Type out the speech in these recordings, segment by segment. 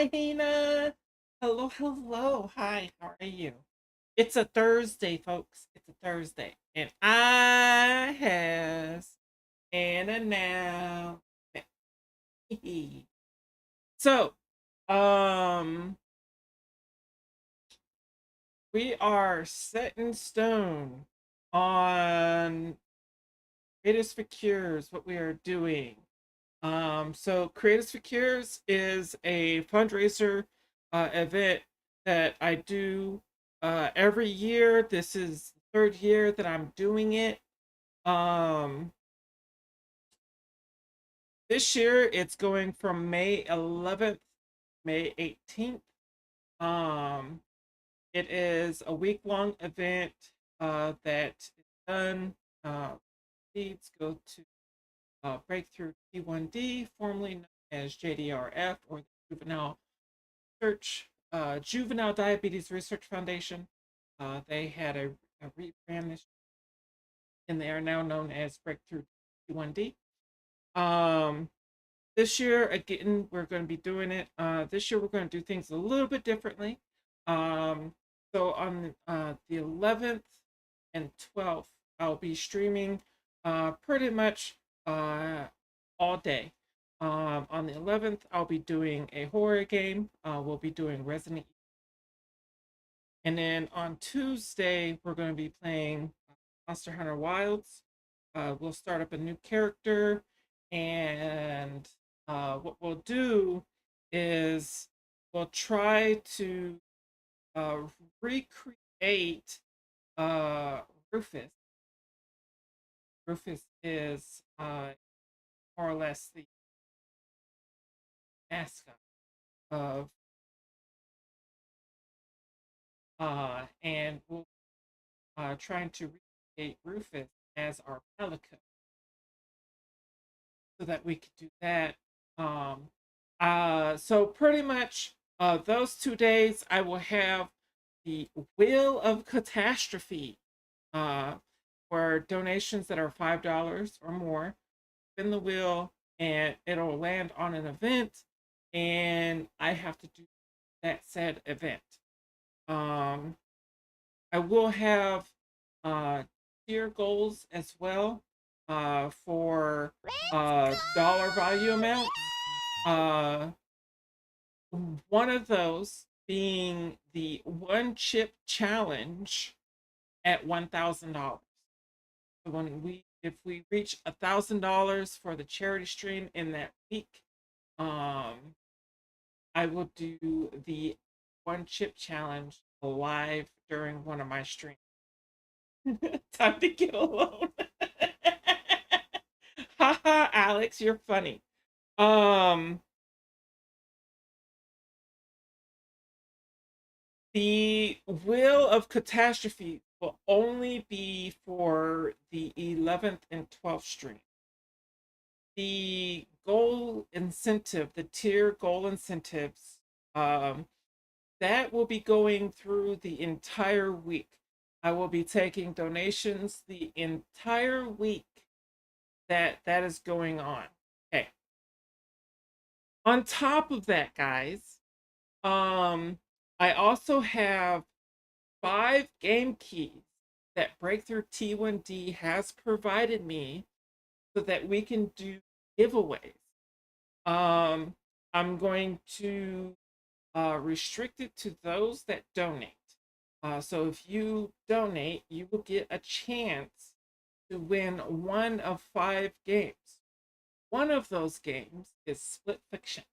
Hi, Hina. Hello, hello. Hi, how are you? It's a Thursday, folks. It's a Thursday. And I has an announcement. So, um, we are set in stone on Creatives for Cures, what we are doing. So Creatives for Cures is a fundraiser event that I do every year. This is the third year that I'm doing it. Um, this year it's going from May 11th, May 18th. Um, it is a week-long event that is done. Leads go to Breakthrough T1D, formerly known as JDRF, or the Juvenile Diabetes Research Foundation. They had a rebrand this, and they are now known as Breakthrough T1D. Um, this year, again, we're going to be doing it. This year, we're going to do things a little bit differently. So on the 11th and 12th, I'll be streaming pretty much all day. On the 11th, I'll be doing a horror game. We'll be doing Resident Evil. And then on Tuesday, we're going to be playing Monster Hunter Wilds. We'll start up a new character, and what we'll do is we'll try to uh, recreate uh, Rufus. Rufus is more or less the mascot of, and we'll trying to recreate Rufus as our pelican so that we could do that. Um, so pretty much those 2 days, I will have the Wheel of Catastrophe uh, for donations that are $5 or more. Spin the wheel, and it'll land on an event, and I have to do that said event. Um, I will have tier goals as well for dollar value amounts. Uh, one of those being the one chip challenge at $1,000. So if we reach $1,000 for the charity stream in that week, um, I will do the one chip challenge live during one of my streams. Time to get alone. Haha, Alex, you're funny. Um, the Wheel of Catastrophe will only be for the 11th and 12th stream. The goal incentive, the tier goal incentives, um, that will be going through the entire week. I will be taking donations the entire week that is going on. Okay. On top of that, guys, I also have 5 game keys that Breakthrough T1D has provided me so that we can do giveaways. Um, I'm going to restrict it to those that donate. So if you donate, you will get a chance to win one of 5 games. One of those games is Split Fiction,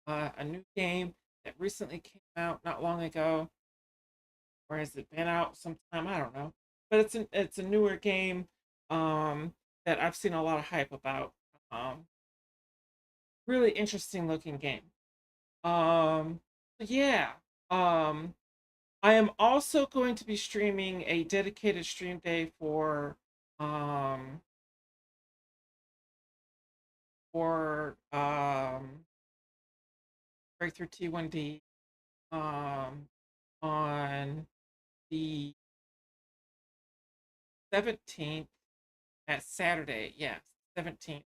a new game that recently came out not long ago, or has it been out sometime? I don't know, but it's a newer game that I've seen a lot of hype about. Really interesting looking game. Um, yeah. Um, I am also going to be streaming a dedicated stream day um for Breakthrough T1D on the 17th at Saturday. Yes, 17th.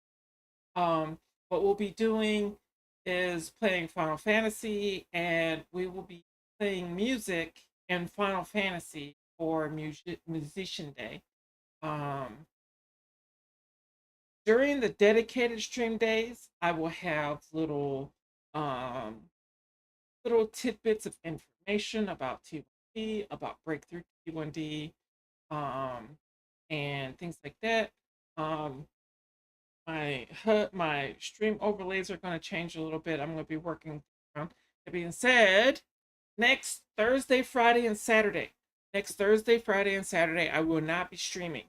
Um, what we'll be doing is playing Final Fantasy, and we will be playing music in Final Fantasy for Musician Day. Um, During the dedicated stream days, I will have um, little tidbits of information about T1D, about Breakthrough T1D, um, and things like that. Um, my stream overlays are going to change a little bit. I'm going to be working around. That being said, next Thursday, Friday, and Saturday. Next Thursday, Friday, and Saturday, I will not be streaming.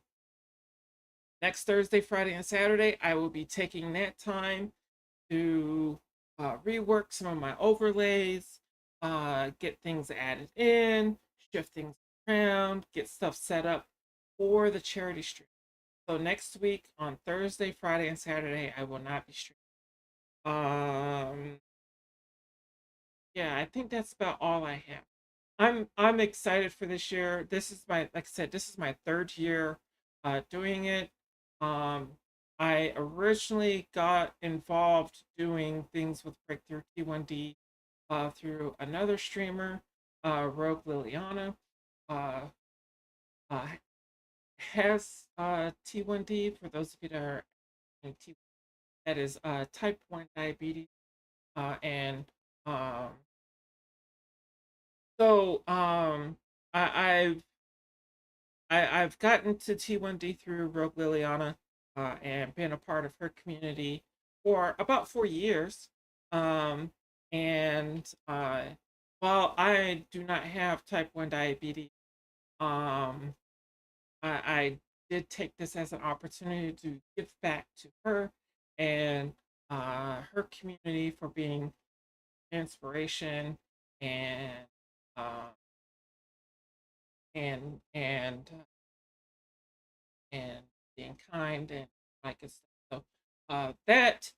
Next Thursday, Friday, and Saturday, I will be taking that time to rework some of my overlays, get things added in, shift things around, get stuff set up for the charity stream. So next week on Thursday, Friday, and Saturday, I will not be streaming. Um, yeah, I think that's about all I have. I'm excited for this year. This is my, like I said, this is my third year doing it. Um, I originally got involved doing things with Breakthrough T1D through another streamer, Rogue Liliana, uh, uh, has T1D. For those of you that are in T, that is type 1 diabetes, and um, so I've I've gotten to T1D through Rogue Liliana and been a part of her community for about 4 years. Um, and while I do not have type 1 diabetes, um, I did take this as an opportunity to give back to her and her community for being inspiration and uh, and and being kind and like it's so that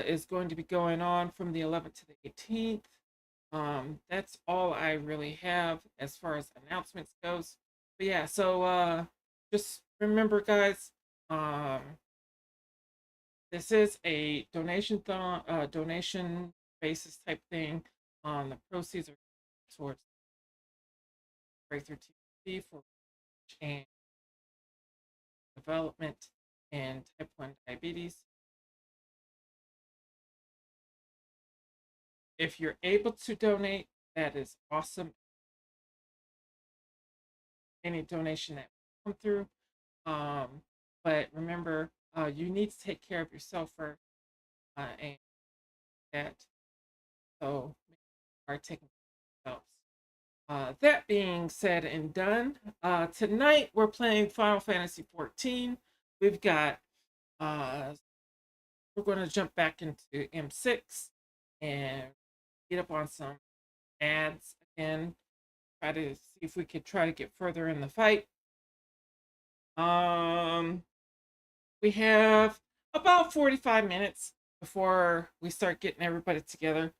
is going to be going on from the 11th to the 18th. That's all I really have as far as announcements goes. But yeah, so just remember, guys, um, this is a donation basis type thing. The proceeds are towards Breakthrough TV for and development and type 1 diabetes. If you're able to donate, that is awesome. Any donation that come through. Um, but remember, you need to take care of yourself first, and that so are taking care of yourselves. That being said and done, tonight we're playing Final Fantasy XIV. We've got we're going to jump back into M6 and get up on some ads again. Try to see if we could try to get further in the fight. Um, we have about 45 minutes before we start getting everybody together.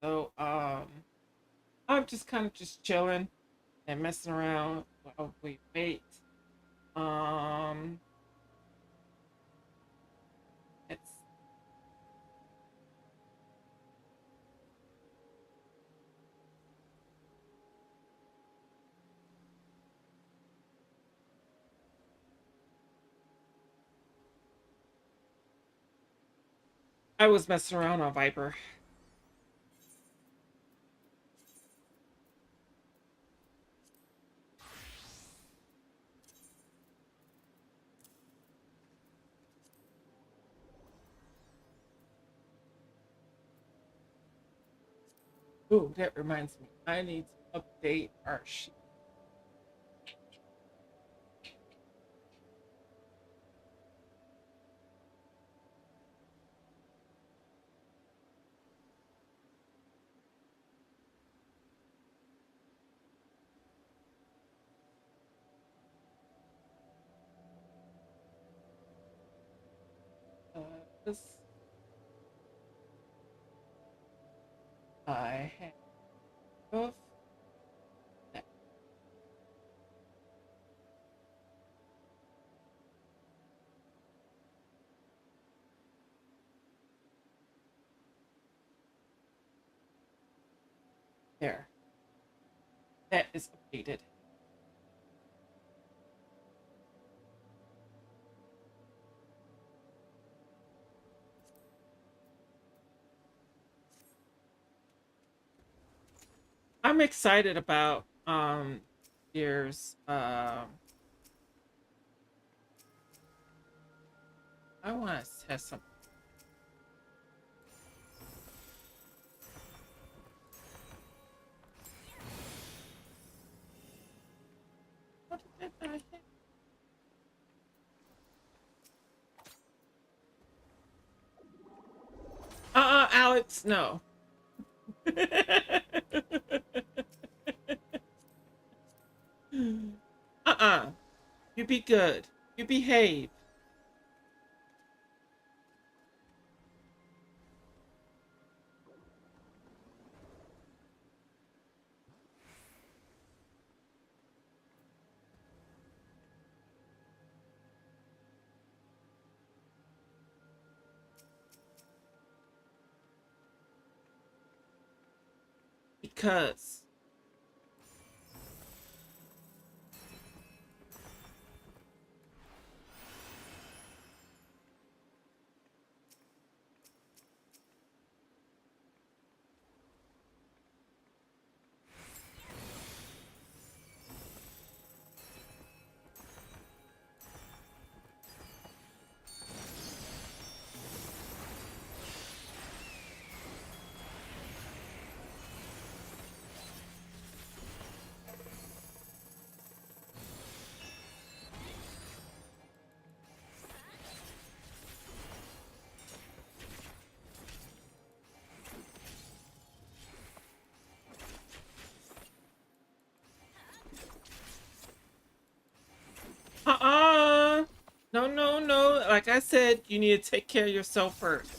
So I'm just kind of just chilling and messing around while we wait. Um, it's I was messing around on Viper. Ooh, that reminds me. I need to update our sheet. This I have. There. That is updated. I'm excited about years. I want to test something. What did I hit? Alex, no. uh-uh. You be good. You behave. Because. Uh-uh. No, no, no. Like I said, you need to take care of yourself first.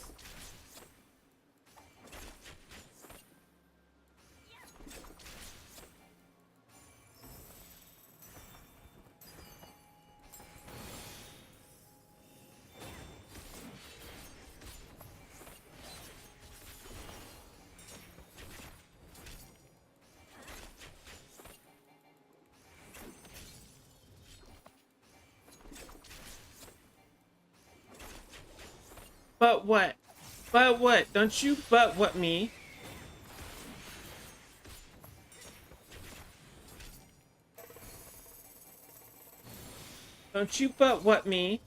But what? But what? Don't you but what me? Don't you but what me?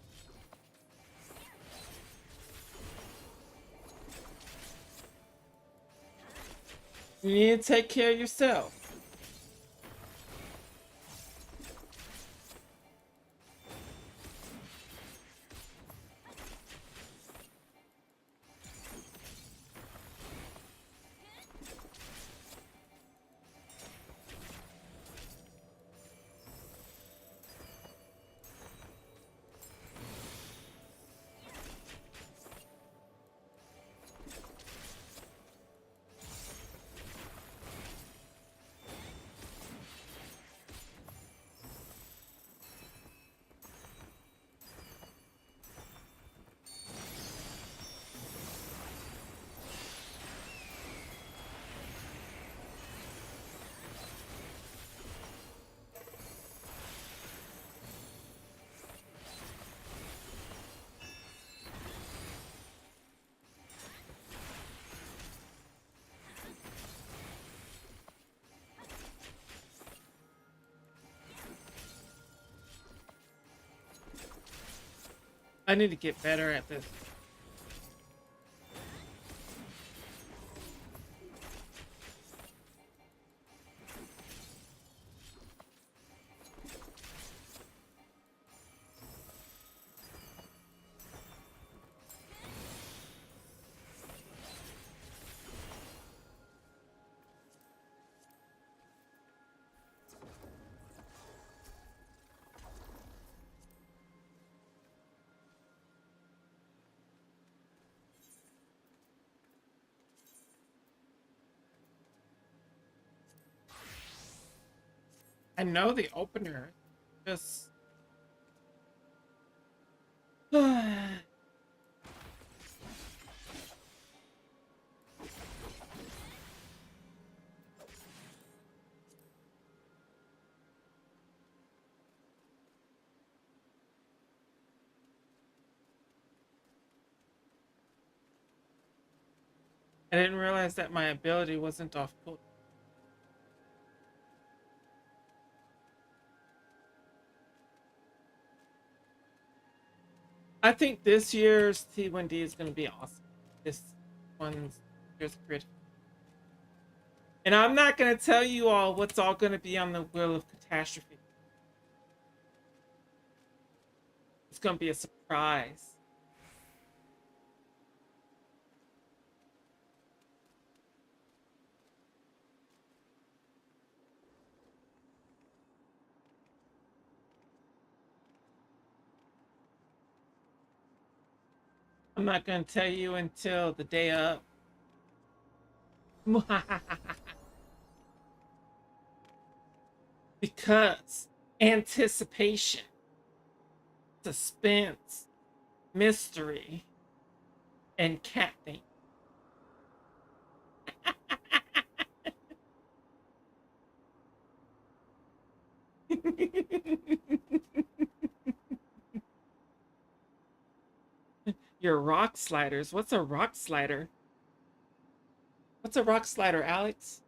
You need to take care of yourself. I need to get better at this. I know the opener. Just I didn't realize that my ability wasn't off cooldown. I think this year's T1D is going to be awesome. This one's just pretty. And I'm not going to tell you all what's all going to be on the Wheel of Catastrophe. It's going to be a surprise. I'm not going to tell you until the day of. Because anticipation, suspense, mystery, and catnip. Your rock sliders. What's a rock slider? What's a rock slider, Alex?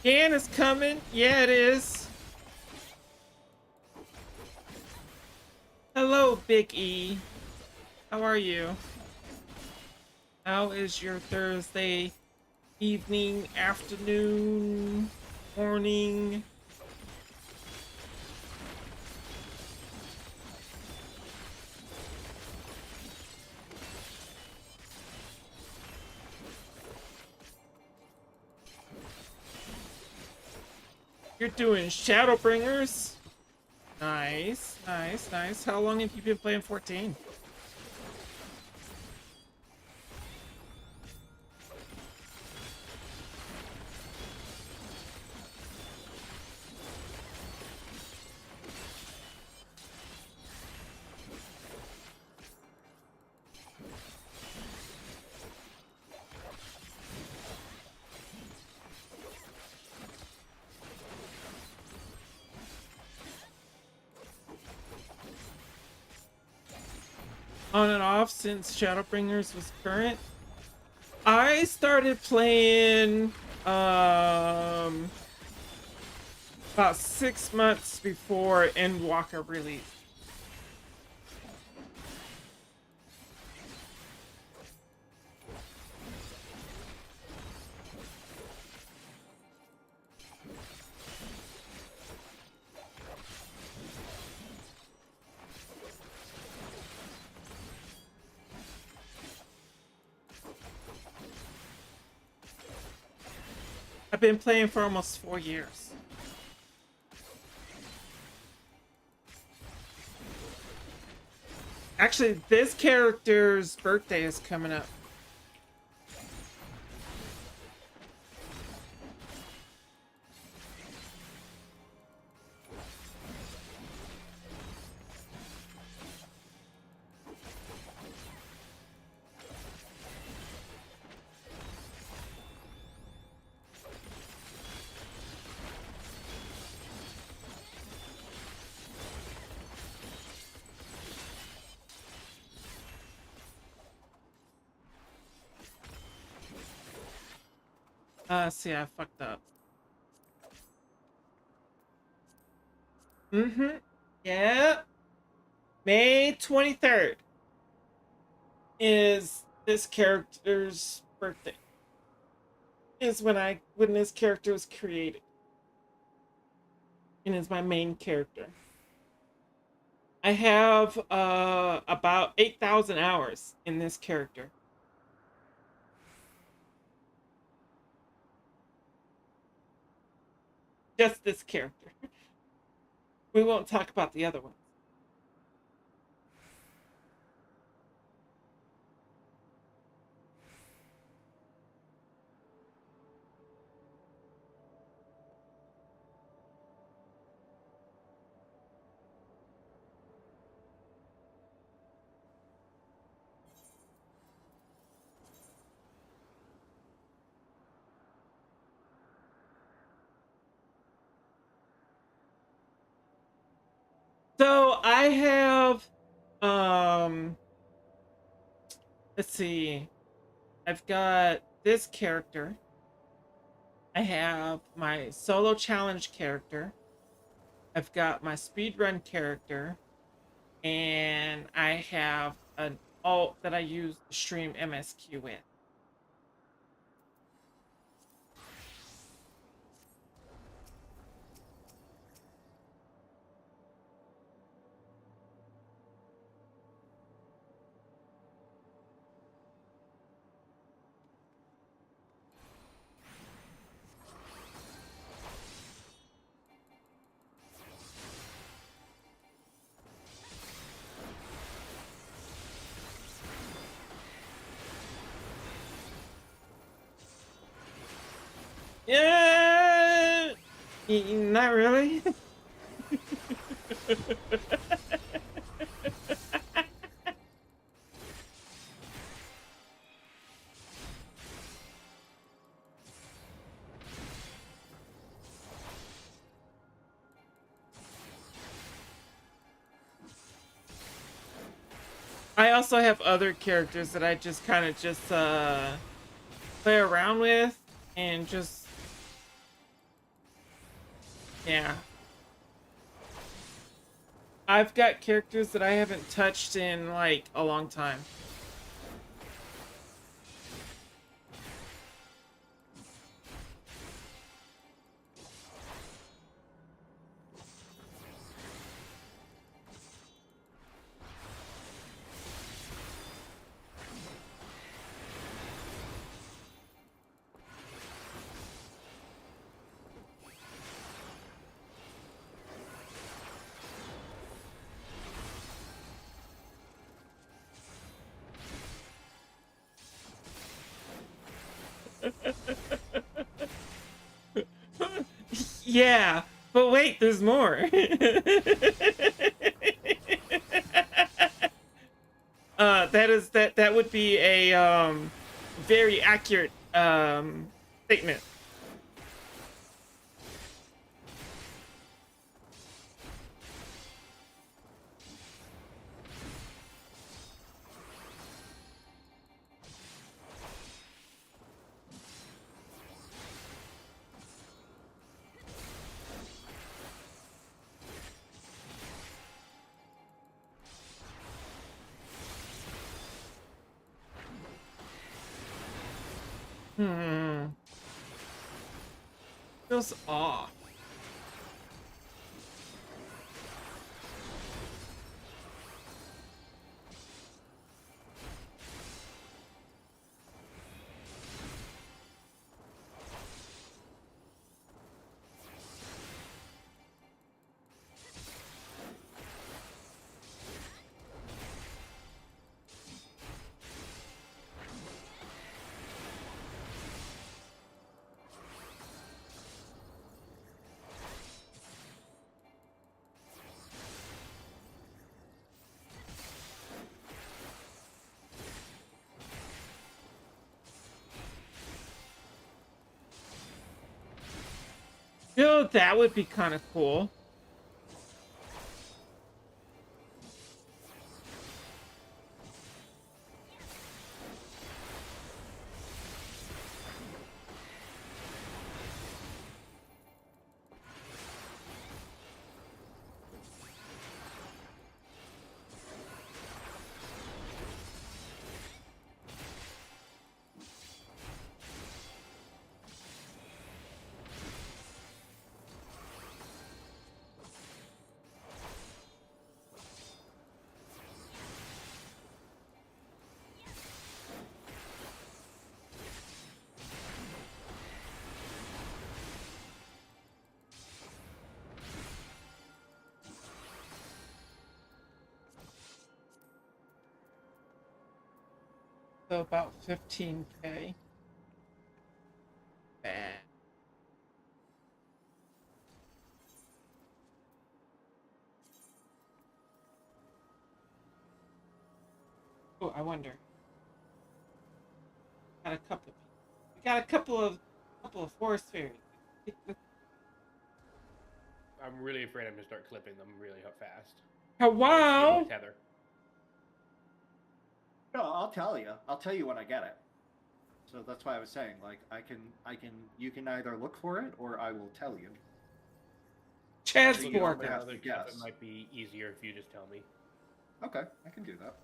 Scan is coming. Yeah, it is. Hello, Big E. How are you? How is your Thursday evening, afternoon, morning? You're doing Shadowbringers? Nice, nice, nice. How long have you been playing 14? On and off since Shadowbringers was current. I started playing about 6 months before Endwalker released. I've been playing for almost 4 years. Actually, this character's birthday is coming up. See, I fucked up. Mm-hmm. Yeah. May 23rd is this character's birthday. Is when this character was created. And is my main character. I have about 8,000 hours in this character. Just this character. We won't talk about the other ones. So I have um let's see. I've got this character. I have my solo challenge character. I've got my speedrun character, and I have an alt that I use to stream MSQ with. Yeah, not really. I also have other characters that I just kind of just play around with and just Yeah. I've got characters that I haven't touched in like a long time. Yeah, but wait, there's more. That would be a very accurate statement. Hmm. Feels off. Yo, that would be kind of cool. So about 15K. Bad. Oh, I wonder. Got a couple of people. We got a couple of forest fairies. I'm really afraid I'm gonna start clipping them really fast. Hello. Tether. No, I'll tell you. I'll tell you when I get it. So that's why I was saying, like, you can either look for it or I will tell you. Transport. have Other to stuff, guess. it might be easier if you just tell me. Okay, I can do that.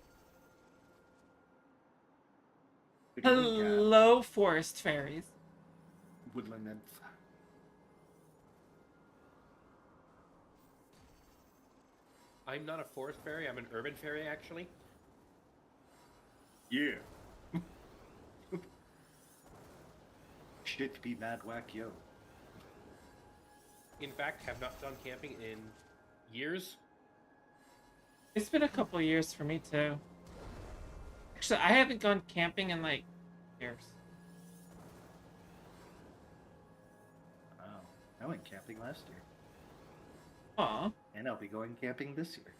Hello, forest fairies. Woodland nymph. I'm not a forest fairy. I'm an urban fairy, actually. Yeah. Shit be mad whack yo. In fact, have not gone camping in years. It's been a couple of years for me too. Actually, I haven't gone camping in like years. Oh, I went camping last year. Aw. And I'll be going camping this year.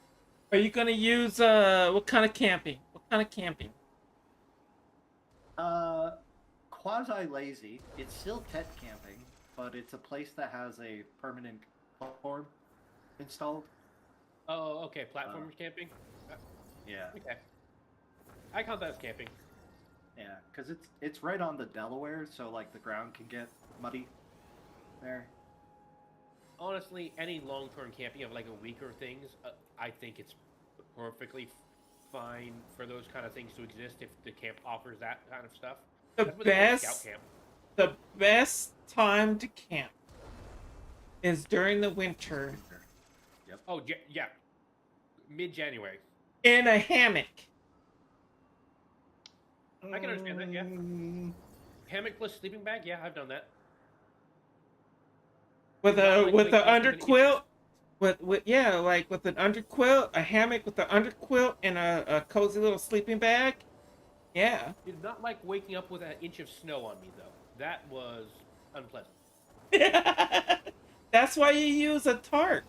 Are you gonna use what kind of camping? What kind of camping? Quasi lazy. It's still tent camping, but it's a place that has a permanent platform installed. Oh, okay. Platform camping. Yeah. Okay. I count that as camping. Yeah, because it's right on the Delaware, so like the ground can get muddy there. honestly, any long-term camping of like a week or things, I think it's perfectly fine for those kind of things to exist if the camp offers that kind of stuff. The That's what they call scout best camp. the best time to camp is during the winter Yep. Oh yeah, mid-January. in a hammock. I can understand that. Yeah, hammock plus sleeping bag. Yeah, I've done that. With Do not a like waking up with an itch of underquilt, with yeah, like with an underquilt, a hammock with an underquilt and a cozy little sleeping bag. Yeah. Did not like waking up with an inch of snow on me though. That was unpleasant. That's why you use a tarp.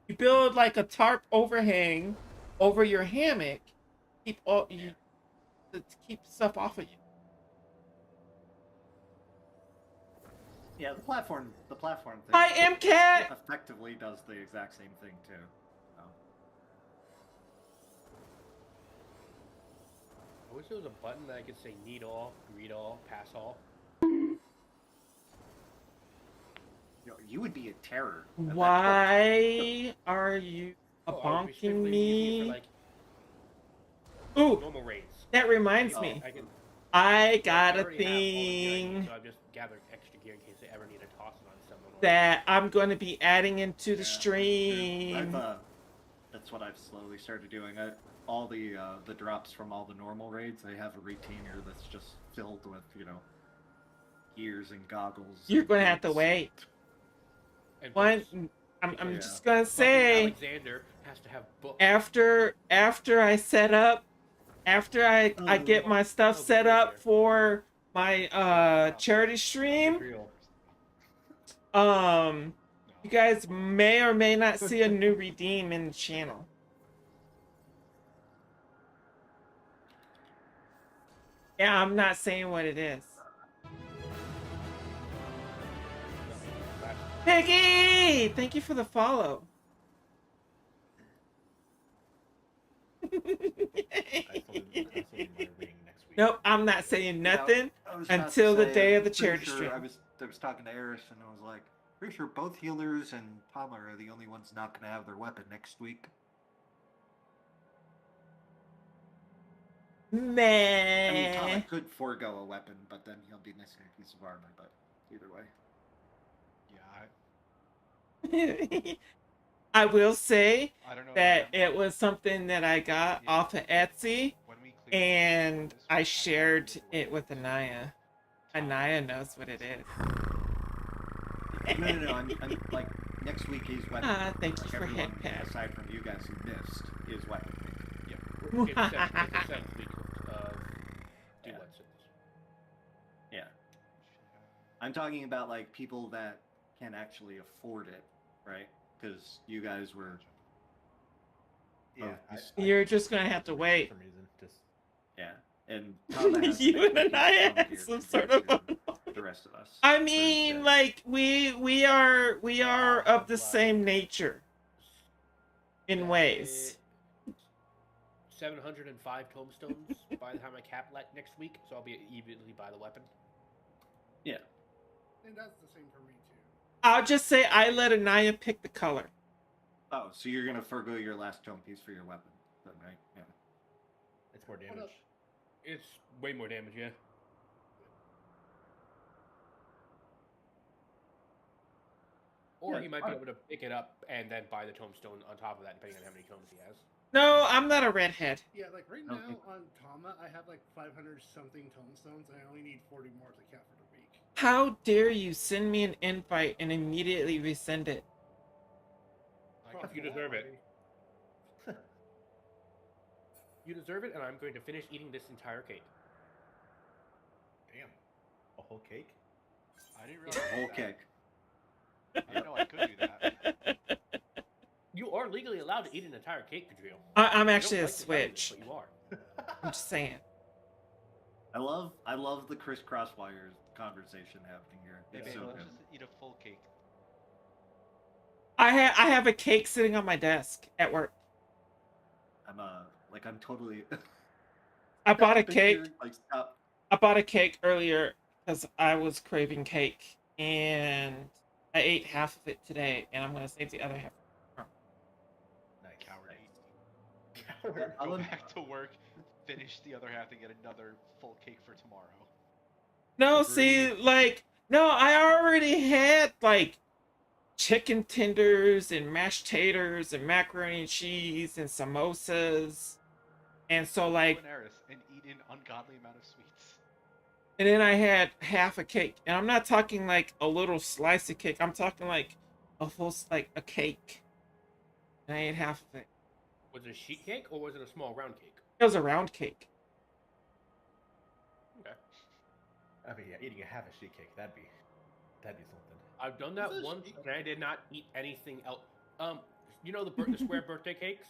You build like a tarp overhang over your hammock, keep all you to keep stuff off of you. Yeah, the platform thing Hi, MCAT. effectively does the exact same thing too. So, I wish there was a button that I could say need all, read all, pass all. you would be a terror. at that point. Why are you Oh, I would be bonking strictly using it for me? like Ooh, normal raids. that reminds Oh. me. I can. I Well, got a already have all the gear I need, thing so I've just gathered extra gear in case I ever need to toss it on someone. that I'm going to be adding into the Yeah, stream. that's what I've slowly started doing. All the drops from all the normal raids, I have a retainer that's just filled with gears and goggles. You're and going to have to boots. wait. And One, books. I'm Yeah. just gonna Fucking say Alexander has to have books. after I set up, after I get my stuff Oh, set good up here. for my charity stream, you guys may or may not see a new redeem in the channel. Yeah, I'm not saying what it is. Piggy, thank you for the follow. Nope, I'm not saying nothing I was about to until the say, day of I'm the pretty charity sure stream. I was talking to Eris and I was like, pretty sure both healers and Palmer are the only ones not going to have their weapon next week. I mean, Meh. Palmer could forego a weapon, but then he'll be missing a piece of armor. But either way, I will say I don't know that it was something that I got off of Etsy and I shared it with Anaya. Anaya knows what it is. no. I'm like next week is weapon. Ah, thank you for Everyone head pat. aside from you guys who missed is weapon. Yeah, it's the 7th week of do what's it. Yeah. I'm talking about like people that can actually afford it, right? Because you guys were. Yeah, You're just gonna have to wait. For some reason, just Yeah, and Tama has You and extra Anaya gear had some compared sort of. to the rest of us. I For- mean, yeah. like we are of the same nature in ways. 705 tombstones by the time I cap next week, so I'll be evenly by the weapon. Yeah. And that's the same for me too. I'll just say I let Anaya pick the color. Oh, so you're gonna forgo your last tome piece for your weapon, then, right? Yeah. it's more damage. It's way more damage, yeah. Or Yeah, he might be alright. able to pick it up and then buy the tombstone on top of that, depending on how many tomes he has. No, I'm not a redhead. Yeah, like right Okay. now on Tama, I have like 500 something tombstones, and I only need 40 more to count for the week. How dare you send me an invite and immediately resend it? You deserve it. You deserve it, and I'm going to finish eating this entire cake. Damn, a whole cake? I didn't It's realize a whole that. cake. I didn't know I could do that. You are legally allowed to eat an entire cake, Cadrillo. I'm You actually don't a like to tell me this, switch. but you are. I'm just saying. I love the crisscross wires conversation happening here. It's Okay, so let's good. just eat a full cake. I have a cake sitting on my desk at work. I'm totally. I bought a cake. Picture, like stop. I bought a cake earlier because I was craving cake, and I ate half of it today, and I'm gonna save the other half. for Nice. Coward. Coward. I'll Go I'll- back. back. Back to work, finish the other half, and get another full cake for tomorrow. No, Agreed. see, like, no, I already had like chicken tenders and mashed taters and macaroni and cheese and samosas, and so like, Eris and eat an ungodly amount of sweets. and then I had half a cake, and I'm not talking like a little slice of cake. I'm talking like a full, like a cake, and I ate half of it. Was it a sheet cake or was it a small round cake? It was a round cake. Okay. I mean, yeah, eating a half a sheet cake, that'd be something. I've done that Is that once, sheet and I did not eat anything else. You know the square birthday cakes?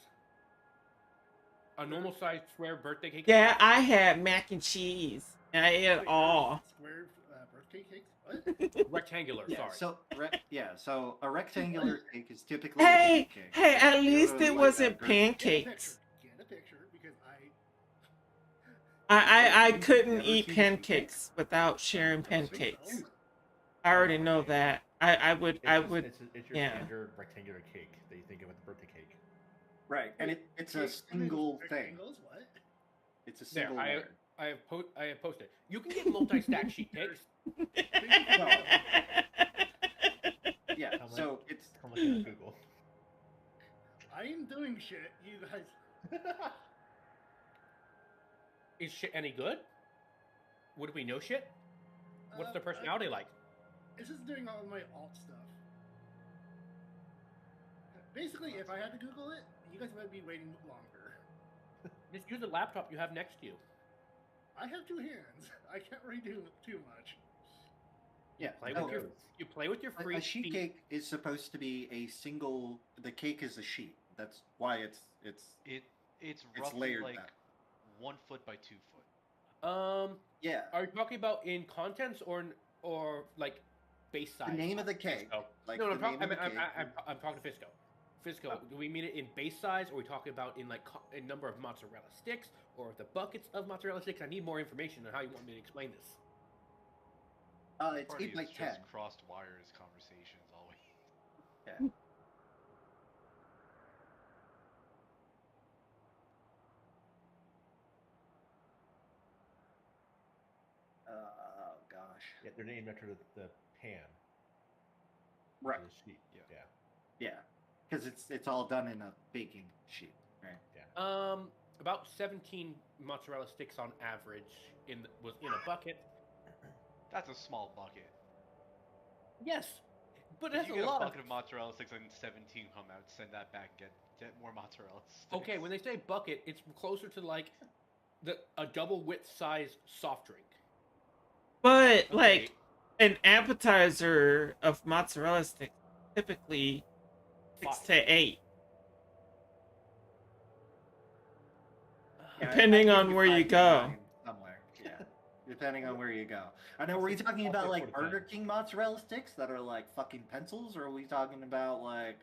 A normal sized square birthday cake. Yeah, I had mac and cheese, and I ate it Wait, all. Square birthday cakes? What? Rectangular. Yeah, sorry. so a rectangular cake is typically Hey, a cake. hey, at You go least to, it like, wasn't a pancakes. Get a picture, because I You've couldn't never eat seen pancakes without sharing I think pancakes. so. I already know that. I would It's your yeah. standard rectangular cake that you think of with the birthday cake. Right, and it's a single thing. Rectangles, what? It's a There, single I layer. have posted. You can get multi-stack sheet cakes. Yeah, Come so on. it's Come look at Google. I ain't doing shit, you guys. Is shit any good? Would we know shit? What's their I- personality like? It's just doing all my alt stuff. Basically, if I had to Google it, you guys might be waiting longer. Just use the laptop you have next to you. I have two hands. I can't really do too much. yeah. Play no, with your You play with your free a sheet feet. cake is supposed to be a single. The cake is a sheet. That's why it's It's It's roughly layered like that. 1 foot by 2 foot. yeah. Are you talking about in contents or like base size? The name of the cake, Fisco. like No, the I'm, talk- name of the I'm, cake. I'm talking to Fisco. Fisco, do we mean it in base size, or are we talking about in like a number of mozzarella sticks, or the buckets of mozzarella sticks? I need more information on how you want me to explain this. It's Party 8 by is 10. just crossed wires conversations always. Yeah. Oh gosh. Yeah, they're named after the pan. Right. The sheet. Yeah. Yeah. Yeah, because it's all done in a baking sheet, right? About 17 mozzarella sticks on average was in a bucket. That's a small bucket. Yes, but If that's you a get lot. a bucket of mozzarella sticks and 17 come out, send that back and get more mozzarella sticks. Okay, when they say bucket, it's closer to like a double width size soft drink. But Okay. like an appetizer of mozzarella sticks, typically 6 Five. to 8, Yeah, depending I on think where you 5 to go. 9 somewhere. Yeah, depending on where you go. I know. Were you talking I'll about say like 4 to 10. Burger King mozzarella sticks that are like fucking pencils, or are we talking about like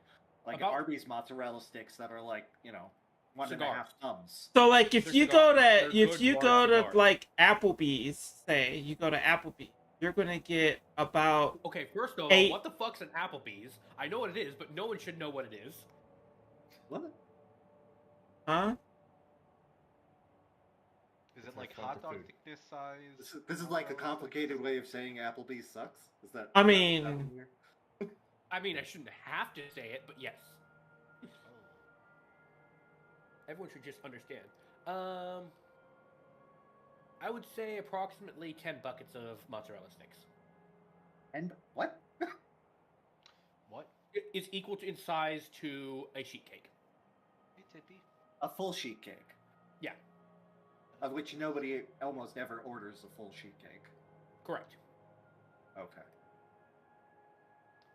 About- Arby's mozzarella sticks that are like 1.5 Cigars. thumbs? So like if They're you cigars. go They're to if good you large go to cigars. like Applebee's, say you go to Applebee's, you're gonna get about Okay, first of all, 8. what the fuck's an Applebee's? I know what it is, but no one should know what it is. What? Huh? Is it It's like fun hot for dog food. thickness size? This is like a complicated way of saying Applebee's sucks. Is that? I is that mean- what's happening here? I mean, I shouldn't have to say it, but yes. Oh. Everyone should just understand. I would say approximately 10 buckets of mozzarella sticks. And what? What? It's equal in size to a sheet cake. Hey, Tippy. A full sheet cake. Yeah. Of which nobody almost ever orders a full sheet cake. Correct. Okay.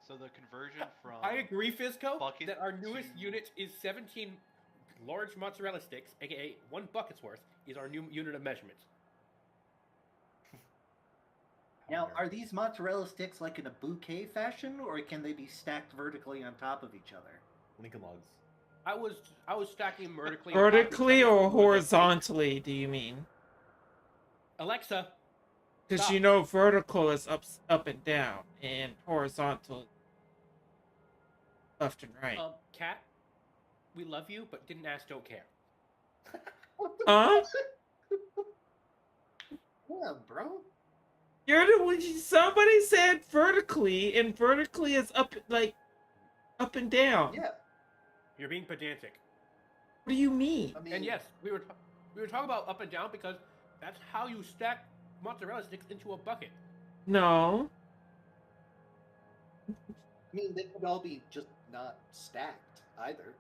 So the conversion from I agree, Fisco, bucket that our newest to- unit is 17 large mozzarella sticks, aka 1 bucket's worth, is our new unit of measurement. Now, How are these mozzarella sticks like in a bouquet fashion, or can they be stacked vertically on top of each other? Lincoln Logs. I was stacking them vertically. Vertically or horizontally. horizontally, do you mean? Alexa, Because Stop. you know vertical is up and down, and horizontal left and right. Cat, we love you, but didn't ask, don't care. Huh? Yeah, bro. You're the one. Somebody said vertically, and vertically is up, like up and down. Yeah. You're being pedantic. What do you mean? I mean, And yes, we were talking about up and down because that's how you stack mozzarella sticks into a bucket. No. they could all be just not stacked either.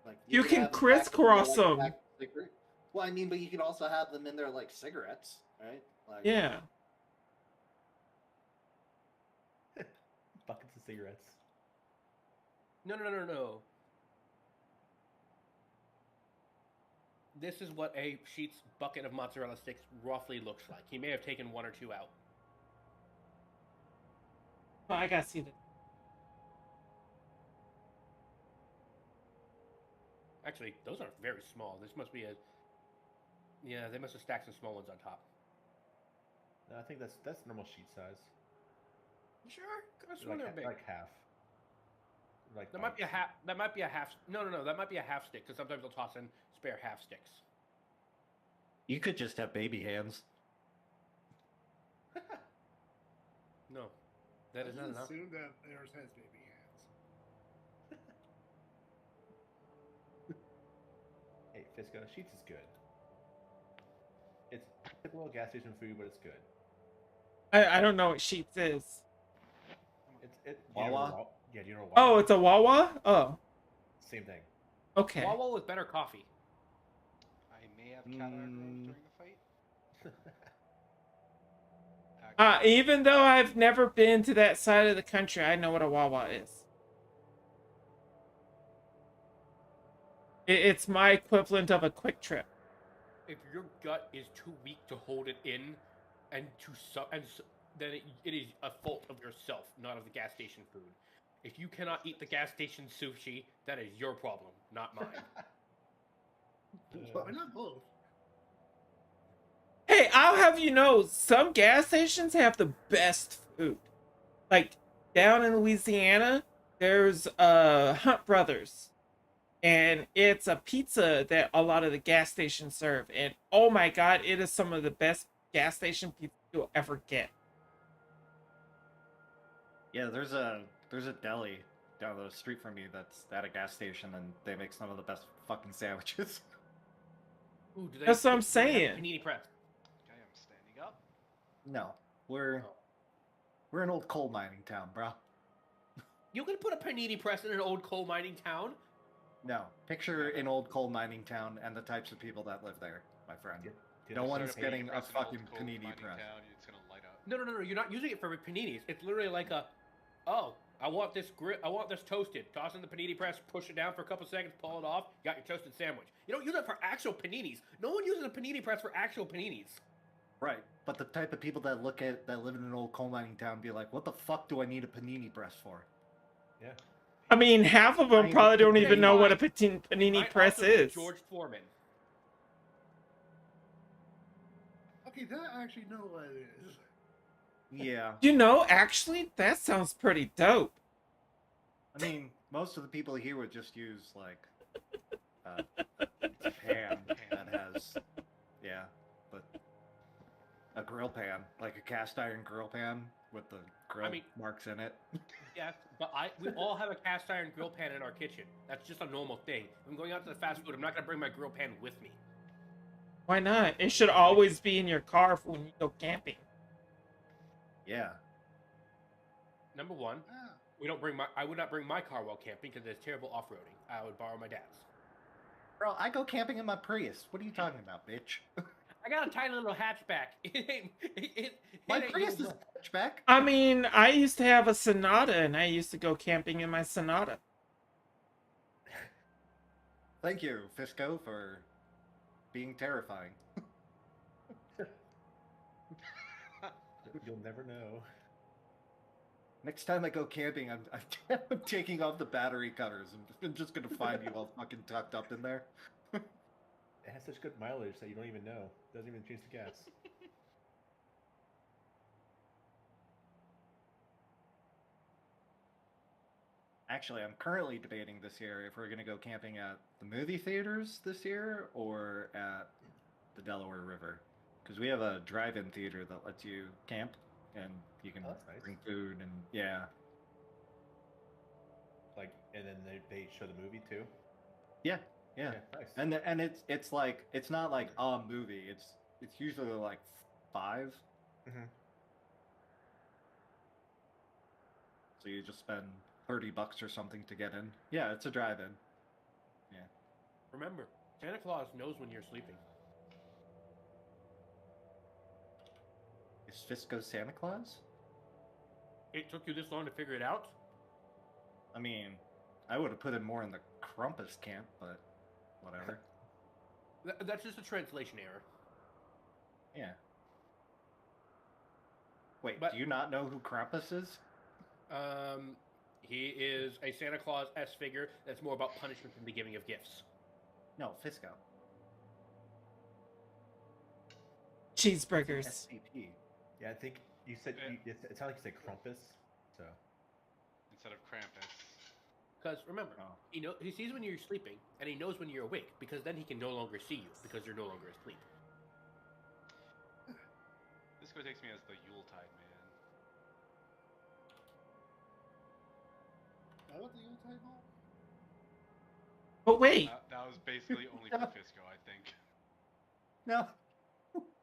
Like You could can have them stacked in there crisscross them. stacked cigarette- Well, I mean, but you could also have them in there like cigarettes, right? Like, Yeah. Buckets of cigarettes. No. This is what a Sheets bucket of mozzarella sticks roughly looks like. He may have taken one or two out. Oh, I gotta see that. Actually, those are very small. This must be a. Yeah, they must have stacked some small ones on top. No, I think that's normal sheet size. You sure? Could have sworn they were big. Like half. Like That might be a half. That might be a half. No. That might be a half stick because sometimes they'll toss in spare half sticks. you could just have baby hands. No, that is not enough. Assume that theirs has baby hands. Hey, Fisco, Sheets is good. It's typical gas station food, but it's good. I don't know what Sheets is. Wawa? Yeah, do you know Wawa? Oh, it's a Wawa? Oh, Same thing. okay. Wawa with better coffee. I may have cat eye during the fight. Even though I've never been to that side of the country, I know what a Wawa is. It's my equivalent of a Quick Trip. If your gut is too weak to hold it in, then it is a fault of yourself, not of the gas station food. If you cannot eat the gas station sushi, that is your problem, not mine. Why not both? Hey, I'll have you know, some gas stations have the best food. Like down in Louisiana, there's Hunt Brothers, and it's a pizza that a lot of the gas stations serve. And oh my god, it is some of the best gas station pizza you'll ever get. Yeah, there's a deli down the street from me that's at a gas station, and they make some of the best fucking sandwiches. Ooh, do they, That's what I'm do they have saying. Panini press. I am standing up. No, we're an old coal mining town, bro. You can put a panini press in an old coal mining town. No, picture an old coal mining town and the types of people that live there, my friend. Did No I one's start getting a Press in old fucking coal panini mining press. town, it's gonna light up. No. You're not using it for paninis. It's literally like I want this toasted. Toss in the panini press, push it down for a couple seconds, pull it off. You got your toasted sandwich. You don't use it for actual paninis. No one uses a panini press for actual paninis. Right, but the type of people that live in an old coal mining town be like, what the fuck do I need a panini press for? Yeah. I mean, half of them I- probably don't Okay, even know what a fine. panini Might press also be is. George Foreman. Okay, that I actually know what it is. Yeah, You know, actually, that sounds pretty dope. I mean, most of the people here would just use like a pan that has, yeah, but a grill pan, like a cast iron grill pan with the grill marks in it. Yes, but we all have a cast iron grill pan in our kitchen. That's just a normal thing. If I'm going out to the fast food, I'm not gonna bring my grill pan with me. Why not? It should always be in your car for when you go camping. Yeah, Number one, Ah, I would not bring my car while camping because it's terrible off-roading. I would borrow my dad's. bro, I go camping in my Prius. What are you talking about, bitch? I got a tiny little hatchback. My ain't Prius is usable. a hatchback. I mean, I used to have a Sonata, and I used to go camping in my Sonata. Thank you, Fisco, for being terrifying. You'll never know. Next time I go camping, I'm taking off the battery cutters. I'm just gonna find you all fucking tucked up in there. It has such good mileage that you don't even know. Doesn't even change the gas. Actually, I'm currently debating this year if we're going to go camping at the movie theaters this year or at the Delaware River. Because we have a drive-in theater that lets you camp and you can Oh, that's nice. bring food and yeah. Like, and then they show the movie too. Yeah, yeah. Nice. And it's like it's not like a movie. It's usually like 5. Mhm. So you just spend $30 or something to get in. Yeah, it's a drive-in. Yeah. Remember, Santa Claus knows when you're sleeping. Is Fisco Santa Claus? It took you this long to figure it out? I mean, I would have put him more in the Krampus camp, but whatever. That's just a translation error. Yeah. Wait, But- do you not know who Krampus is? He is a Santa Claus-esque figure that's more about punishment than the giving of gifts. No, Fisco. Cheeseburgers. SCP. Yeah, I think you said it sounded like you said Krampus. So Instead of Krampus. Because remember, Oh. he sees when you're sleeping, and he knows when you're awake, because then he can no longer see you, because you're no longer asleep. This takes me as the Yuletide man. That was the Yuletide ball? But wait, That was basically only for Fisco, I think. No.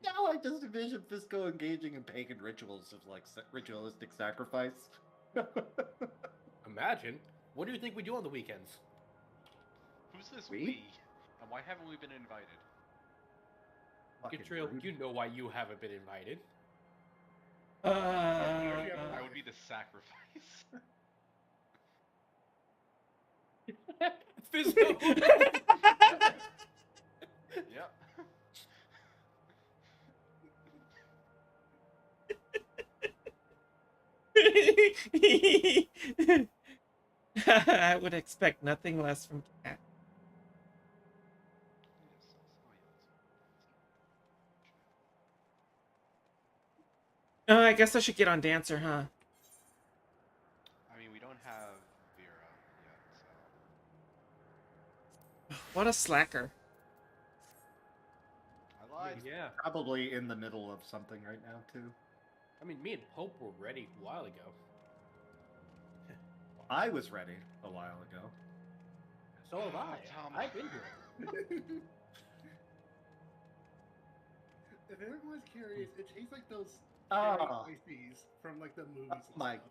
Now I just envision Fisco engaging in pagan rituals of like ritualistic sacrifice. Imagine. What do you think we do on the weekends? Who's this We? we? And why haven't we been invited? Fucking Gatriel, rude. you know why you haven't been invited. I would be the sacrifice. Fisco! Yep. I would expect nothing less from Cat. Oh, I guess I should get on Dancer, huh? I mean, we don't have Vera yet, What a slacker. so I lied. Yeah. Probably in the middle of something right now too. I mean, me and Hope were ready a while ago. I was ready a while ago. So have I. Tom. I've been here. If everyone's curious, it tastes like those Oh. ices from like the movies. And My stuff.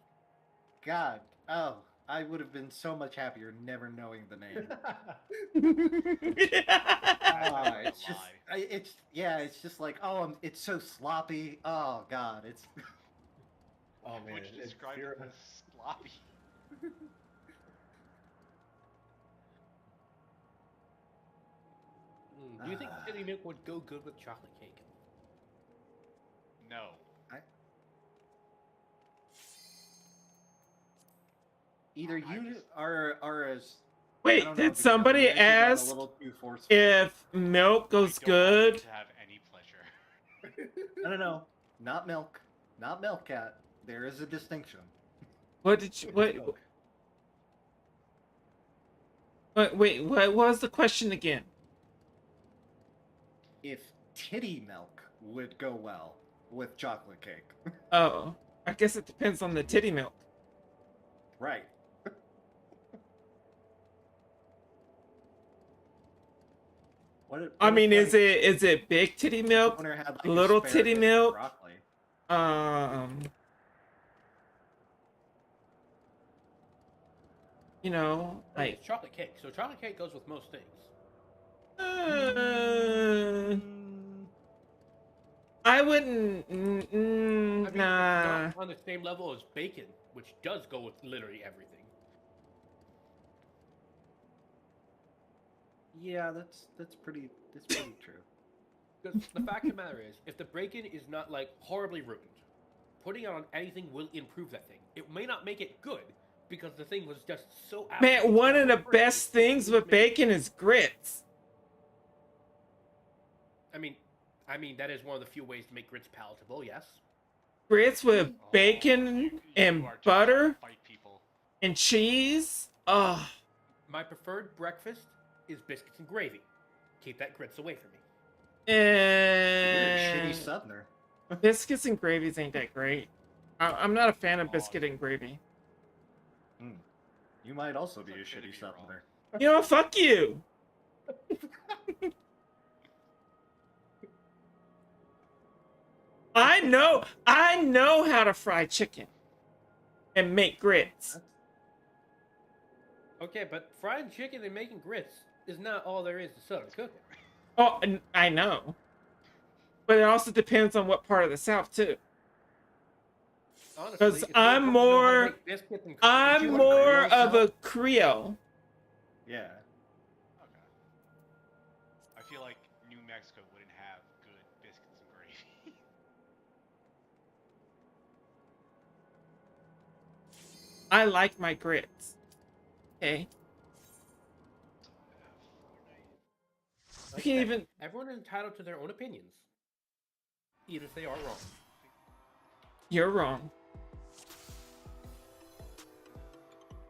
God. Oh, I would have been so much happier never knowing the name. It's just, it's just like, it's so sloppy. Oh God, it's. oh man, Would you it's describe Vera- it as sloppy? Do you think City Milk would go good with chocolate cake? No. Either I you just- are as. I Wait, don't know, did but somebody you got a ask little too forceful. if milk goes I don't want you good? to have any pleasure. No, not milk, not milk cat. There is a distinction. What did you wait, what was the question again? If titty milk would go well with chocolate cake, Oh, I guess it depends on the titty milk. right? I mean, is it big titty milk? Owner had, like, little titty asparagus and milk? broccoli. You know, like It's chocolate cake. So chocolate cake goes with most things. I wouldn't. I mean, it's Nah. not on the same level as bacon, which does go with literally everything. Yeah, that's pretty true. Because the fact of the matter is, if the bacon is not like horribly ruined, putting it on anything will improve that thing. It may not make it good because the thing was just so. Man, one of the best things with bacon is grits. I mean that is one of the few ways to make grits palatable. Yes. Grits with Oh, bacon you and are just trying to butter Fight people. and cheese. Oh, My preferred breakfast is biscuits and gravy. Keep that grits away from me. You're a and shitty southerner. biscuits and gravies ain't that great. I'm not a fan of Oh, biscuit and gravy. You might also be a It's okay to shitty be wrong. southerner. You know, fuck you. I know how to fry chicken and make grits. Okay, but frying chicken and making grits is not all there is to southern cooking. Oh, and I know. But it also depends on what part of the South too. Honestly, 'Cause it's I'm important to know how to more- make biscuits and I'm you want more Creole of a South? Creole. Yeah. Okay. I feel like New Mexico wouldn't have good biscuits and gravy. I like my grits. Okay. You Like can I said, even everyone is entitled to their own opinions, even if they are wrong. You're wrong.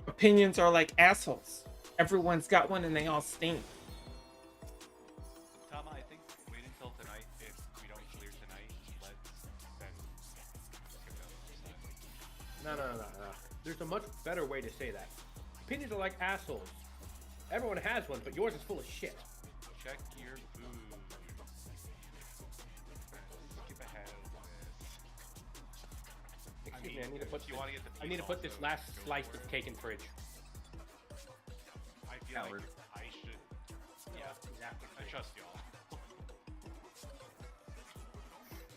Opinions are like assholes. Everyone's got one and they all stink. Tama, I think wait until tonight. If we don't clear tonight, let's then skip that. No. There's a much better way to say that. Opinions are like assholes. Everyone has one, but yours is full of shit. Check your food. Skip ahead of this. Excuse me, I need to put if you this, wanna get the I need to peas put this also, last go slice for of it. cake in fridge. I feel Coward. like I should. Yeah, exactly. I trust y'all.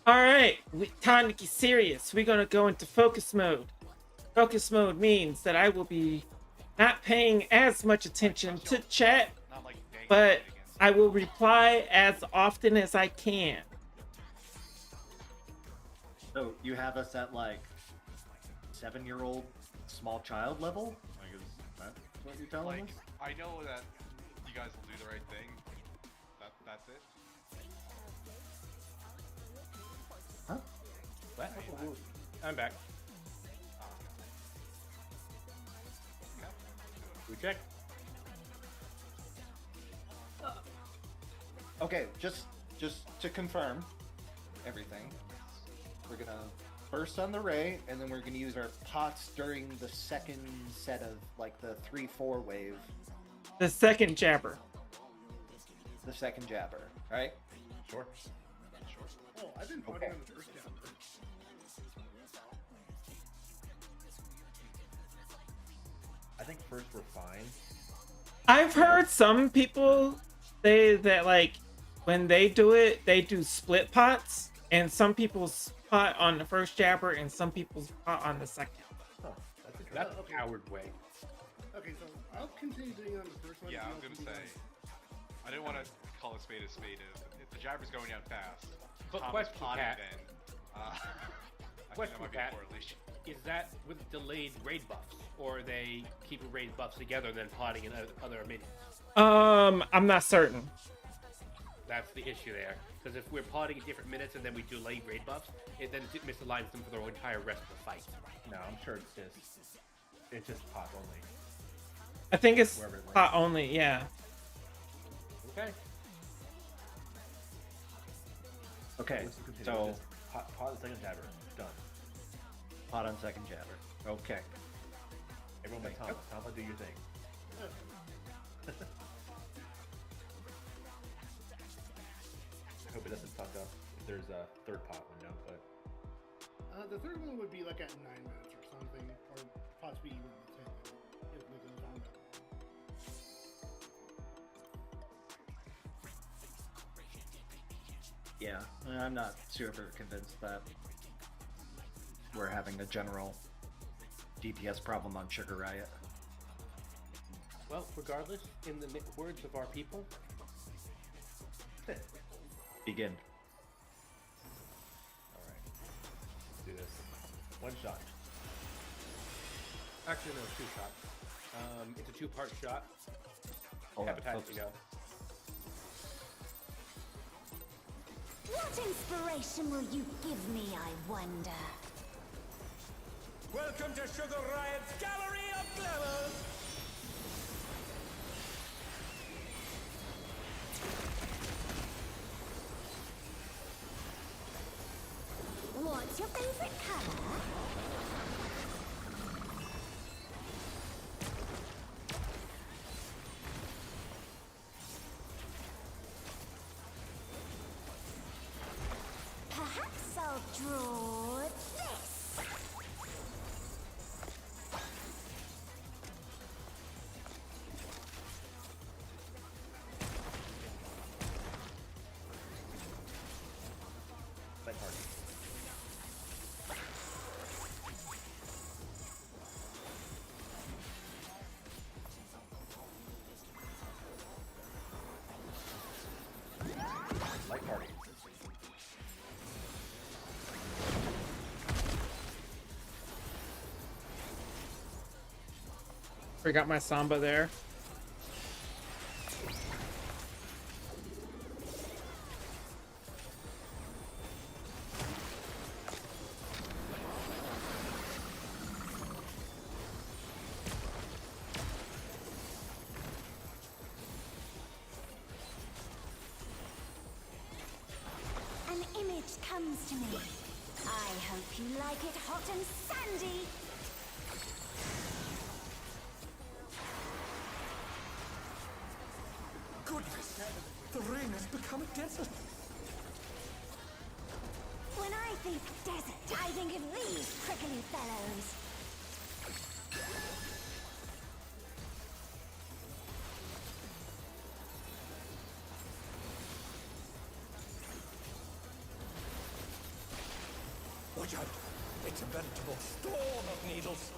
All right, time to get serious. We're gonna go into focus mode. Focus mode means that I will be not paying as much attention to chat, Not like banging but it against I will reply as often as I can. So you have us at like 7-year-old small child level? Like, is that what you're telling Like, us? I know that you guys will do the right thing. That's it. Huh? What? I'm back. We check. Okay, just to confirm everything, we're gonna burst on the ray, and then we're gonna use our pots during the second set of like the 3-4 wave, The second jabber. the second jabber, right? Sure. Oh, I've been voting on the first jabber. I think first we're fine. I've heard some people say that like when they do it, they do split pots, and some people's pot on the first jabber and some people's pot on the second. Huh, that's interesting. That's Okay. a coward way. Okay, so I'll continue doing on the first one. Yeah, and I'm I'll gonna continue say. I didn't want to call a spade a spade. If the jabber's going down fast, But Thomas question, potted Pat. then. I think Question, that might be Pat. a correlation. Is that with delayed raid buffs, or are they keeping raid buffs together and then potting in other minions? I'm not certain. That's the issue there. Because if we're potting at different minutes and then we delay raid buffs, it then misaligns them for the entire rest of the fight. No, I'm sure it's just pot only. I think it's Wherever it lands. pot only. Yeah. Okay. Okay, Let's continue so with this. Pot the second jabber. Done. pot on second jabber. Okay. Everyone but Tama. Tama, do your thing. I hope it doesn't fuck up if there's a third pot window, but The third one would be like at 9 minutes or something, or possibly even 10 if we can find out. Yeah, I'm not super convinced that we're having a general DPS problem on Sugar Riot. Well, regardless, in the words of our people, Begin. alright. Let's do this. One shot. actually no, 2 shots. It's a 2-part shot. Hold on, Hepatitis focus. to go. What inspiration will you give me, I wonder? Welcome to Sugar Riot's Gallery of Glamour! favorite color? Perhaps I'll draw this. Light party. Light party. Forgot my samba there. An image comes to me. I hope you like it hot and sandy. Goodness, the rain has become a desert. When I think desert, I think of these prickly fellows. Watch out! It's a veritable storm of needles.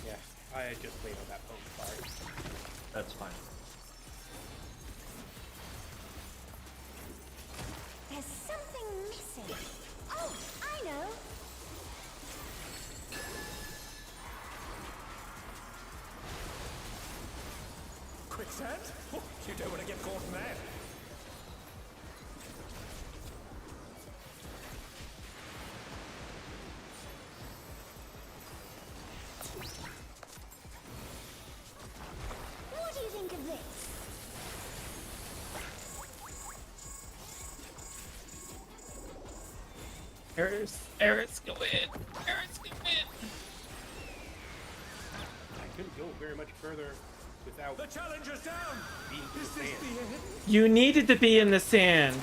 Yeah, I just played on that phone. Sorry. That's fine. There's something missing. Oh, I know. Quicksand? Oh, you don't want to get caught in that. What do you think of this? Eris, go in. Eris, go in. I couldn't go very much further without The challenger's down! being to Is the this sand. the end? You needed to be in the sand.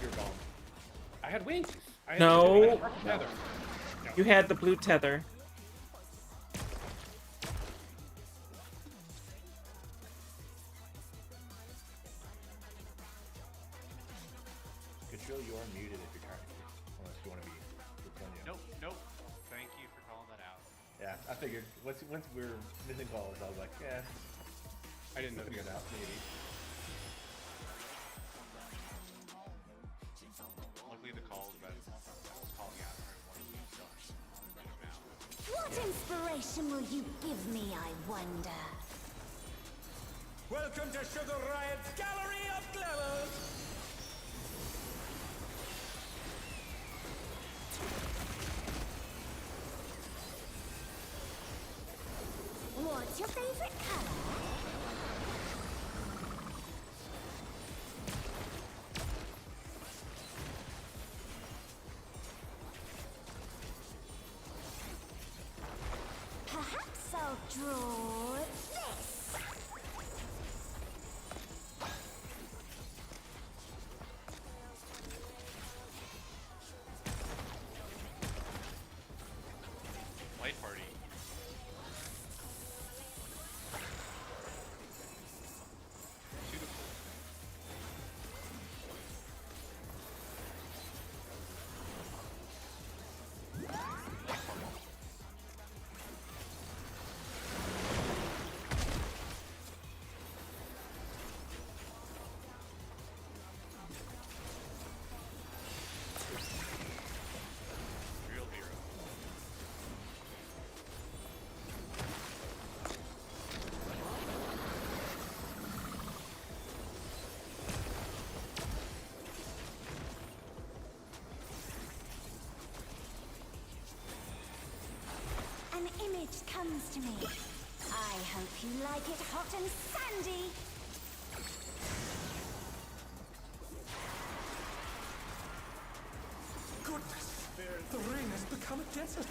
You're gone. I had wings. I had No. I had a feather. No. You had the blue tether. Control, you are muted if you're trying to, unless you want to be. Nope. Thank you for calling that out. Yeah, I figured once we were missing calls, I was like, yeah, I didn't know. figure it out maybe. Luckily, the call that I was calling out for one of you, so I'm better now. What inspiration will you give me, I wonder? Welcome to Sugar Riot's Gallery of Glamours! What's your favorite color? Perhaps I'll draw this. Light party. Beautiful. comes to me. I hope you like it hot and sandy. Goodness, the ring has become a desert.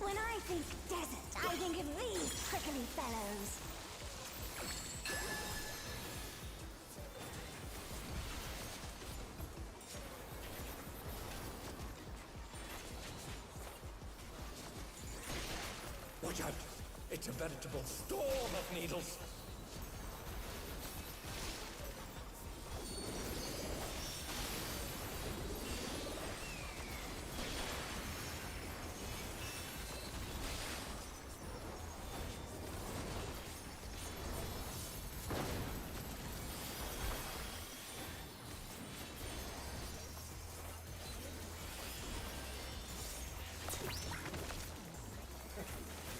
When I think desert, I think of these prickly fellows. Watch out. It's a veritable storm of needles.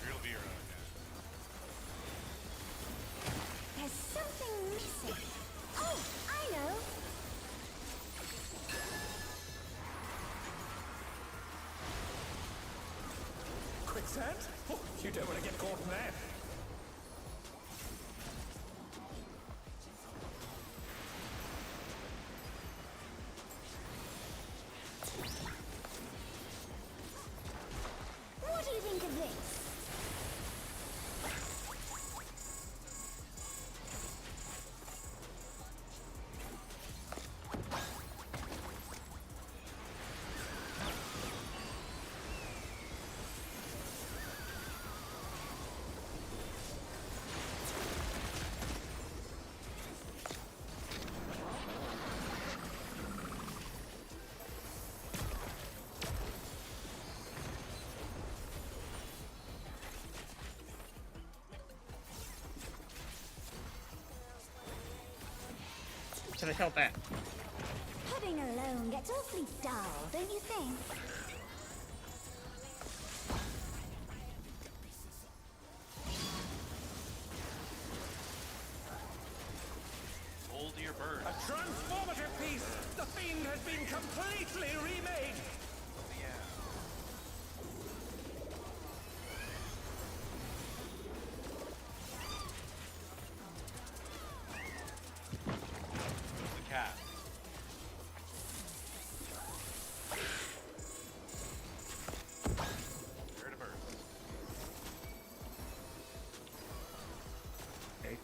Real Vera. There's something missing. Oh, I know. Quicksand? Oh, you don't want to get caught in that. What do you think of this? Should I help that? Pudding alone gets awfully dull, don't you think? Hold your bird. A transformative piece! The Fiend has been completely remade! Yeah. The cat. Where to bird? Okay.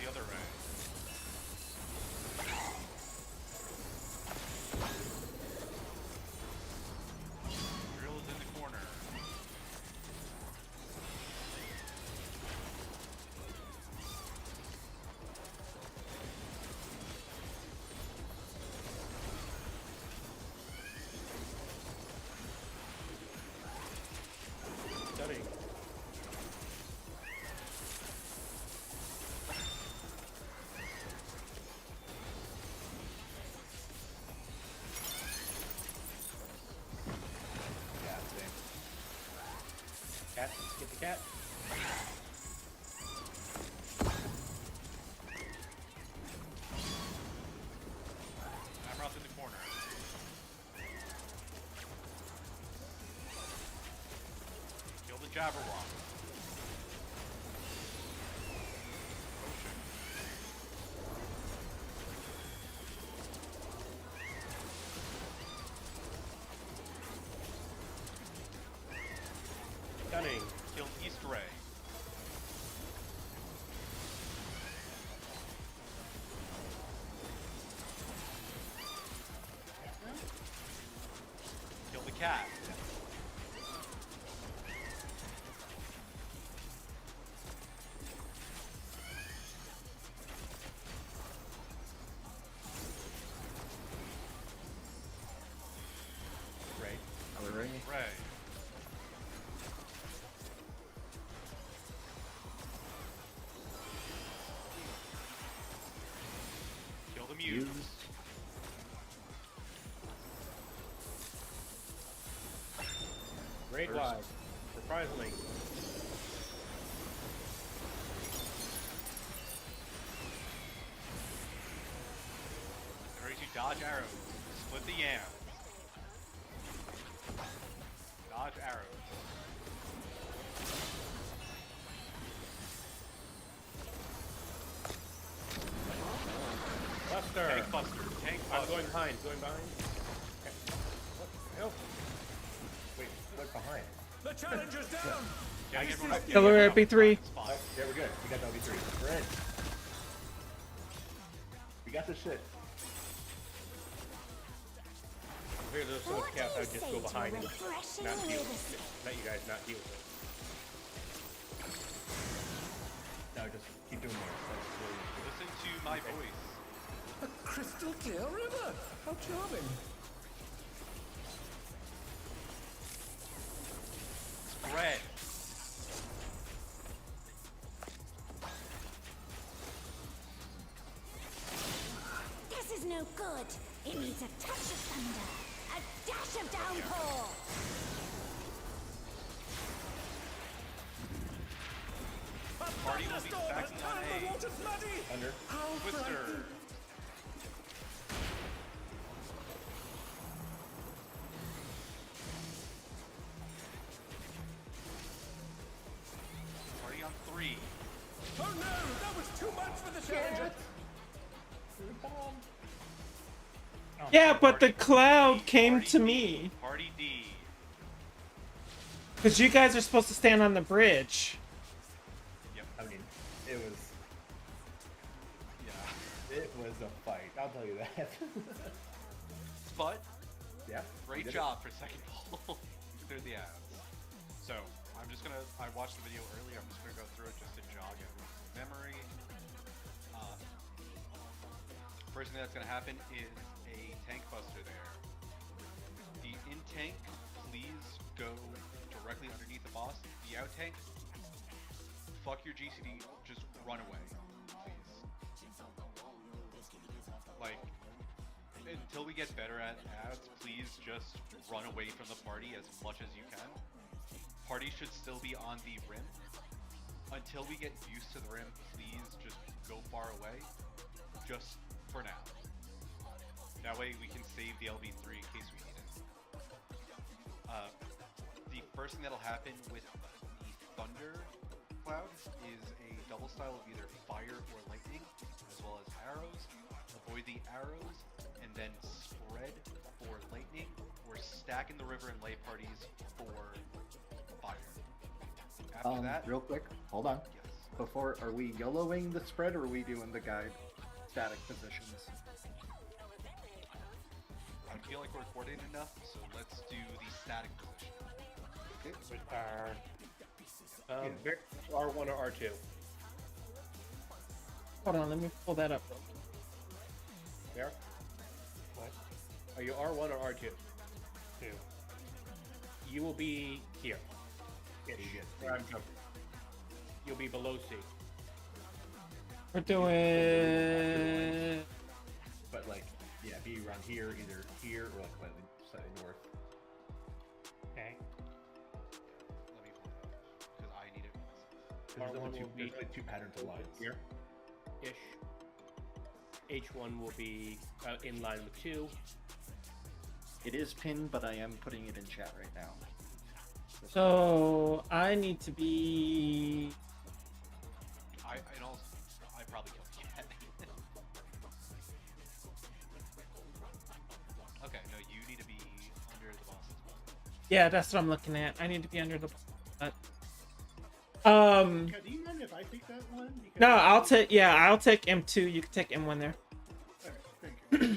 The other way. Drill's in the corner. Stunning. Yeah, same. Cat, get the cat. Amroth in the corner. Kill the Jabberwock. Potion. Stunning. Kill East Ray. Kill the cat. Ray. Other ring. Ray. Kill the Muse. Use. Raid wise. Surprisingly. Dodge arrows. Split the yams. Dodge arrows. Buster. Tank buster. Tank I'm buster. going behind. Going behind. Okay. What the hell? Wait, look behind. The challenger's down. Getting This everyone is Killer the at B3. Oh, yeah, we're good. We got the LB3. We're in. We got this shit. Here, there's so much What chaos. do I you just say go to a behind and refreshing not deal Odyssey? with it. Let you guys not deal with it. No, just keep doing more. That's really Listen to my voice. A crystal clear river. How charming. Spread. This is no good. It needs a touch of thunder, a dash of downpour. Party will be Thunderstorm has stacking on turned the A. waters muddy. Thunder. How Twister. frightening. Party on 3. Oh no, that was too much for the challenger. Yeah, but the cloud came to me. Party D. Because you guys are supposed to stand on the bridge. I mean, it was a fight. I'll tell you that. But Yeah. great we did job for second ball. Clear the ads. So I'm just gonna. I watched the video earlier. I'm just gonna go through it just to jog everyone's memory. First thing that's gonna happen is a tank buster there. The in tank, please go directly underneath the boss. The out tank, fuck your GCD, just run away, please. Like, until we get better at ads, please just run away from the party as much as you can. Party should still be on the rim. Until we get used to the rim, please just go far away. Just for now. That way we can save the LB3 in case we need it. The first thing that'll happen with the Thunder Cloud is a double style of either fire or lightning, as well as arrows. Avoid the arrows, and then spread for lightning, or stack in the river and lay parties for fire. After that, Real quick, hold on. yes. Before, are we YOLOing the spread, or are we doing the guide static positions? I feel like we're coordinated enough, so let's do the static position. With our R1 or R2. Hold on, let me pull that up. There. What? Are you R1 or R2? 2. You will be here. Ish, where I'm jumping. You'll be below C. We're doing. But like, yeah, be around here, either here or like slightly north. Okay. Let me pull that up, because I need it. There's R1 only two, will be there's only two patterns of lines. Here. Ish. H1 will be in line with 2. It is pinned, but I am putting it in chat right now. So I need to be. I probably killed the cat. Okay, no, you need to be under the boss as well. Yeah, that's what I'm looking at. I need to be under the. Do you mind if I take that one? Because No, I'll take. Yeah, I'll take M2. You can take M1 there. Okay, thank you.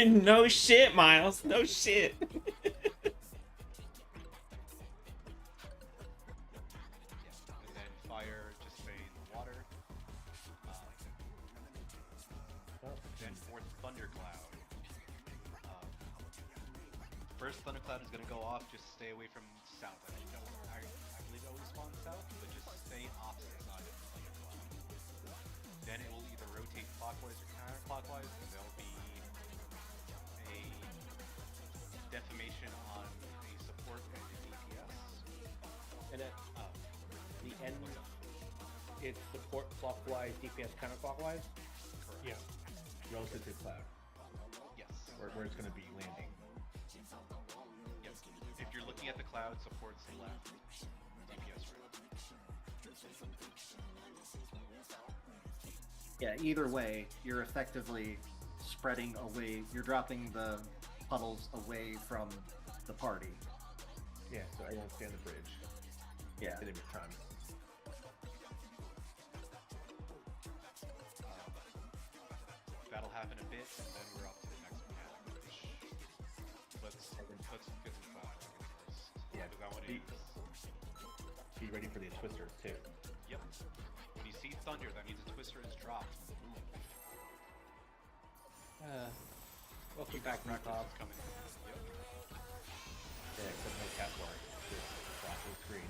No shit, Miles. No shit. And then fire, just stay in the water. Then fourth thundercloud. First thundercloud is gonna go off. Just stay away from south. I believe it always spawns south, but just stay opposite side of the thundercloud. Then it will either rotate clockwise or counterclockwise, and there'll be a defamation on a support and a DPS. And The it's support clockwise, DPS counterclockwise. Yeah. Relative to cloud, Yes. where it's going to be landing. Yes. If you're looking at the cloud, supports left, DPS right. Yeah, either way, you're effectively spreading away. You're dropping the puddles away from the party. Yeah, so everyone stay on the bridge. Yeah. Hit him your time. That'll happen a bit, and then we're up to the next mechanic. Let's get some cloud first. Yeah, because that one be- is. Be ready for the twisters too. Yep. When you see thunder, that means a twister is dropped. Ooh, Welcome back, practice Bob. is coming. Yep. Yeah, except no cap bar. Just flash the screen.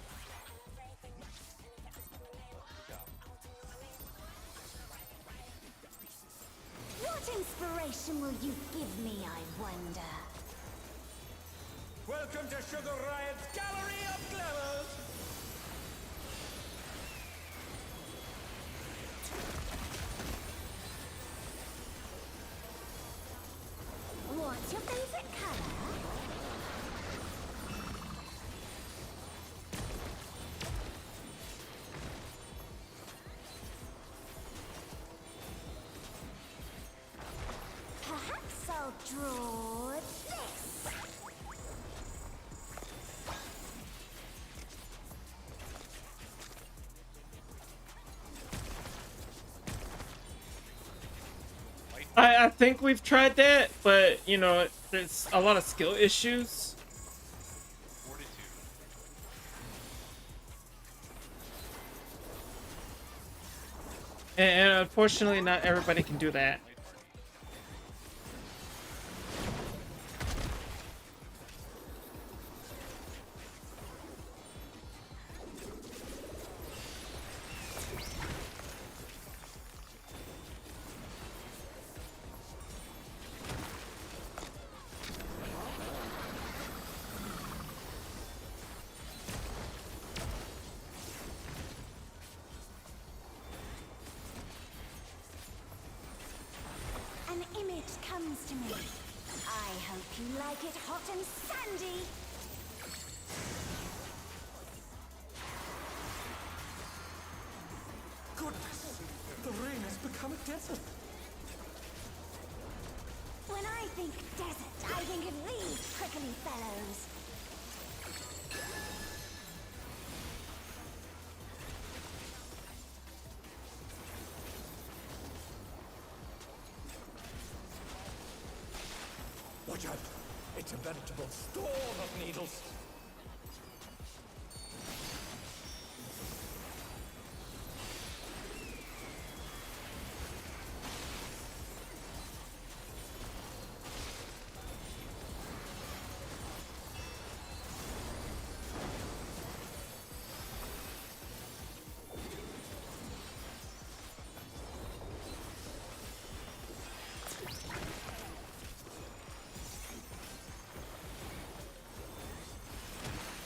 Good job. What inspiration will you give me, I wonder? Welcome to Sugar Riot's Gallery of Glamours! What's your favorite color? Perhaps I'll draw this. I think we've tried that, but you know, there's a lot of skill issues. Fortitude. And unfortunately, not everybody can do that. Light party. An image comes to me. I hope you like it hot and sandy. Goodness! The rain has become a desert! When I think desert, I think of these prickly fellows. Watch out! It's a veritable storm of needles!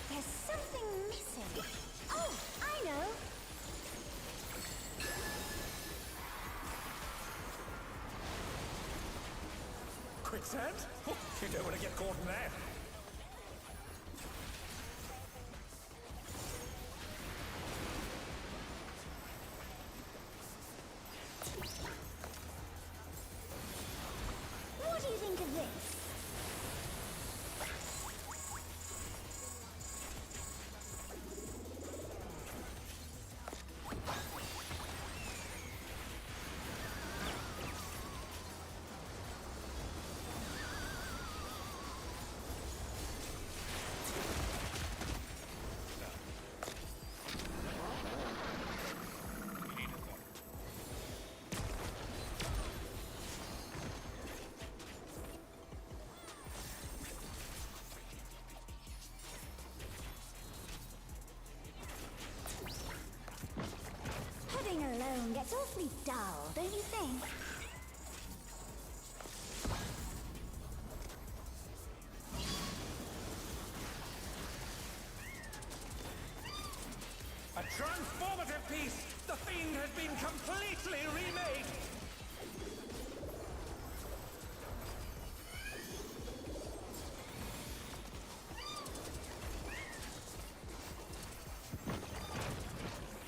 There's something missing. Oh, I know. Quicksand? Oh, you don't want to get caught in that! What do you think of this? We need a thunder. Pudding alone gets awfully dull, don't you think? A transformative piece The fiend has been completely remade!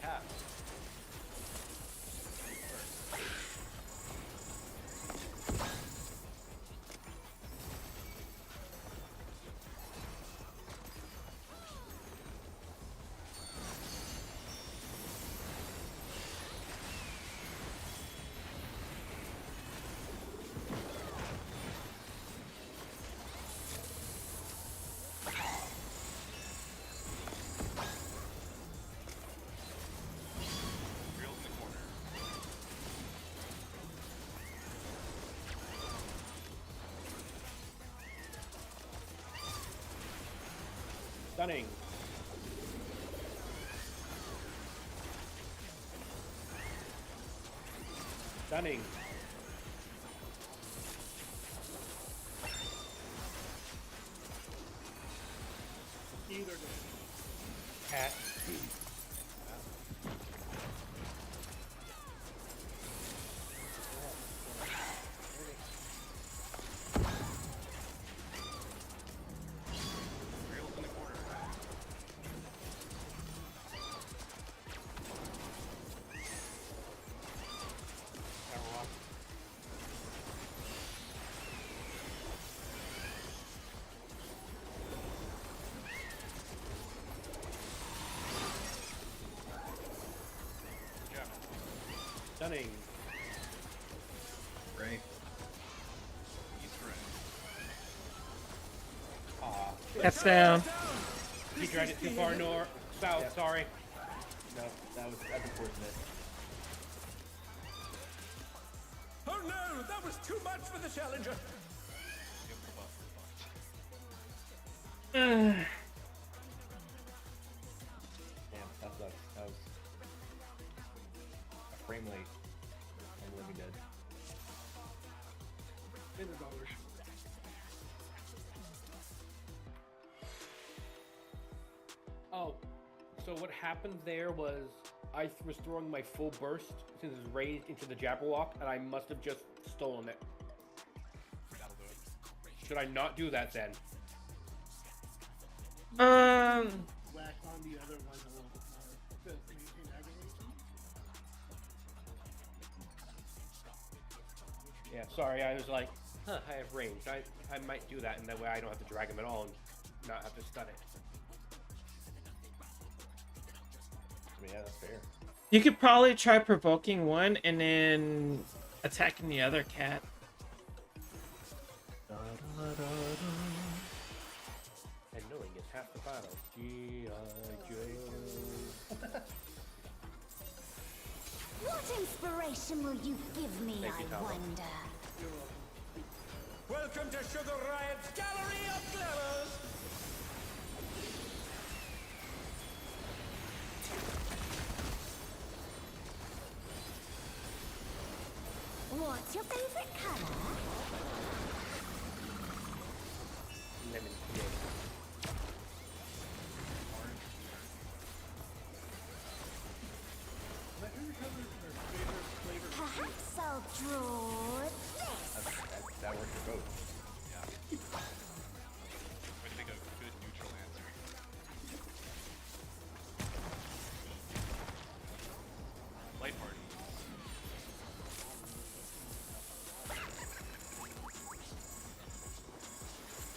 Cat. Reel's in the corner. Stunning. Stunning. Either day. Cat. Reel's in the corner. Jeff. Stunning. Ray. Easter egg. Aw. That's down. He dragged it too far north. South, Yeah. sorry. No, that's unfortunate. Oh no, that was too much for the challenger! Yep, fuck. Damn, that sucks. That was a frame late. I'm living dead. $100. Oh, so what happened there was I was throwing my full burst since it's raised into the Jabberwock, and I must have just stolen it. That'll do it. Should I not do that then? Whack on the other ones a little bit more to maintain aggravation. Yeah, sorry, I was like, huh, I have range. I might do that, and that way I don't have to drag him at all and not have to stun it. I mean, yeah, that's fair. You could probably try provoking one and then attacking the other cat. And knowing is half the battle. G.I. Joe. What inspiration will you give me, Thank you, I Tala. wonder? Welcome to Sugar Riot's Gallery of Glamours! What's your favorite color? Lemon. Yeah. My favorite color or favorite flavor. Perhaps I'll draw this. That worked for both. Yeah. I think a good neutral answer. Light party.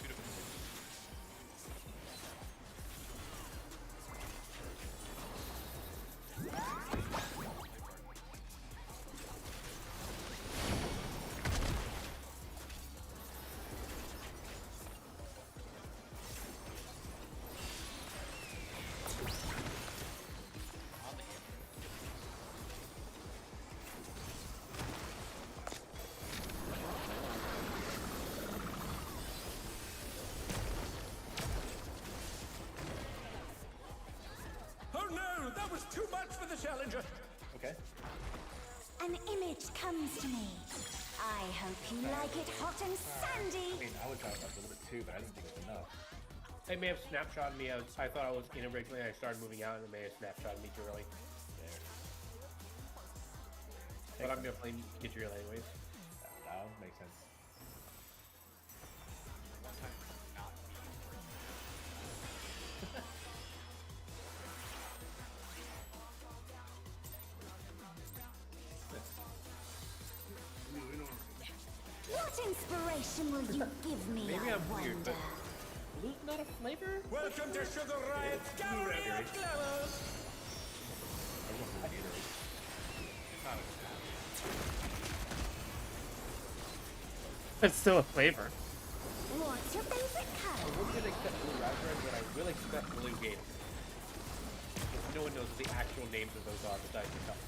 Two different on the hand. Oh no, that was too much for the challenger! Okay. An image comes to me. I hope you like it hot and I sandy. mean, I would try that a little bit too, but I didn't think it was enough. They may have snapshotted me. I thought I was in originally, and I started moving out, and it may have snapshotted me too early. There. But I'm gonna play Gadriel anyways. That makes sense. One time not me. What inspiration will you give me, Maybe I I'm weird, wonder? but blue's not a flavor? Welcome to Sugar Riot's Gallery of Glamours! It's not a It's still a flavor. What's your favorite I color? wouldn't accept blue raspberry, but I will accept blue gator. No one knows what the actual names of those are besides the color.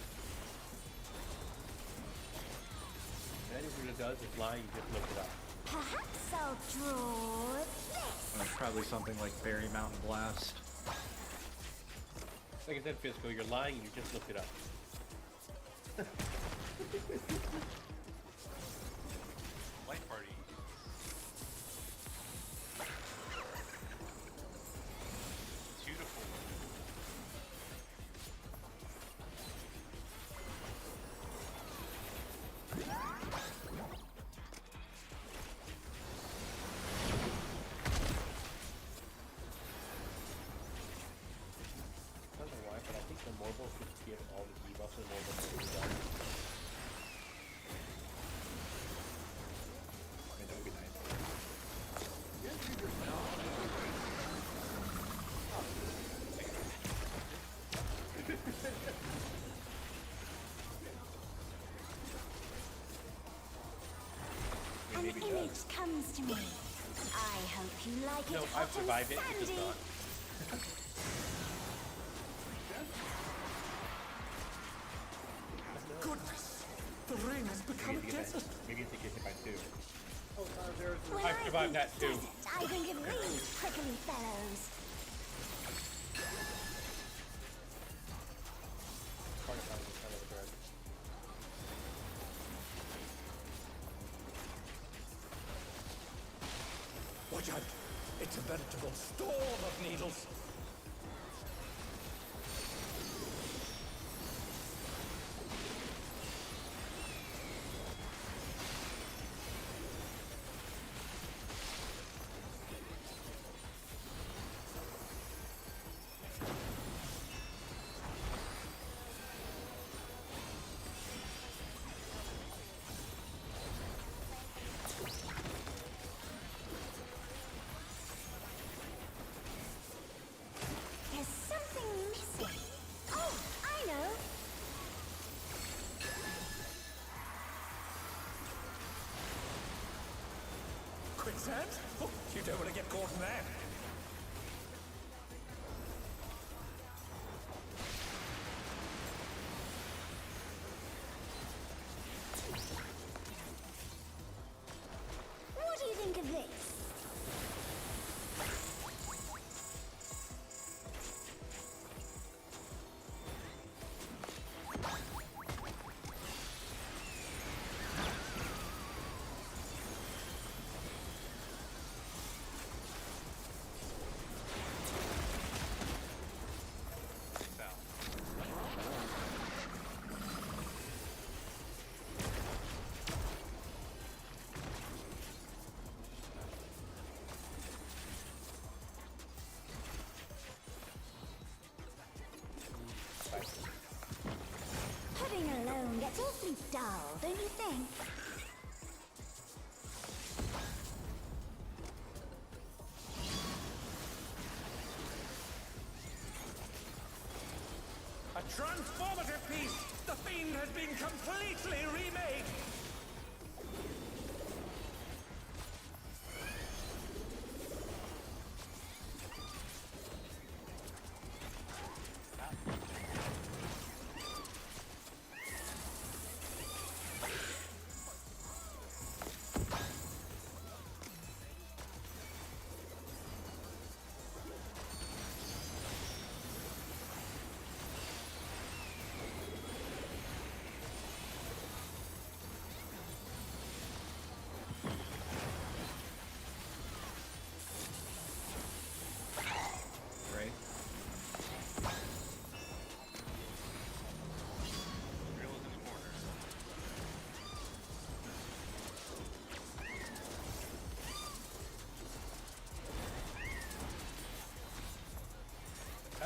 And anyone who does is lying, you just look it up. Perhaps I'll draw this. It's probably something like Berry Mountain Blast. Like I said, Fisco, you're lying, you just looked it up. light party. Beautiful. I don't know why, but I think the mobile should give all the debuffs and mobile to done. I mean, that would be nice. An Maybe it image does. comes to me. I hope you like it No, hot I've survived it, and it does sandy. not. Goodness! The ring has become a Maybe it's desert! maybe it's to get hit by 2. When I've I survived think that too. desert, I think of these prickly fellows. Hard to find this kind of a drug. Watch out! It's a veritable storm of needles! There's something missing. Oh, I know. Quicksand? Oh, you don't want to get caught in that! What do you think of this? Foul. Pudding alone gets awfully dull, don't you think? A transformative piece! The Fiend has been completely remade!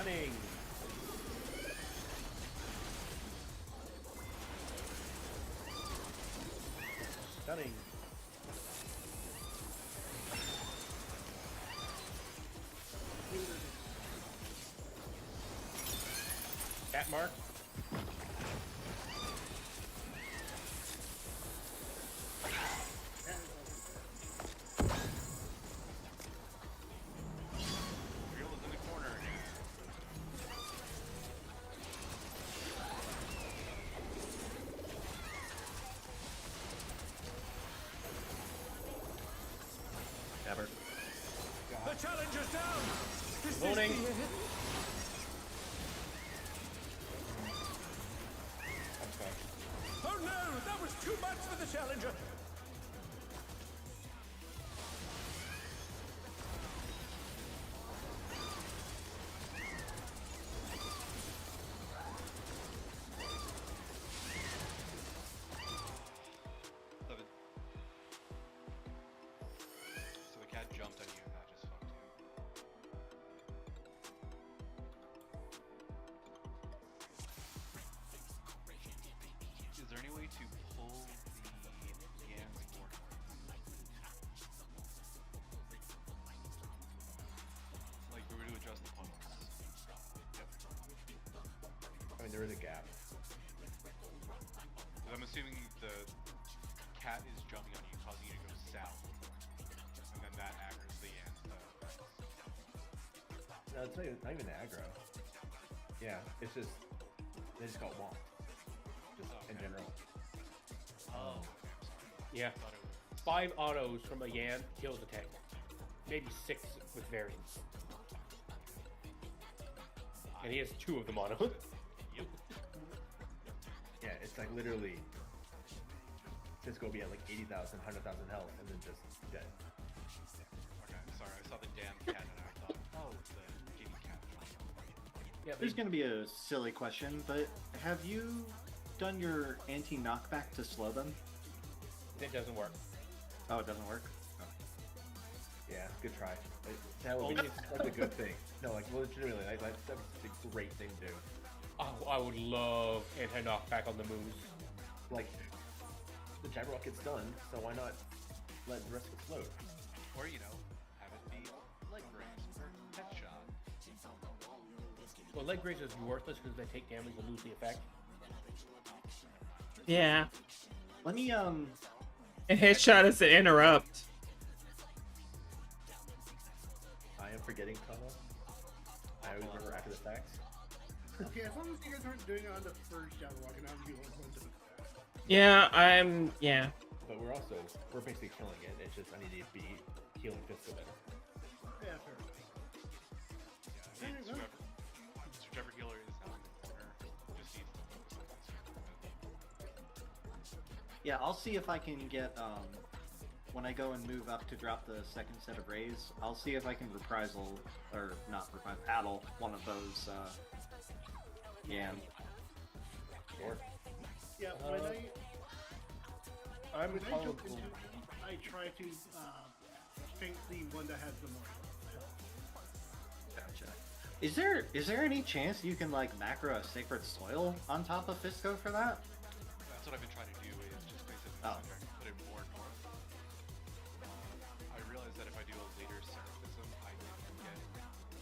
Stunning. Stunning. Cat mark. Real is in the corner. Ever. The challenger's down! This is Loading. the- I'm sorry. Oh no! That was too much for the challenger! Seven. So the cat jumped at you and that just fucked you. Is there any way to pull the yams more? Like we were to adjust the puddles. Yep. I mean, there is a gap. 'Cause I'm assuming the cat is jumping on you, causing you to go south. And then that aggroes the yams. No, it's not even aggro. Yeah, it's just they just got whomped. Just in Okay. general. Oh, okay, I'm sorry. Yeah. I thought it was. 5 autos from a Yan kills a tank. Maybe 6 with variants. And he has 2 of them on him. Yep. Yeah, it's like literally Cisco will be at like 80,000, 100,000 health, and then just dead. Okay, sorry. I saw the damn cat and I thought, oh, it's the gaming cat. Yeah, There's going to be a silly question, but have you done your anti-knockback to slow them? it doesn't work. Oh, it doesn't work? Oh. Yeah, good try. That would be like a good thing. No, like legitimately, like that's a great thing to do. Oh, I would love anti-knockback on the moves. Like the jab rock gets done, so why not let the rest explode? Or, you know, have it be leg raise or head shot. Well, leg raise is worthless because they take damage and lose the effect. Yeah. Let me, And headshot is an interrupt. I am forgetting Kana. I always remember after the facts. Okay, as long as you guys aren't doing it on the first jab rock, and I'll be one to the Yeah. But we're basically killing it. It's just I need to be healing Fisco better. Yeah, fair enough. Yeah, I mean, whichever healer is now in the corner just needs to focus on this. yeah, I'll see if I can get, when I go and move up to drop the second set of rays, I'll see if I can reprisal, or not reprisal, paddle one of those, yams. Or Yeah, when I'm when I jump probably... into it, I try to think the one that has the most health. Gotcha. Is there any chance you can, like, macro a Sacred Soil on top of Fisco for that? That's what I've been trying to do, is just place it in Oh. the center, put it more north. I realized that if I do a later Seraphism, I can get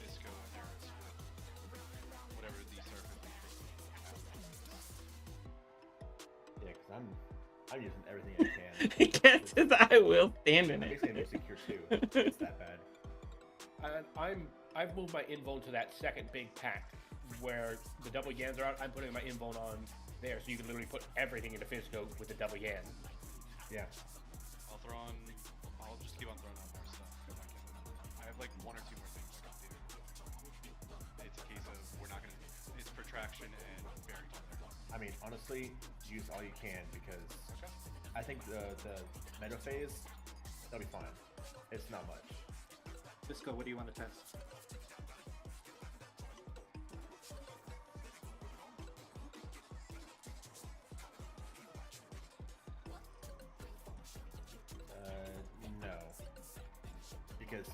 Disco and Eris with whatever the Seraphism is. yeah, because I'm using everything I can. Guess as I will stand in I'm it. basically no secure too. It's that bad. And I've moved my invuln to that second big pack where the double Yans are out. I'm putting my invuln on there, so you can literally put everything into Fisco with the double Yan. Yeah. I'll just keep on throwing out more stuff. I have like 1 or 2 more things I can do. It's a case of it's protraction and fairy tether. I mean, honestly, use all you can because Okay. I think the meta phase, that'll be fine. It's not much. Fisco, what do you want to test? No. Because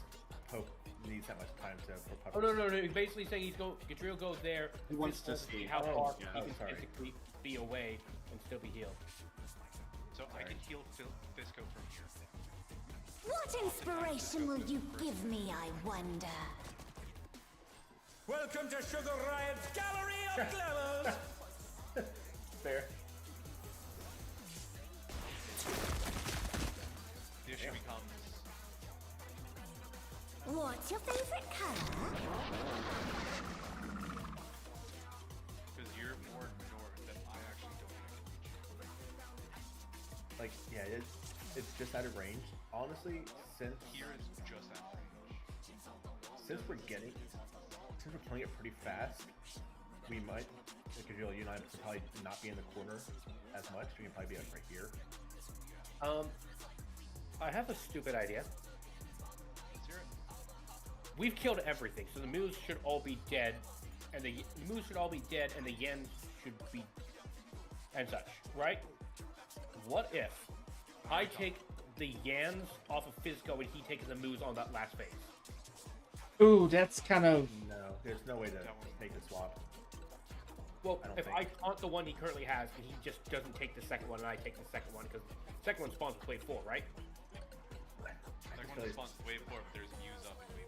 Pope needs needs that much time to. Oh no! He's basically saying Gadriel goes there. He wants to see see. how Oh, far yeah. he Oh, can sorry. physically be away and still be healed. So I can heal Fisco from here. What inspiration will you give me, I wonder? Welcome to Sugar Riot's Gallery of Glamours! Fair. The issue becomes What's your favorite color? because you're more north than I actually don't think I can reach. Like, yeah, it's just out of range. Honestly, since Here is just out of range. since we're killing it pretty fast, we might. Because you and I could probably not be in the corner as much. We can probably be like right here. I have a stupid idea. Let's hear it. We've killed everything, so the moves should all be dead, and the moves should all be dead, and the Yens should be and such, right? What if I take the Yans off of Fizco and he takes the moves on that last phase? Ooh, that's kind of. No, there's no way to take the swap. Well, I don't if think. I taunt the one he currently has and he just doesn't take the second one and I take the second one, because the second one spawns with wave 4, right? Second one responds to wave 4, but there's Muse up in wave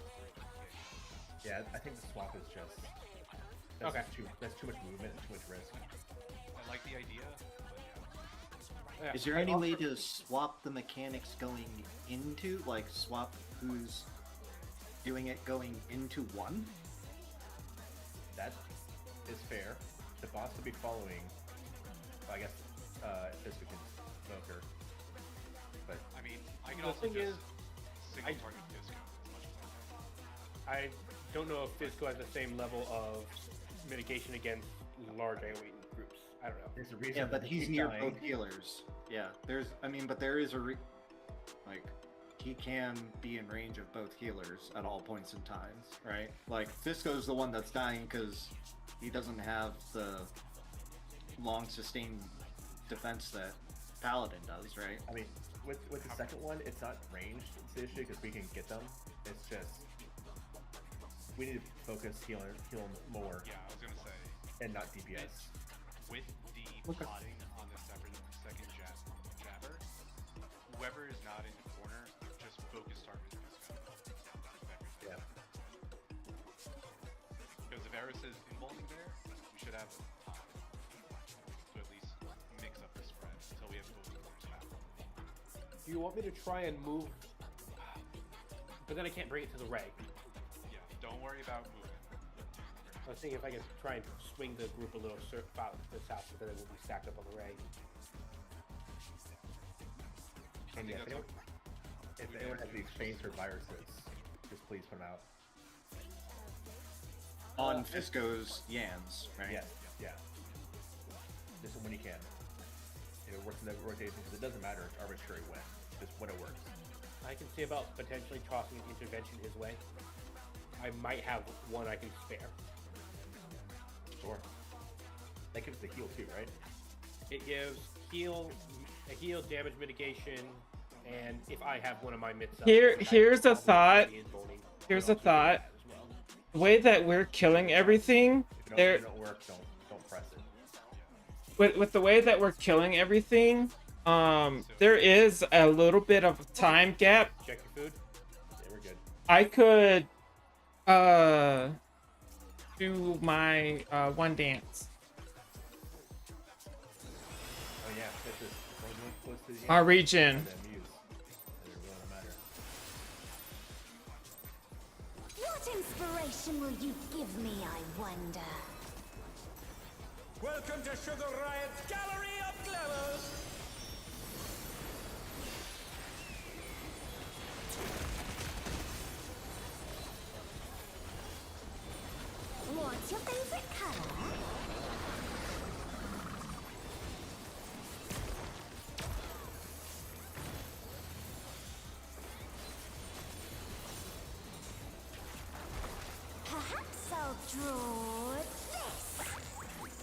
3. Yeah, I think the swap is just. Okay. That's too much movement and too much risk. I like the idea, but yeah. Yeah. Is there any way to swap the mechanics going into, like, swap who's doing it going into one? That is fair. The boss will be following. Well, I guess Fisker can smoke her. But I mean, I can The also thing just is, single I- target Fisco as much as I I don't know if Fizco has the same level of mitigation against large AoE groups. I don't know. there's a reason. Yeah, but that he's keep near dying. both healers. Yeah, but there is like, he can be in range of both healers at all points in times, right? Like, Fisco's the one that's dying because he doesn't have the long sustained defense that Paladin does, right? I mean, with the second one, it's not ranged. It's the issue because we can get them. It's just we need to focus heal more Yeah, I was gonna say, and not DPS. with the Okay. plotting on the second jabber, whoever is not in the corner, just focus target Fisco. Everything. Yeah. Because if Eris is involving there, we should have time to at least mix up the spread until we have both healers back. Do you want me to try and move? But then I can't bring it to the Ray. Yeah, don't worry about moving. I was thinking if I could try and swing the group a little out to the south, but then it will be stacked up on the Ray. And yeah, that's if anyone has these faints or viruses, just please put them out. On Fisco's Yans, right? Yeah, yeah. Just when you can. If it works in the rotation, because it doesn't matter. It's arbitrary when. Just when it works. I can see about potentially tossing an intervention his way. I might have one I can spare. Sure. That gives the heal too, right? It gives heal, damage mitigation, and if I have one of my mitts up, Here's a thought. Here's a also do thought. that as well. The way that we're killing everything, If there it don't work, don't press it. with the way that we're killing everything, there is a little bit of a time gap. Check your food. Yeah, we're good. I could do my one dance. Oh yeah, it's just going close to the Our end, region. and then muse. And it really don't matter. What inspiration will you give me, I wonder? Welcome to Sugar Riot's Gallery of Glamours! What's your favorite color? Perhaps I'll draw this.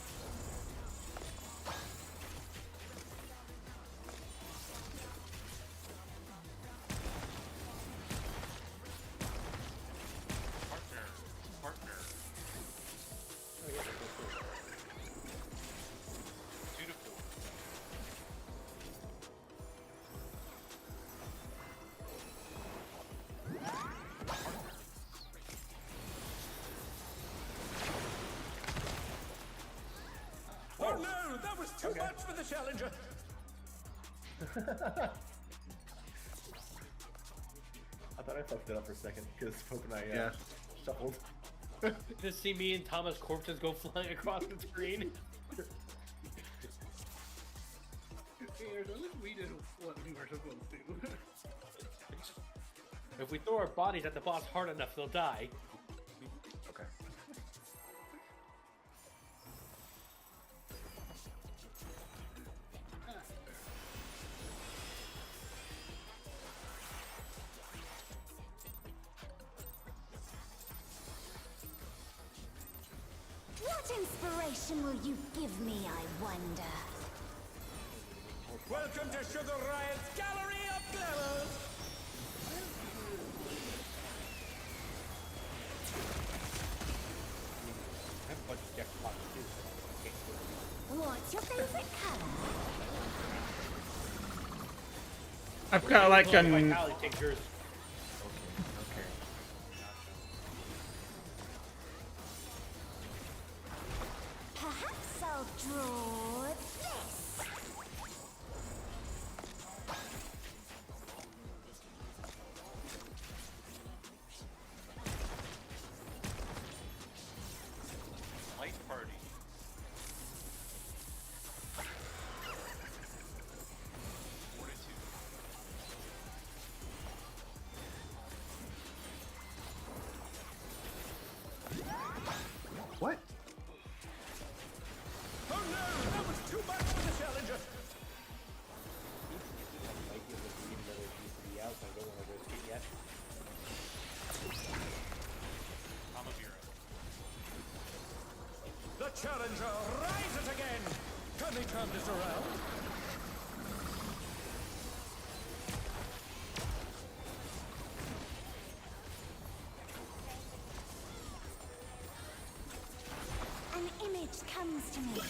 too much for the challenger. I thought I fucked it up for a second because Poke and I Yeah. shuffled. Just see me and Thomas' corpses go flying across the screen. Here, at least we did what we were supposed to. If we throw our bodies at the boss hard enough, they'll die. Okay. What inspiration will you give me, I wonder? Welcome to Sugar Riot's Gallery of Glamours. I have a bunch of jackpots too. What's your favorite color? I've got like My a Tally, take yours. Okay. Perhaps I'll draw this. Light party. Fortitude. What? Oh no, that was too much for the challenger. Might give us another piece of the out, so I don't want to risk it yet. Tamamira. The challenger rises again. Can they turn this around? An image comes to me.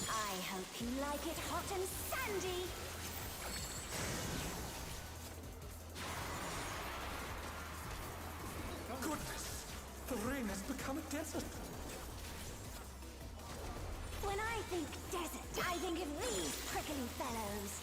I hope you like it hot and sandy. Goodness, the rain has become a desert. When I think desert, I think of these prickly fellows.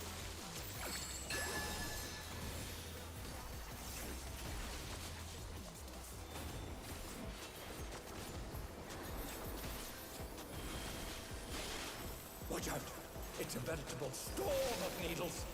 Watch out. It's a veritable storm of needles.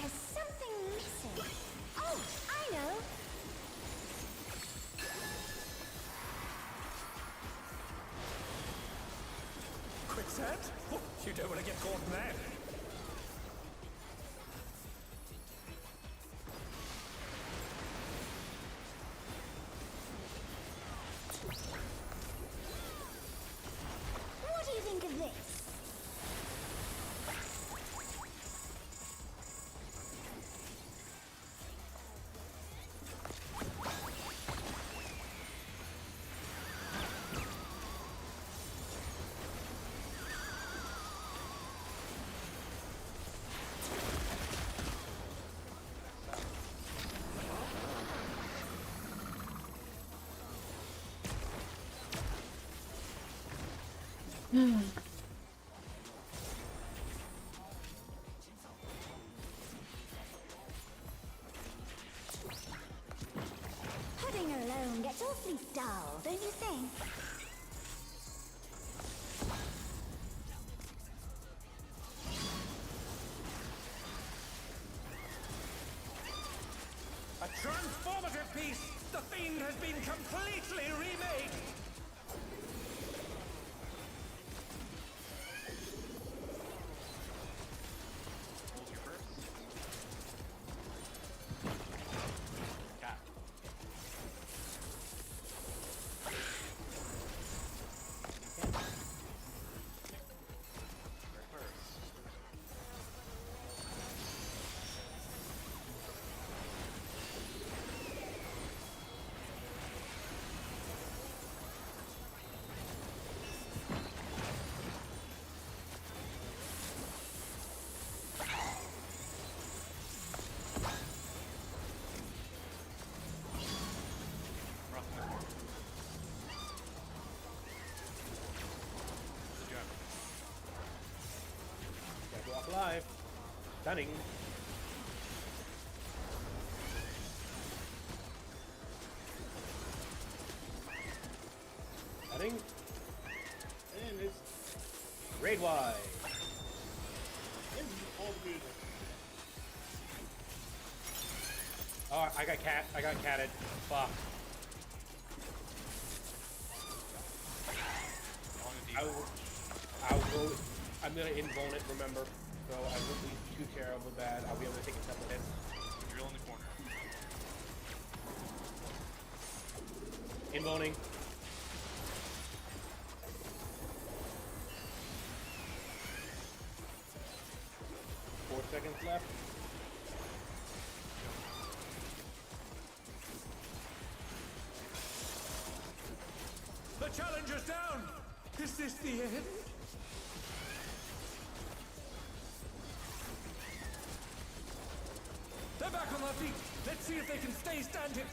There's something missing. Oh, I know. Quicksand? Oh, you don't want to get caught in that. What do you think of this? Pudding alone gets awfully dull, don't you think? A transformative piece! The Fiend has been completely remade! Hold your burst. Cat. Reverse. Stunning. Stunning. And it's Raid wide. in all the music. Oh, I got catted. Fuck. On the I deep. will, I'm gonna invuln it, remember. So I won't be too terrible bad. I'll be able to take a couple hits. Drill in the corner. Invulning. Four seconds left. The challenger's down! Is this the end? They're back on their feet. Let's see if they can stay standing.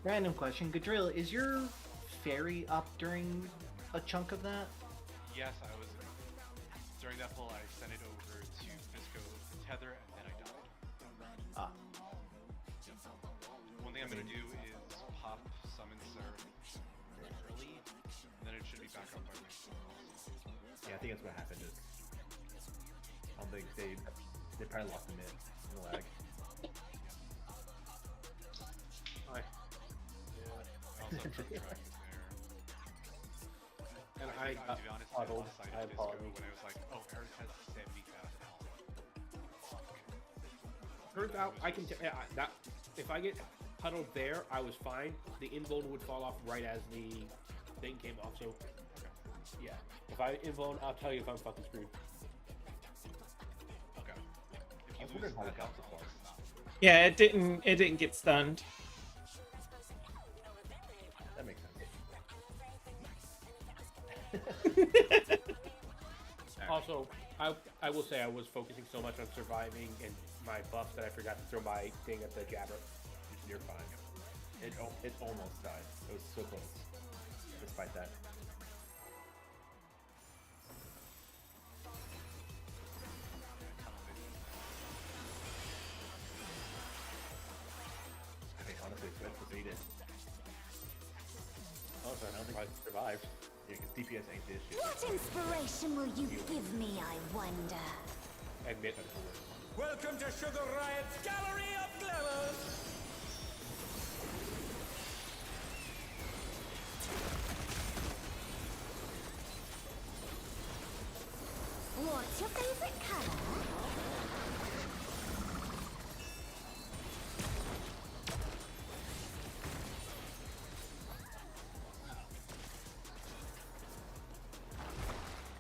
Random question, Gadrill, is your fairy up during a chunk of that? Yes, I was. During that pull, I sent it over to Visco Tether, and then I died. Ah. One thing I'm gonna do is pop Summon Seraph early, and then it should be back up by next turn. Yeah, I think that's what happened. Is I don't think they probably locked him in the lag. Hi. I also have Trump Track there. And I think, to be honest, I huddled. lost sight I of Visco apologize. when I was like, oh, Eric has 70,000 health. Turns out I can that if I get huddled there, I was fine. The invuln would fall off right as the thing came off. So yeah, if I invuln, I'll tell you if I'm fucking screwed. Okay. If I you was lose wondering how that it got health, so I'll far. just stop. Yeah, it didn't get stunned. That makes sense. Also, I will say I was focusing so much on surviving and my buffs that I forgot to throw my thing at the jabber. You're fine. It almost died. It was so close. Despite that. I think honestly, it's good to beat it. Oh, sorry, I don't think I survived. Yeah, because DPS ain't this shit. What inspiration will you give me, I wonder? Admit. Welcome to Sugar Riot's Gallery of Glamour! What's your favorite color?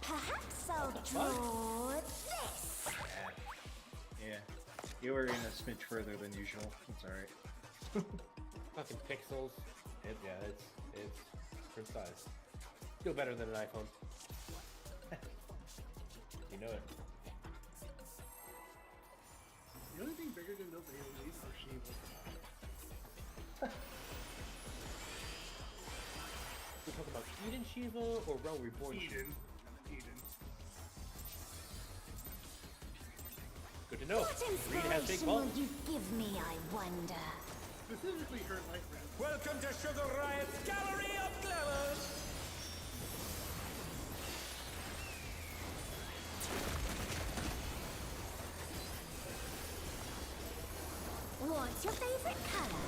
Perhaps I'll draw this. Yeah. You were in a smidge further than usual. It's alright. Fucking pixels. It's print size. Still better than an iPhone. You know it. The only thing bigger than those aliens are Shiva. We're talking about Eden Shiva or Realm Reborn Shiva? Eden. Eden. Good to know. What Reed has big inspiration will balls. you give me, I wonder? Specifically her life rep. Welcome to Sugar Riot's Gallery of Glamour! What's your favorite color?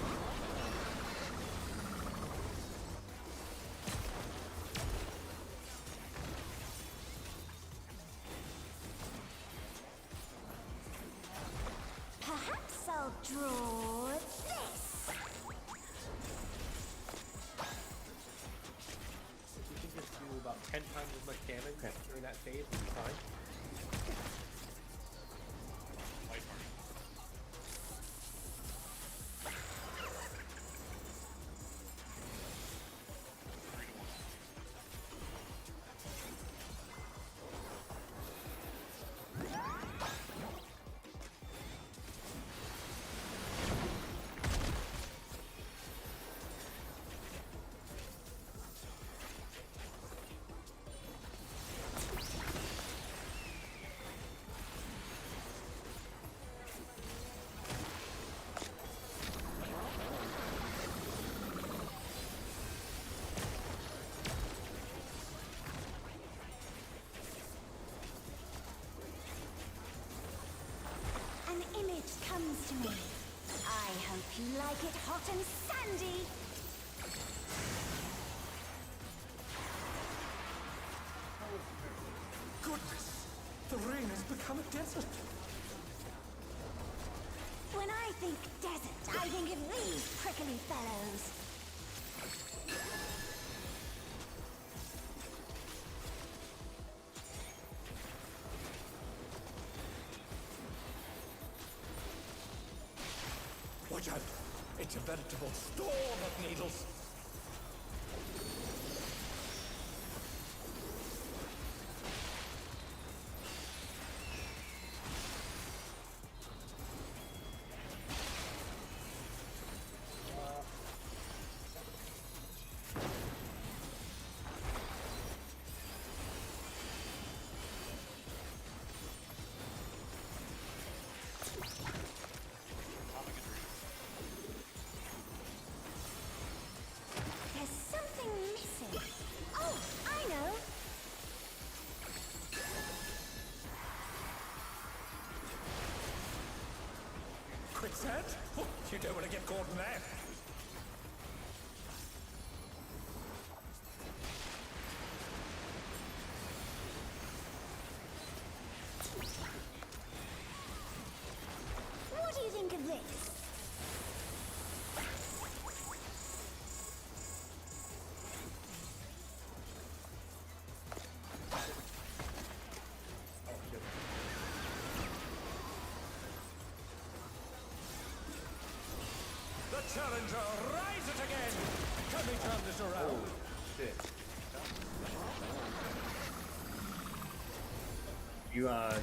Perhaps I'll draw this. If we can just do about 10 times as much damage during that phase, we'll be fine. Light party. comes to me. I hope you like it hot and sandy. Goodness! The rain has become a desert. When I think desert, I think of these prickly fellows. Watch out! It's a veritable storm of needles. There's something missing. Oh, I know. Quicksand? Oh, you don't want to get caught in that. What do you think of this? Oh shit. The challenger, rise it again! Can we turn this around? Shit.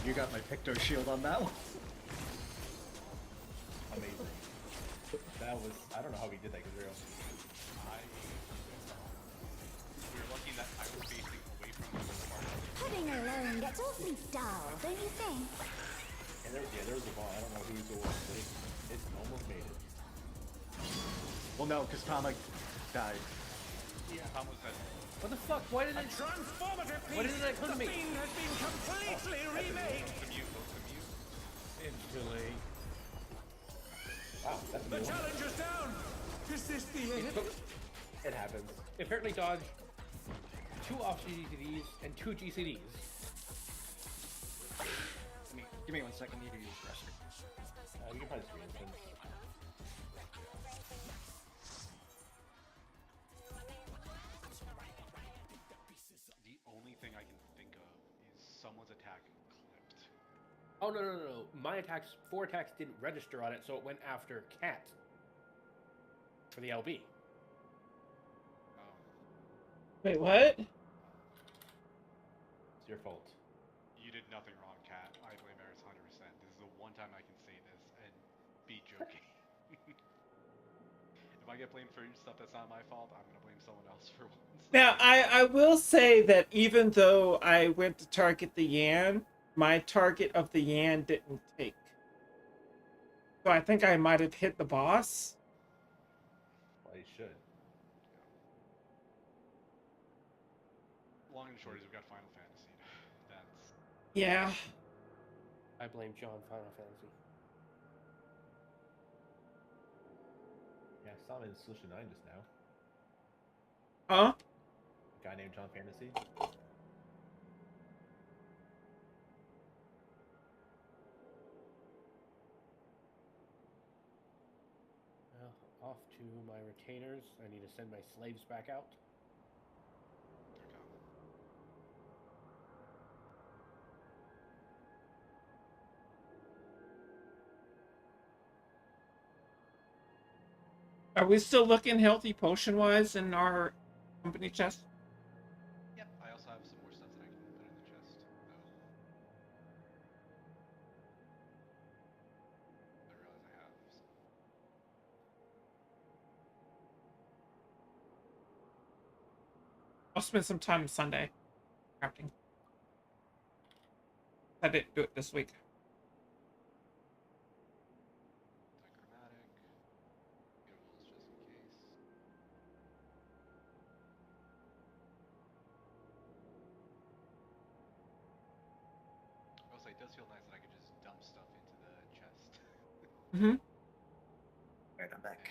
You got my Picto shield on that one. Amazing. That was, I don't know how we did that, Gazriel. We're lucky that I was facing away from the party. Pudding alone gets awfully dull, don't you think? And there was a ball. I don't know who's the worst, but it almost made it. Well, no, because Tama died. Yeah, Tom was dead. What the fuck? Why did A it? transformative piece! Why didn't that come to The me? fiend has been completely remade! Commute, no commute. Instantly. Wow, that's a The new one. challenger's down! Is this the end? It happens. Apparently dodged 2 off GCDs and 2 GCDs. Give me 1 second. Need to use the restroom. You can probably screen it. The only thing I can think of is someone's attack clipped. Oh no. My attacks, 4 attacks didn't register on it, so it went after Cat for the LB. Wait, what? It's your fault. You did nothing wrong, Kat. I blame Eris 100%. This is the one time I can say this and be joking. If I get blamed for stuff that's not my fault, I'm gonna blame someone else for once. Now, I will say that even though I went to target the Yan, my target of the Yan didn't take. So I think I might have hit the boss. Well, you should. Long and short is we've got Final Fantasy. That's Yeah. I blame John Final Fantasy. Yeah, I saw him in Solution 9 just now. Huh? A guy named John Fantasy. Well, off to my retainers. I need to send my slaves back out. Are we still looking healthy potion wise in our company chest? Yep. I also have some more stuff that I can put in the chest. Though. I realize I have. So. I'll spend some time Sunday crafting. I didn't do it this week. Dichromatic. Intervals just in case. I will say it does feel nice that I could just dump stuff into the chest. Hmm. Alright, I'm back.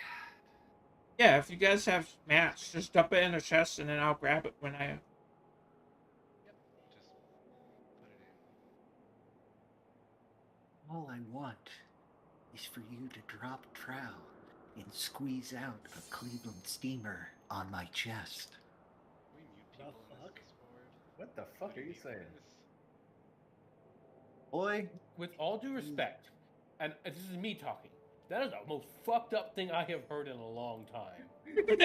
Yeah, if you guys have mats, just dump it in a chest and then I'll grab it when I. Yep. Just put it in. All I want is for you to drop trowel and squeeze out a Cleveland steamer on my chest. Can we mute The people in fuck? this Discord? What the fuck are you Mute saying? this. Boy, With all due respect, and this is me talking, that is the most fucked up thing I have heard in a long time. There's only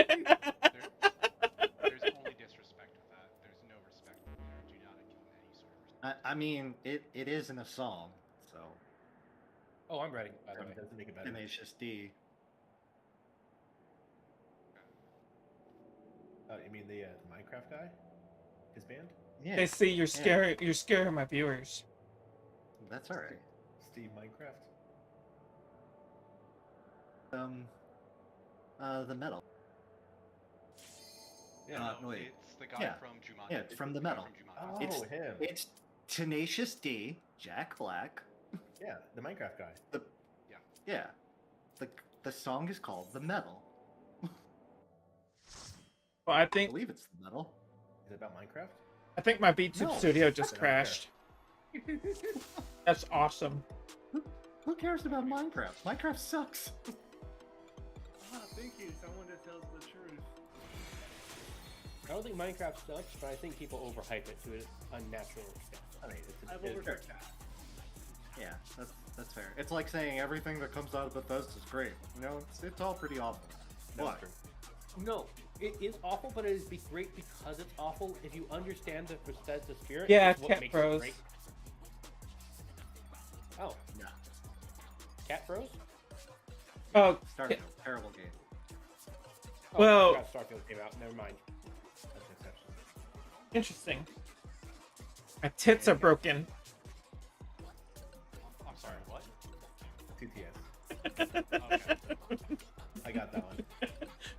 disrespect with that. There's no respect there. Do not give him any sort of respect. I mean, it isn't a song, so Oh, I'm ready, by the way. That doesn't make it better. Tenacious D. Oh, you mean the Minecraft guy? His band? Yeah, They see you're scaring my viewers. that's all right. Steve Minecraft? The metal. Yeah. No, wait. it's the guy Yeah. from Jumanji. Yeah, it's from the guy metal. From Jumanji. Oh, him. It's Tenacious D, Jack Black. Yeah, the Minecraft guy. Yeah, the song is called The Metal. Well, I I think believe it's The Metal. Is it about Minecraft? my VTube No. studio just Then I don't care. crashed. That's awesome. Who cares about Minecraft? Minecraft sucks. Ah, thank you, someone that tells the truth. I don't think Minecraft sucks, but I think people overhype it to an unnatural extent. I mean, I've it's overheard that. Yeah, that's fair. It's like saying everything that comes out of Bethesda is great. You know, it's all pretty awful. That's But true. No, it is awful, but it is great because it's awful. If you understand the Bethesda spirit, Yeah, it's what Cat makes Bros. it great. Oh, yeah, Cat Froze? Oh, Starfield, terrible game. Oh, Well- I forgot Starfield came out. Never mind. That's an exception. interesting. My tits are broken. I'm sorry, what? TTS. Okay. I got that one.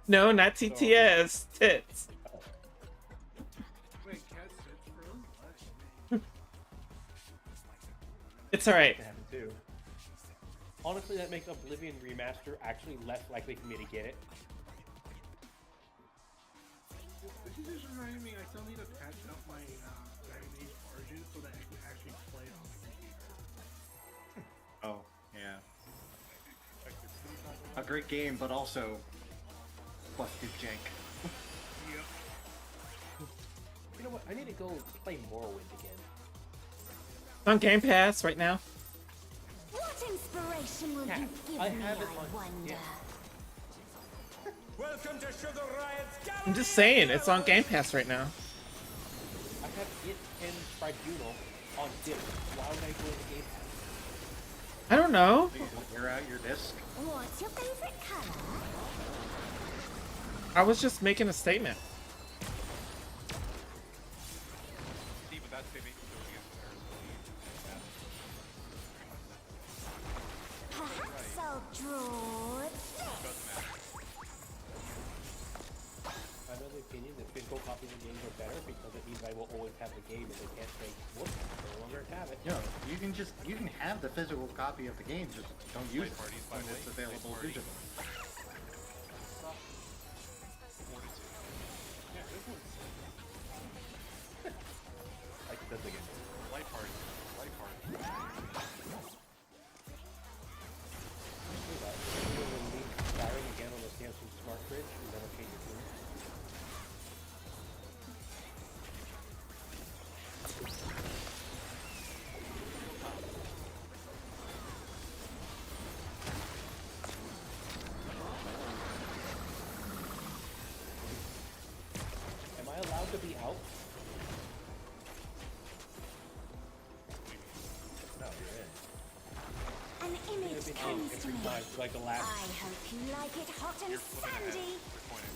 No, not TTS. Tits. Wait, cat sits from? What? It's alright. It happened too. Honestly, that makes Oblivion Remaster actually less likely for me to get it. This is just reminding me, I still need to patch up my Dragon Age Origins so that I can actually play on the computer. Oh, yeah. A great game, but also busted jank. Yep. You know what? I need to go play Morrowind again. It's on Game Pass right now. What inspiration will Cat, you give I me, have it I on- wonder? yeah. Welcome to Sugar Riot's gallery. I'm just saying, it's on Game Pass right now. I have it and Tribunal on disc. Why would I go to Game Pass? I don't know. Please wear out your disc. What's your favorite color? I was just making a statement. Steve, would that say me going against Paris? Perhaps I'll draw this. Doesn't matter. I'm of the opinion that physical copies of games are better because it means I will always have the game and they can't say, whoops, no longer have it. You know, you can have the physical copy of the game, just don't use it parties, by when the it's way. available Play parties. digitally. Like it does again. Light party. Light party. You will release Skyrim again on the Samsung Smart Fridge and never change your tune. Am I allowed to be out? No, you're in. An I've image been in comes to every me. time for like the last. I hope you like it hot and You're flipping ahead. sandy. You're pointing.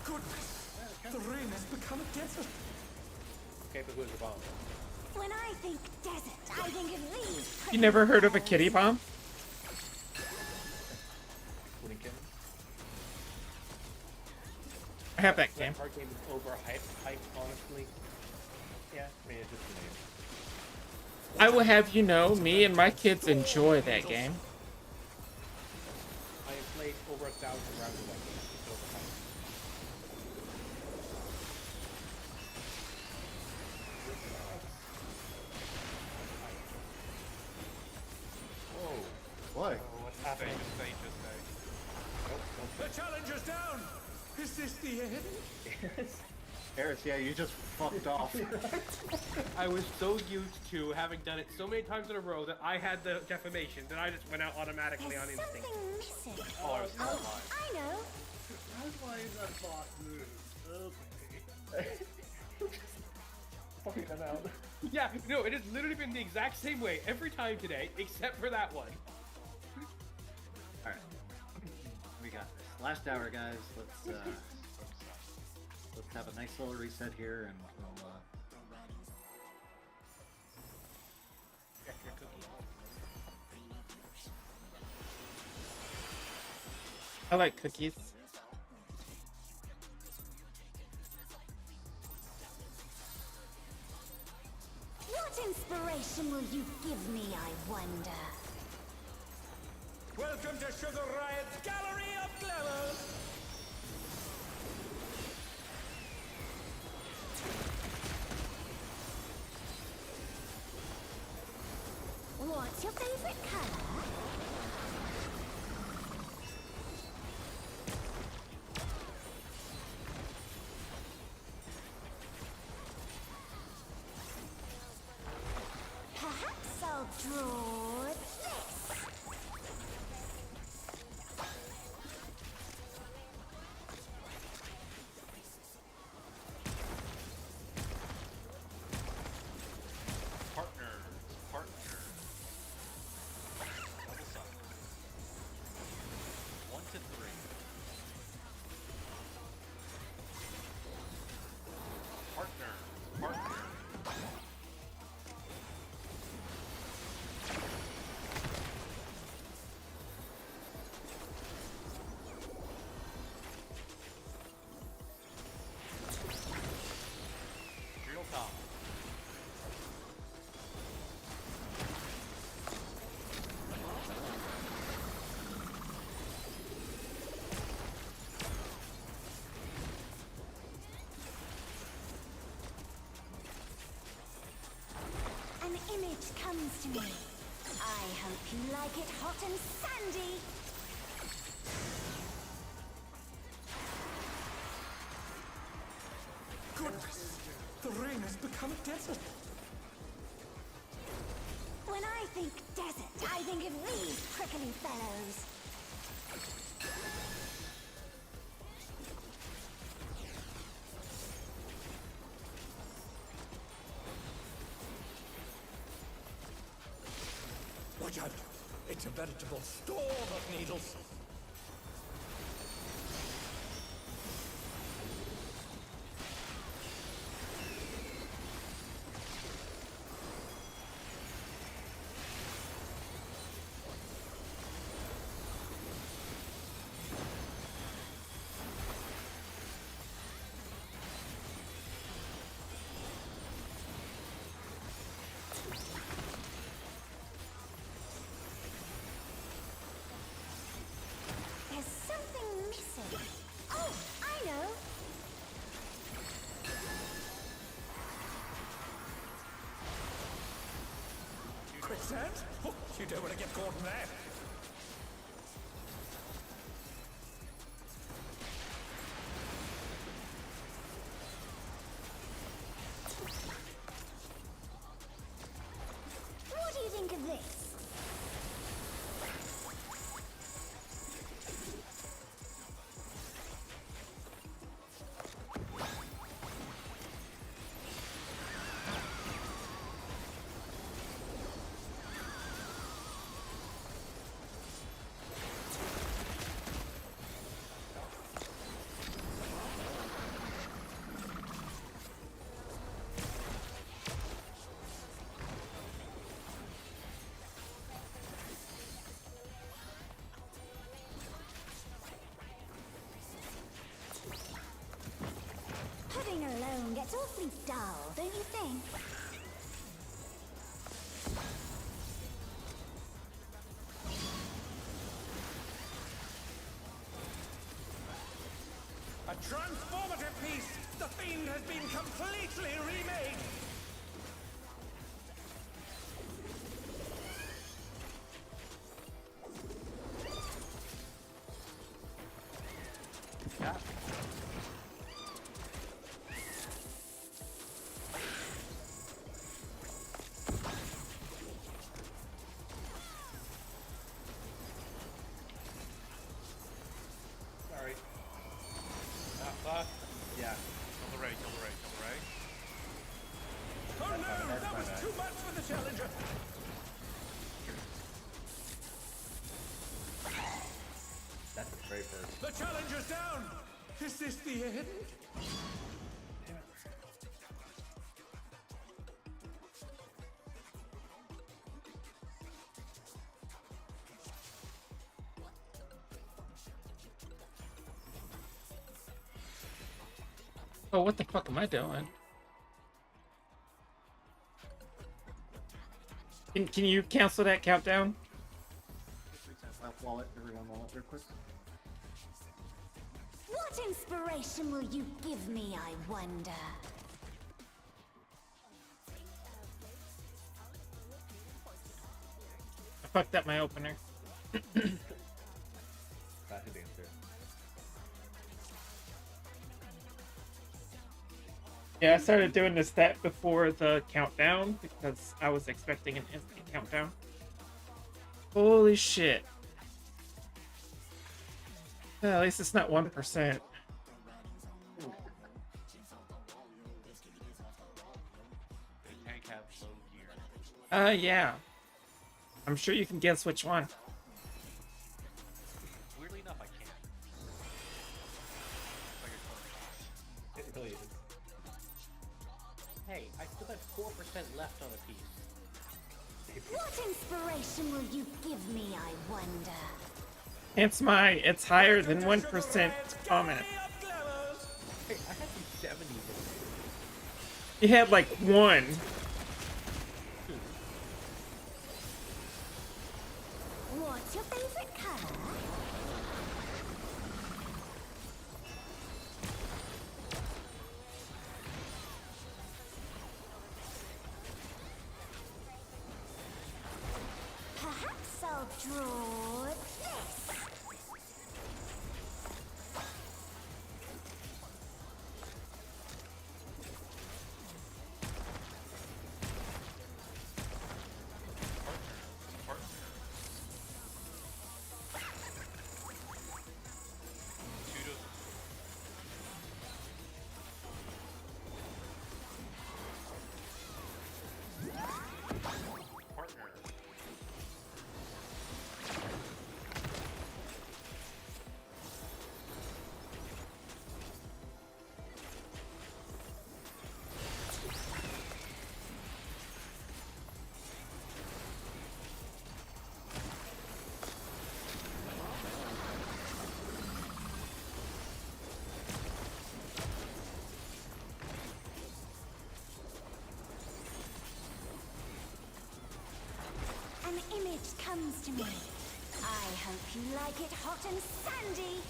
Goodness, the rain has become a desert. Okay, but who's the bomb? When I think desert, I think of these. You never heard of a kitty bomb? Pudding kitten? I have that game. That card game is overhyped, honestly. Yeah, I mean, it's just the name. I will have you know, me and my kids enjoy that game. I have played over 1,000 rounds of that game. It's over time. Whoa. Boy, What's Just happening? say, just say. The challenger's down! Is this the end? Harris, yeah, you just fucked off. I was so used to having done it so many times in a row that I had the defamation that I just went out automatically on There's instinct. something missing. Oh, I was Oh, terrified. I know. That's why is that boss move. Okay. Fucking them out. Yeah, no, it has literally been the exact same way every time today, except for that one. Alright. We got this. Last hour, guys. Let's have a nice little reset here and we'll I like cookies. What inspiration will you give me, I wonder? Welcome to Sugar Riot's Gallery of Glamour! What's your favorite color? Perhaps I'll draw this. Partners, partners. Double suck. 1 to 3. Partners, partners. Real top. An image comes to me. I hope you like it hot and sandy. Goodness! The rain has become a desert! When I think desert, I think of these prickly fellows. Watch out! It's a veritable storm of needles! There's something missing. Oh, I know. Quicksand? Oh, you don't want to get caught in that! What do you think of this? Pudding alone gets awfully dull, don't you think? transformative piece! The Fiend has been completely remade! Yeah. Sorry. Ah, fuck. Yeah. Kill the right, kill the right, kill the right. Oh no, that's that my was bad. too much for the challenger! That's a great burst. The challenger's down! Is this the end? Damn it. Oh, what the fuck am I doing? Can you cancel that countdown? Wallet, everyone wallet real quick. What inspiration will you give me, I wonder? I fucked up my opener. That should be answered. Yeah, I started doing this stat before the countdown because I was expecting an instant countdown. Holy shit. Well, at least it's not 1%. The tank have low gear. Yeah. I'm sure you can guess which one. Weirdly enough, I can't. It's like a coin toss. It really is. Hey, I still have 4% left on a piece. What inspiration will you give me, I wonder? It's higher than 1% comment. Hey, I had some 70s in You had like one. What's your favorite color? Perhaps I'll draw this. Partner. An image comes to me. I hope you like it hot and sandy.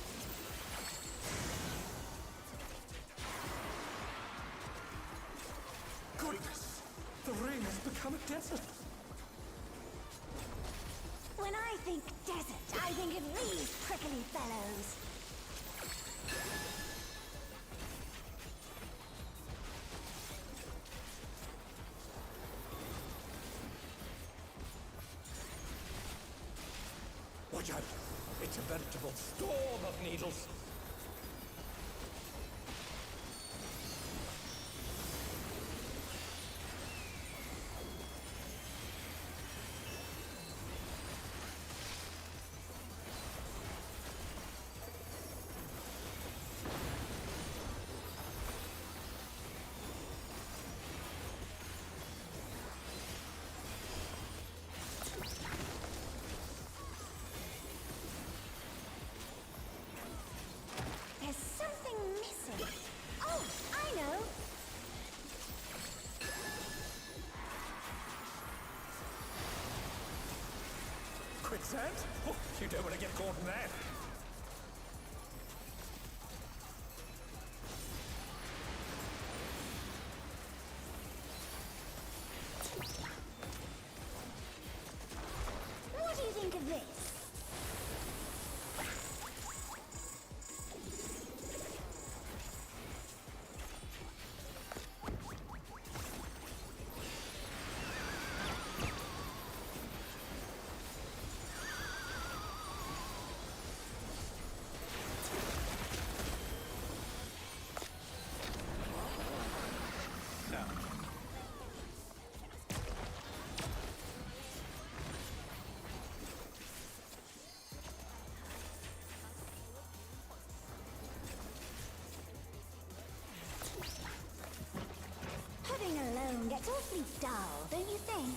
Goodness! The ring has become a desert! When I think desert, I think of these prickly fellows. Watch out! It's a veritable storm of needles! There's something missing. Oh, I know. Quicksand? Oh, you don't want to get caught in that! dull, don't you think?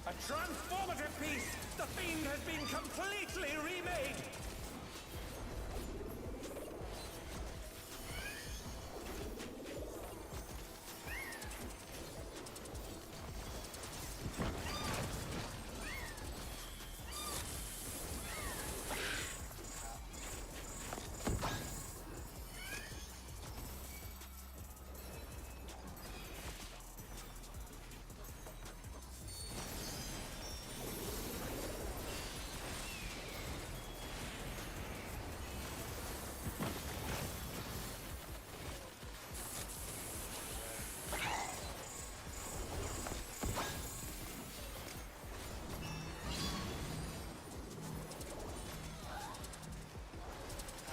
A transformative piece! The Fiend has been completely remade!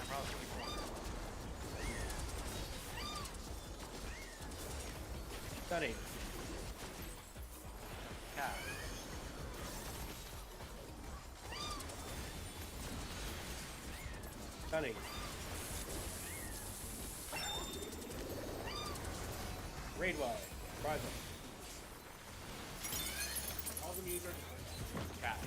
I'm roused to the corner. Stunning. Cat. Stunning. Raid wide. Rise up. All the needs are Cat.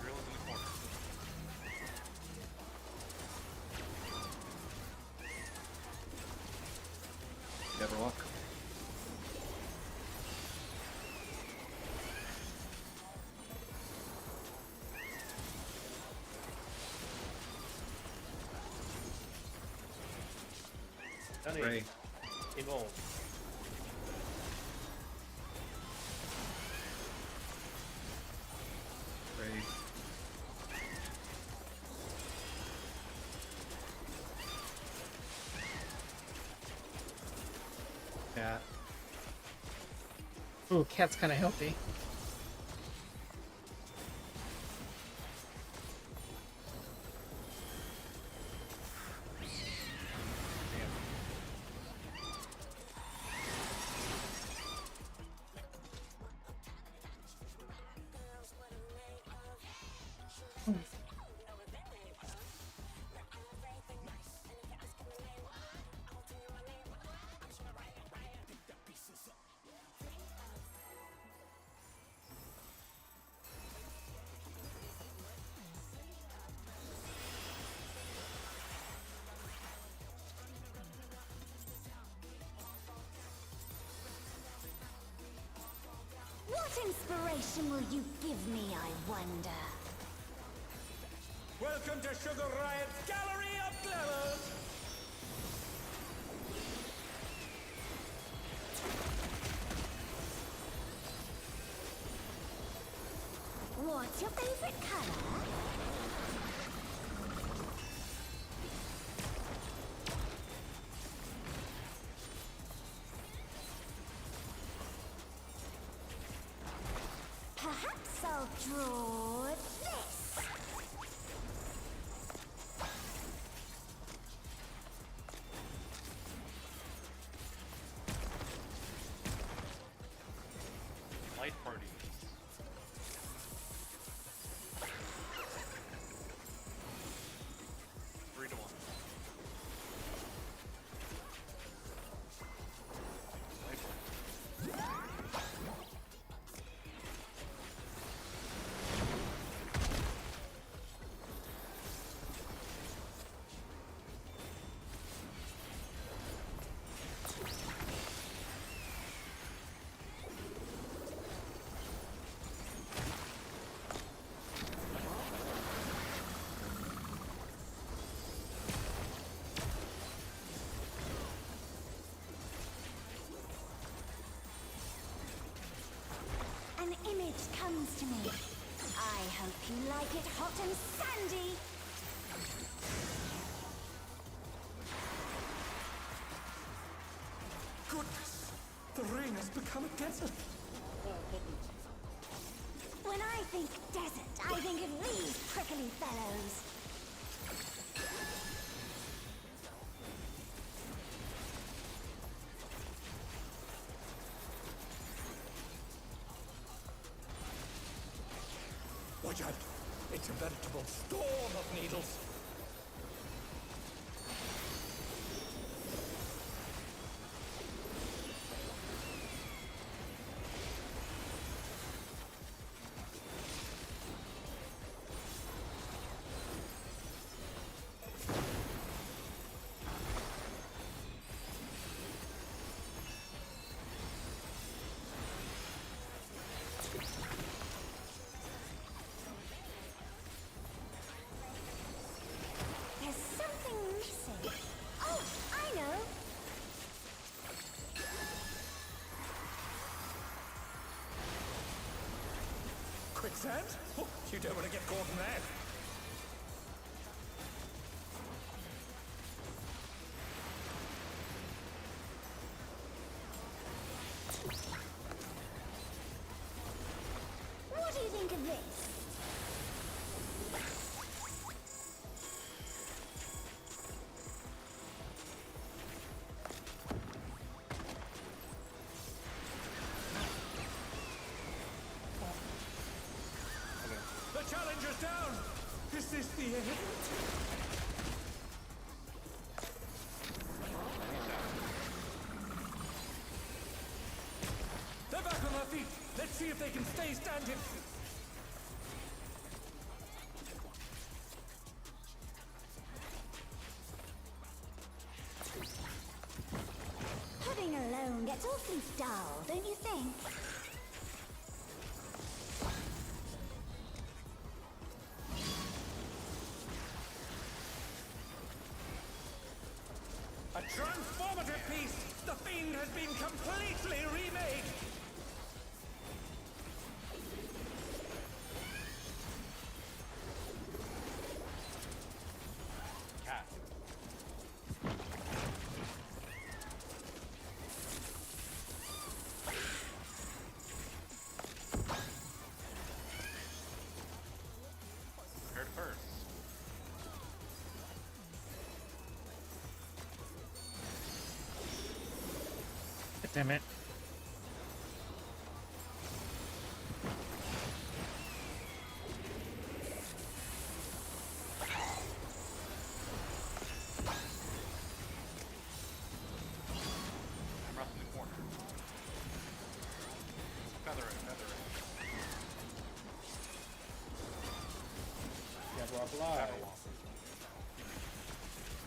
Drill is in the corner. Deadlock. Stunning. Ray. Evolve. Ray. Cat. Ooh, cat's kind of healthy. What inspiration will you give me, I wonder? Welcome to Sugar Riot's Gallery of Glamours! What's your favorite color? Perhaps I'll draw this. Light parties. Three to one. Light party. An image comes to me. I hope you like it hot and sandy. Goodness! The ring has become a desert! When I think desert, I think of these prickly fellows. Watch out! It's a veritable storm of needles. There's something missing. Oh, I know. Quicksand? Oh, you don't want to get caught in that. What do you think of this? The challenger's down! Is this the end? They're back on their feet. Let's see if they can stay standing. Pudding alone gets awfully dull, don't you think? A transformative piece! The Fiend has been completely remade! Cat. Heard first. Damn it. I'm rough in the corner. Feather it, feather it. Jabberwock alive.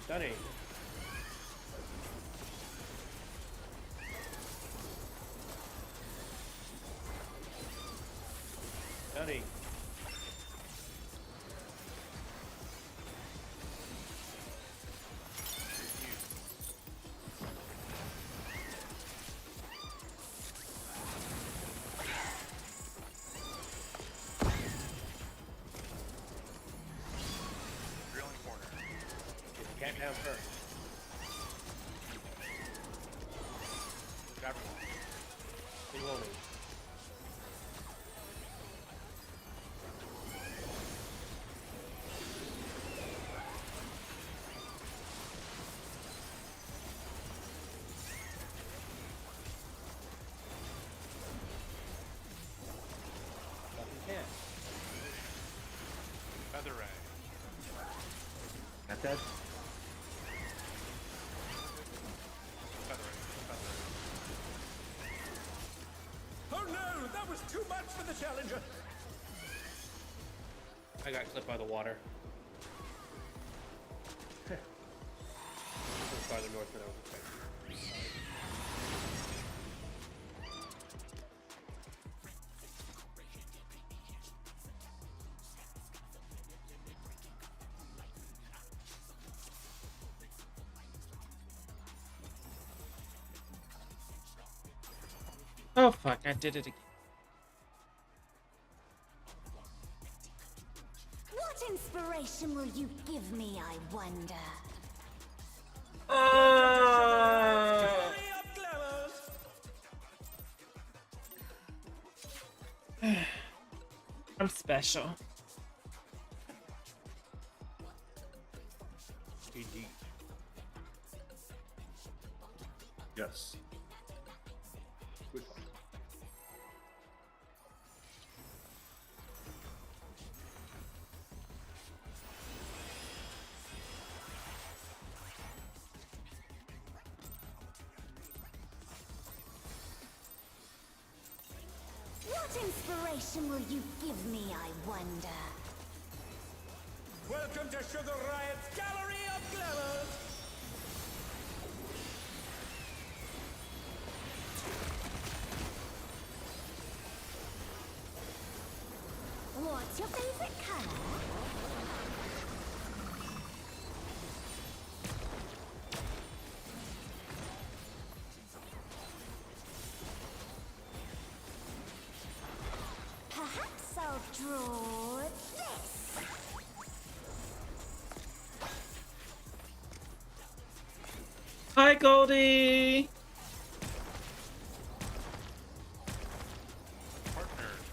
Stunning. Stunning. Drilling corner. Get the cat down first. Jabberwock. Big rolling. Nothing can. Feather ray. That dead? Feather ray. Feather ray. Oh no! That was too much for the challenger! I got clipped by the water. Farther north than I was expecting. Oh fuck, I did it again. What inspiration will you give me, I wonder? Hurry up, glamours! I'm special. GG. Yes. Good one. What inspiration will you give me, I wonder? Welcome to Sugar Riot's Gallery of Glamours! What's your favorite color? Perhaps I'll draw this. Hi, Goldie. Partners.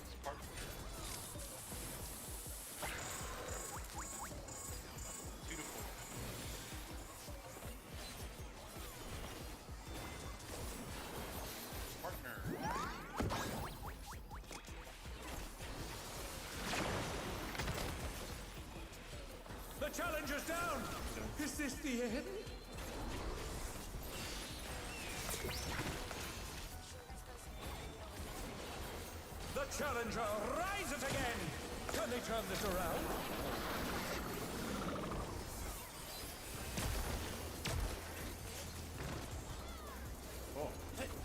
Beautiful. Partner. The challenger's down! Is this the end? The challenger rises again! Can they turn this around?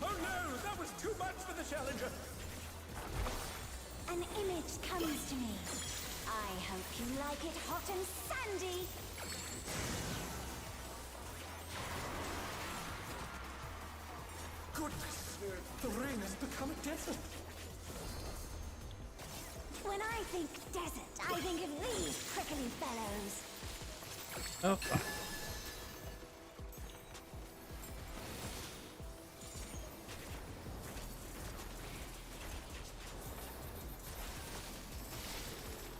Oh no! That was too much for the challenger! An image comes to me. I hope you like it hot and sandy. Goodness! The rain has become a desert! When I think desert, I think of these prickly fellows. Oh, fuck.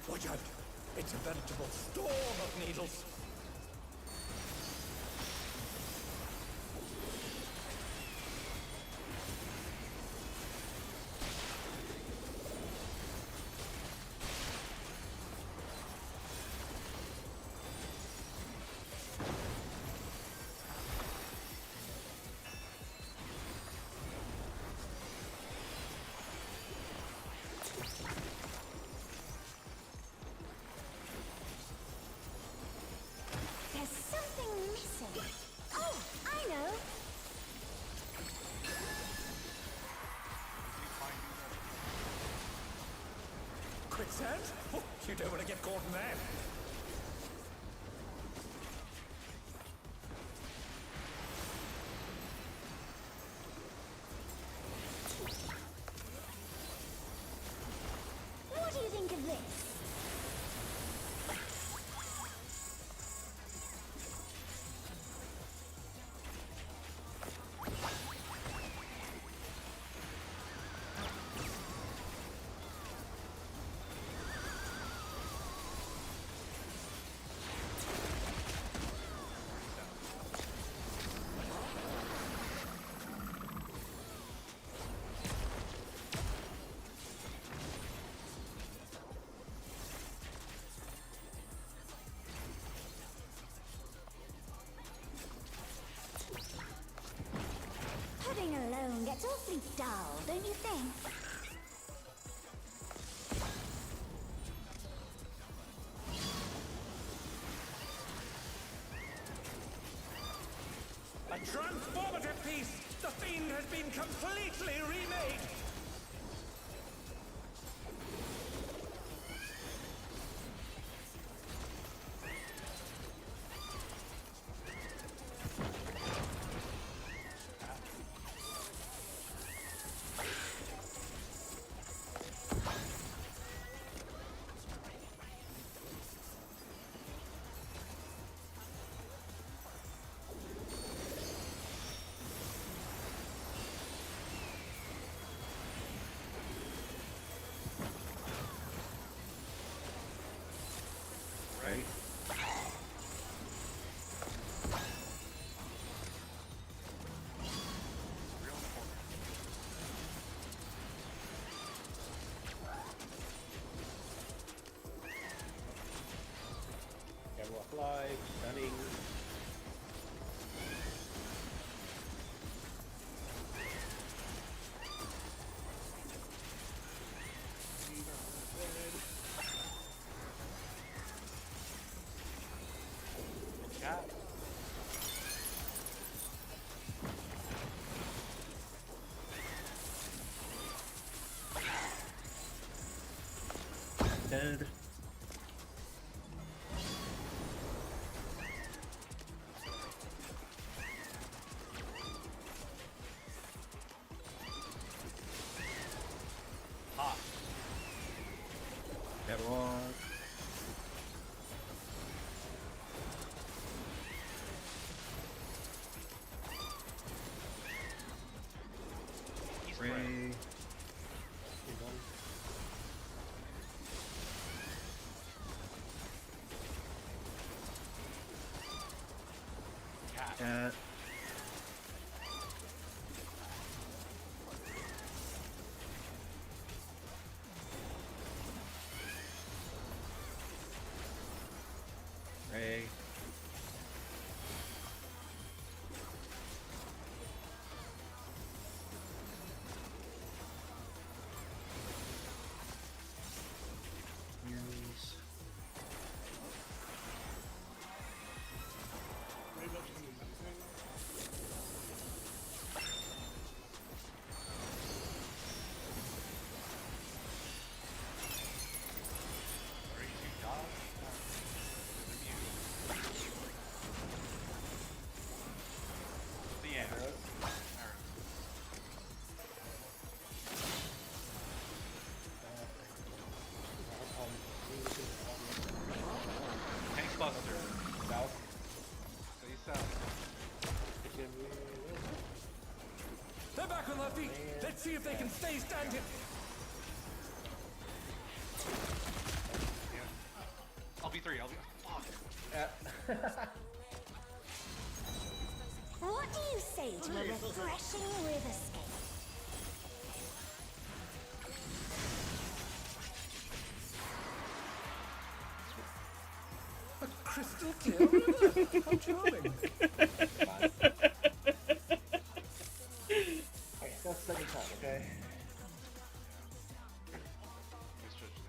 Watch out! It's a veritable storm of needles! There's something missing. Oh, I know. Quicksand? Oh, you don't want to get caught in that. What do you think of this? Pudding alone gets awfully dull, don't you think? A transformative piece! The Fiend has been completely remade! Right? Real important. Camouflage, stunning. Enchanted. Hot. Catalog. He's Ray. right. Cat. Cat. Ray. Muse. Ray Buck's gonna be amazing. Crazy dog. The end. Tank Buster. South. Say south. They're back on their feet. Let's see if they can stay standing. I'll be 3. I'll be. Fuck. What do you say to a refreshing riverscape? Crystal clear river. How charming. Okay, that's the second time, okay? Misjudged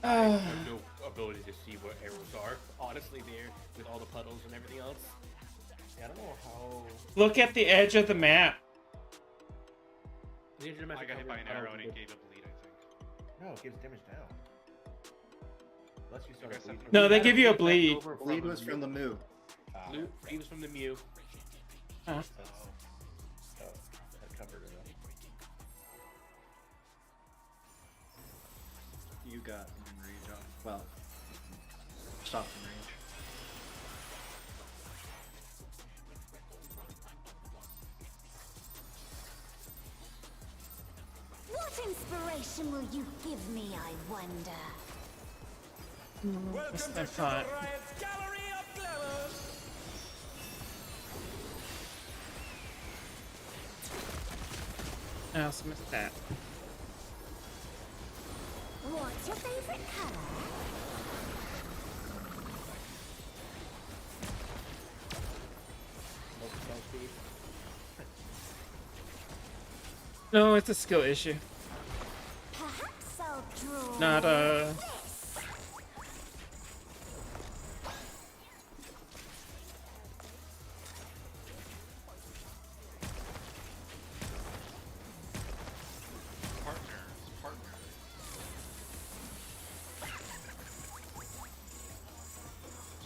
I Uh, have no ability to see what arrows are. Honestly, there with all the puddles and everything else. Yeah, I don't know how. look at the edge of the map. The internet I got hit by an arrow and it gave a bleed, I think. No, it gives damage down. Unless you start guys have bleeding. No, they give you a bleed. Bleed was from the Moo. Blue, he was from the Mew. Huh? Oh, that covered it up. You got in range on. Well, stopped in range. What inspiration will you give me, I wonder? Welcome to I thought. Sugar Riot's Gallery of Glamours. I also missed that. What's your favorite color? Multi-spell speed. No, it's a skill issue. Perhaps I'll draw Not this. Partners.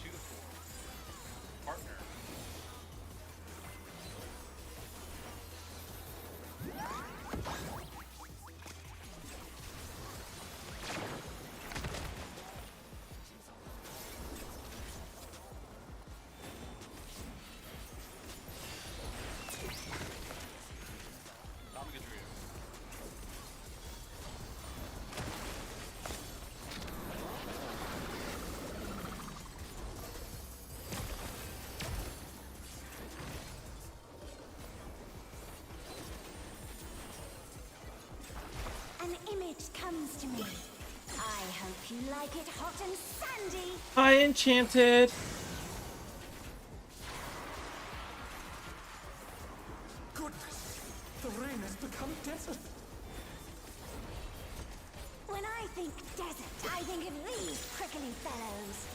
2 to 4. Partner. Dominic Drew. An image comes to me. I hope you like it hot and sandy. Hi, Enchanted. Goodness, the rain has become desert. When I think desert, I think of these prickly fellows.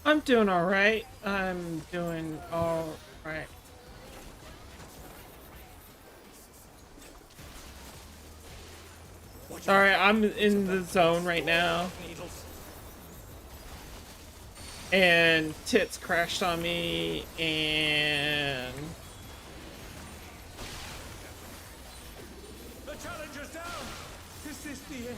I'm doing all right. I'm doing all right. Sorry, I'm in the zone right now. Needles. And Tits crashed on me, and The challenger's down. Is this the end?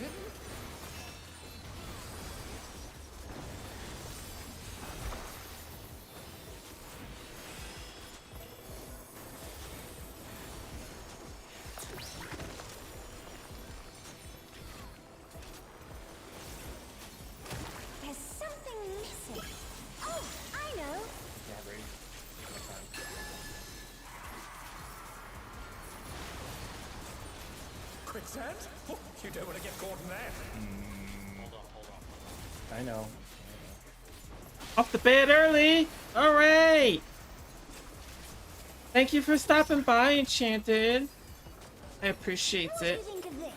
There's something missing. Oh, I know. Yeah, ready. No time. Quicksand? Oh, you don't want to get caught in that. I know. off the bed early. All right. Thank you for stopping by, Enchanted. I appreciate What do you it. think of this?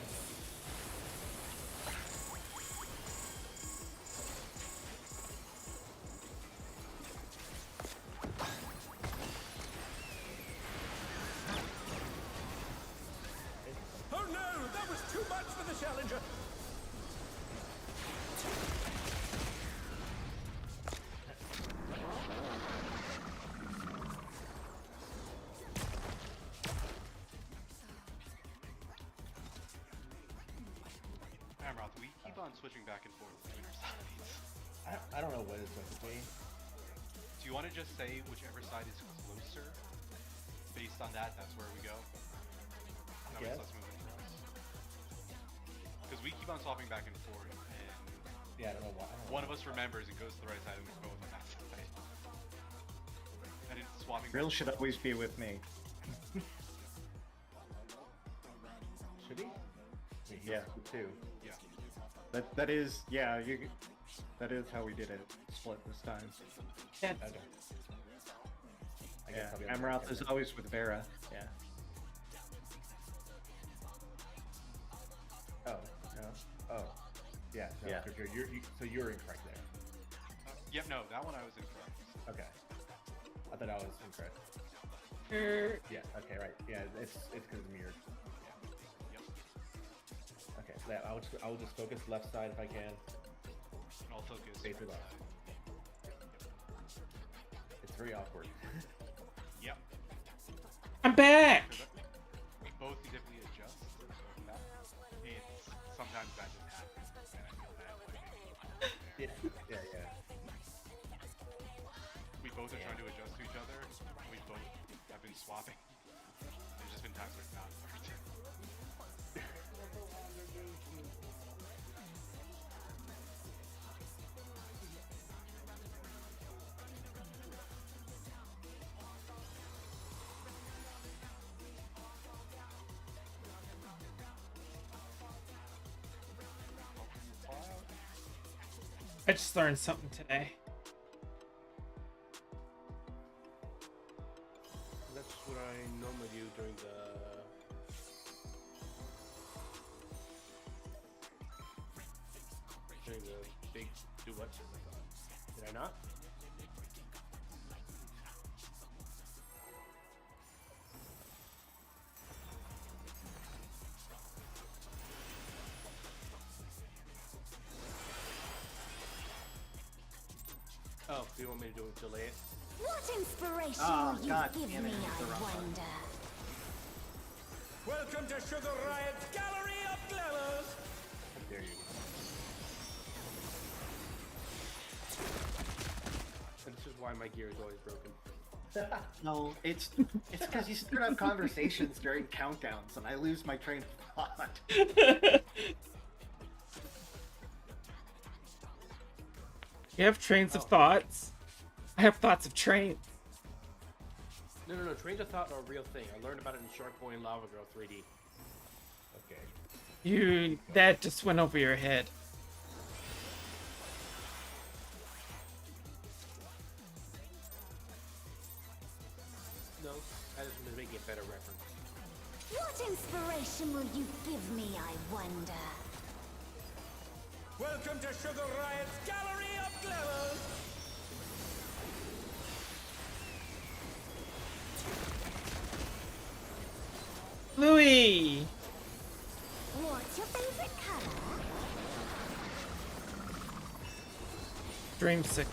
Oh no, that was too much for the challenger. Amroth, we keep on switching back and forth between our sides. I don't know what it's going to be. Do you want to just say whichever side is closer? Based on that, that's where we go. That makes guess. less movement for us. Because we keep on swapping back and forth, and Yeah, I don't know why. one of us remembers and goes to the right side, and we both on that side. And it's swapping. Real back should always be with me. Should he? Yeah. Two. Yeah. That is, yeah, that is how we did it. Split this time. Yeah. Okay. I Yeah, I'll be on the Amroth right is side. always with Vera. Yeah. Oh, no. Oh. Yeah, no, Yeah. for sure. So you're incorrect there. Yep. No, that one I was incorrect. Okay. I thought I was incorrect. Yeah, okay, right. Yeah, it's because it's mirrored. Yep. Okay, so that, I will just focus left side if I can. And I'll focus. Stay for right that. side. It's very awkward. Yep. I'm back. We both need to adjust. So that, it's sometimes that just happens, and I feel bad. Like, Yeah. we both are trying to adjust to each other. And we both have been swapping. There's just been times where it's not worked. I just learned something today. That's what I normally do during the big duets. Did I not? Oh, do you want me to do it till late? What inspiration Oh, will you God give damn me, it, it's the I wrong one. wonder? Welcome to Sugar Riot's Gallery of Glamours. How dare you? And this is why my gear is always broken. No, it's because you start up conversations during countdowns, and I lose my train of thought. You have trains of thoughts. I have thoughts of trains. No. Trains of thought are a real thing. I learned about it in Shark Boy and Lava Girl 3D. Okay. That just went over your head. No, I just was making a better reference. What inspiration will you give me, I wonder? Welcome to Sugar Riot's Gallery of Glamours. Louis! What's your favorite Dreamsick.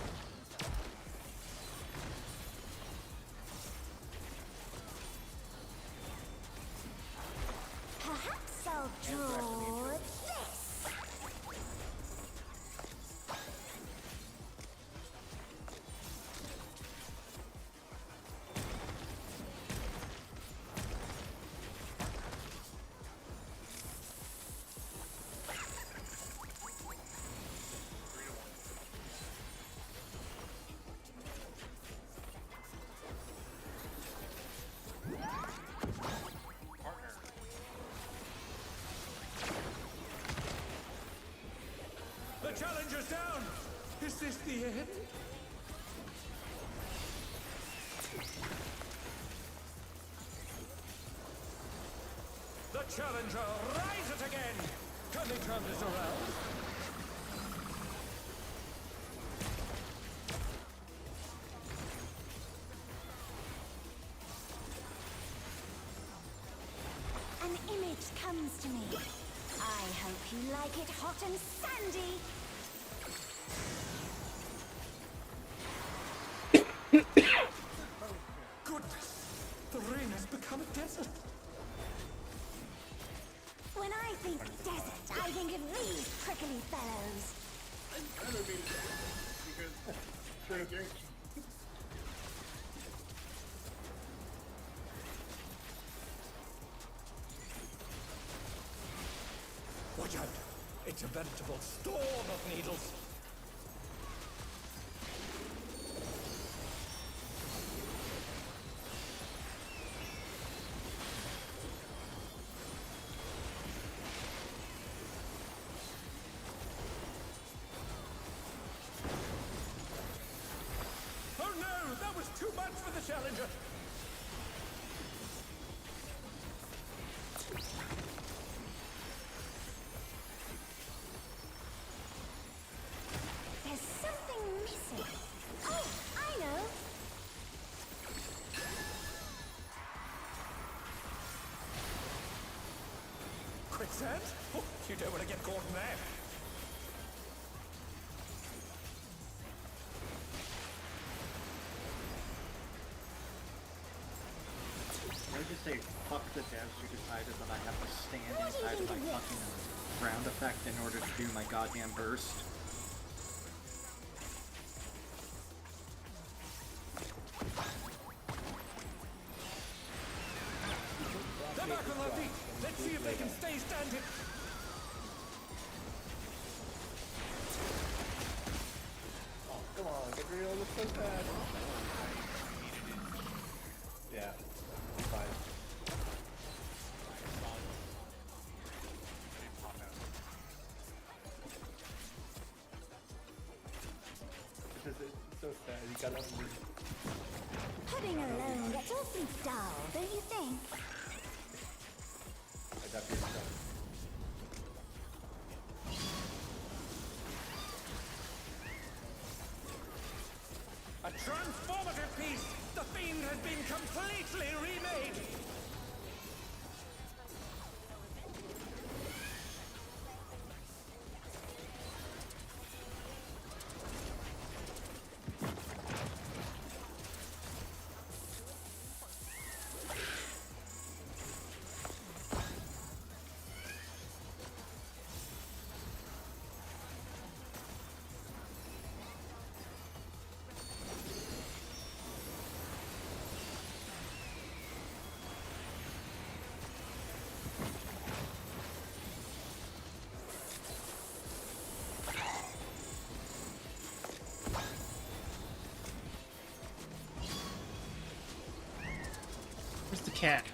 Perhaps I'll draw this. Partner. The challenger's down! Is this the end? The challenger rises again! Can they turn this around? An image comes to me. I hope you like it hot and sandy. Goodness! The rain has become a desert! When I think desert, I think of these prickly fellows. I'd rather be because true game. Watch out! It's a veritable storm of needles! Oh no! That was too much for the challenger! There's something missing. Oh, I know. Quicksand? Oh, you don't want to get caught in that. Can I just say, fuck the devs who decided that I have to stand What do you inside of think my of this? fucking ground effect in order to do my goddamn burst? They're back on their feet. Let's see if they can stay standing. Oh, come on, Gabriel, looks so bad. Yeah, it's fine. It's so sad. You got nothing. Pudding alone gets awfully dull, don't you think? Adapt yourself. A transformative piece! The Fiend has been completely remade! Where's the cat?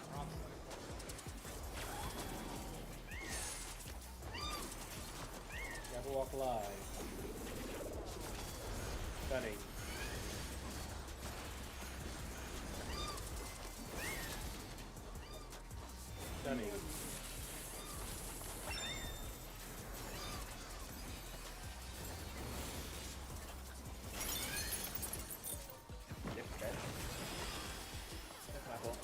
Never walk live. Stunning. Stunning. Yep, okay. That's my fault.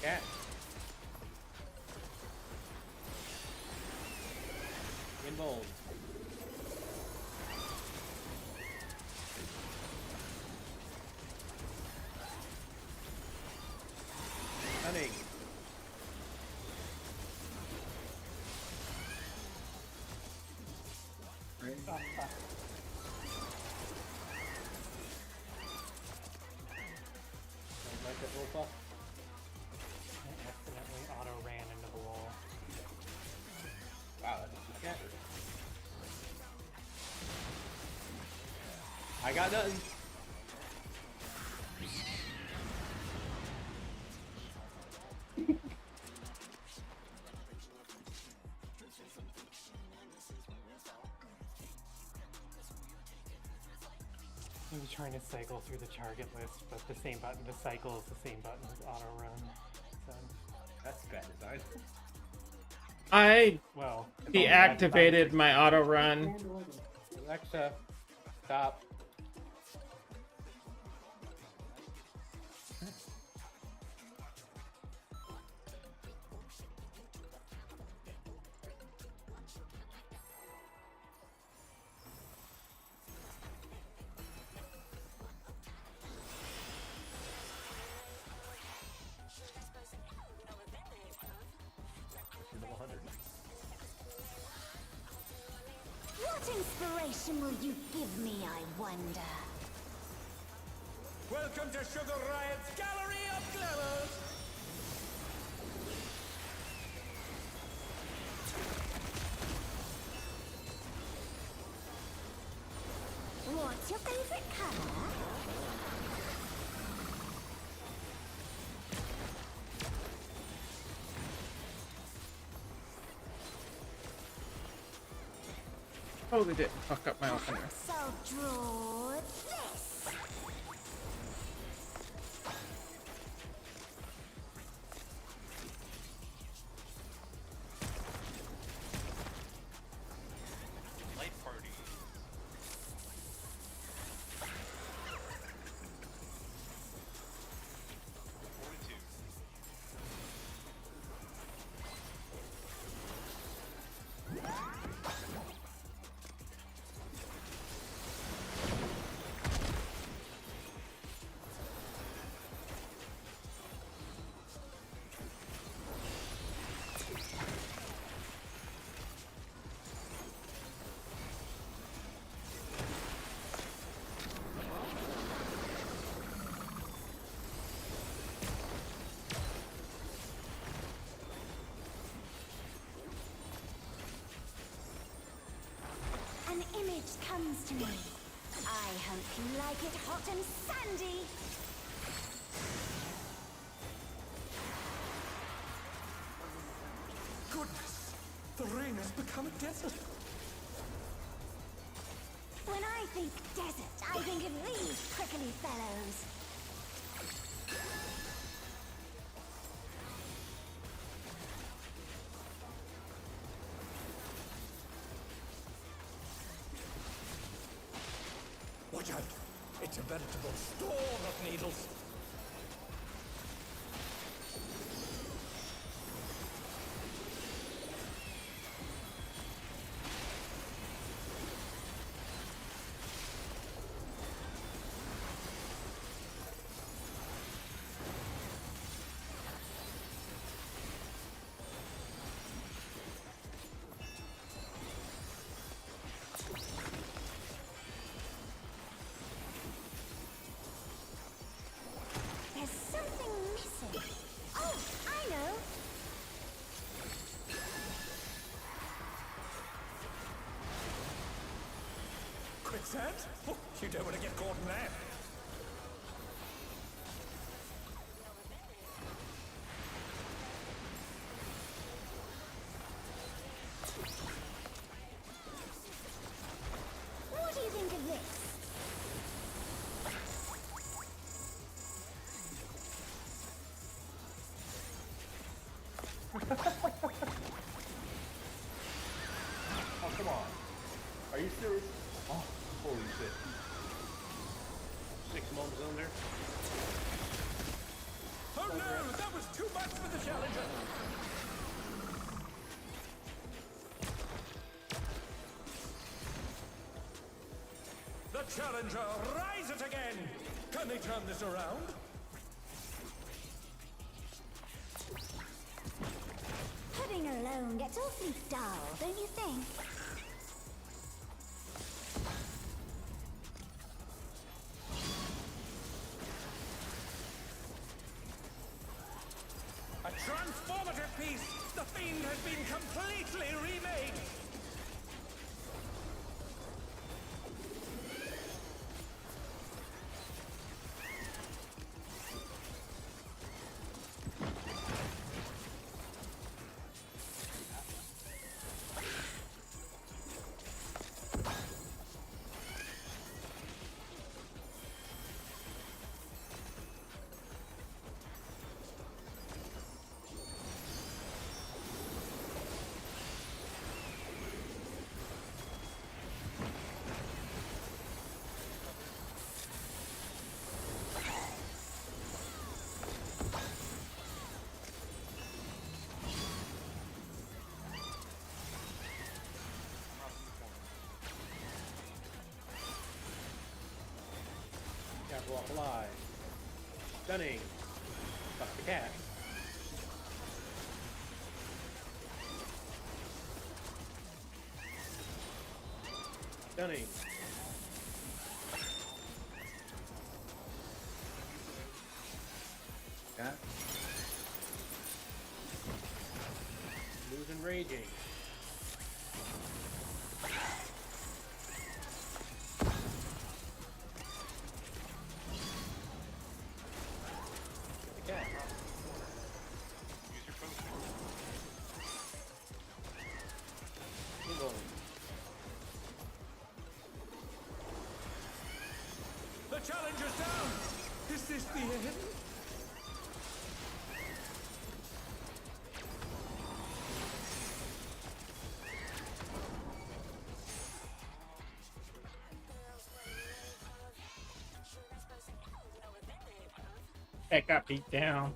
Cat. In bold. Stunning. Like that little buff. I accidentally auto ran into the wall. Wow, that's a cat. I got nothing. I'm trying to cycle through the target list, but the same button to cycle is the same button as auto run. So, That's bad design. I well, it's only bad design deactivated for- my auto run. Alexa, stop. What inspiration will you give me, I wonder? Welcome to Sugar Riot's Gallery of Glamours! What's your favorite color? Totally didn't fuck up my opener. So draw this. Light party. Fortitude. An image comes to me. I hope you like it hot and sandy. Goodness! The rain has become a desert! When I think desert, I think of these prickly fellows. Watch out! It's a veritable storm of needles! There's something missing. Oh, I know. Quicksand? Oh, you don't want to get caught in that! What do you think of this? Oh, come on. Are you serious? Oh, holy shit. 6 moments on there. Oh no, that was too much for the challenger. The challenger rises again. Can they turn this around? Pudding alone gets awfully dull, don't you think? A transformative piece! The Fiend has been completely remade! Catwalk alive. Stunning. Fuck the cat. Stunning. Yeah. Losing raging. Get the cat. Use your potion. Keep going. The challenger's down! Is this the end? That got beat down.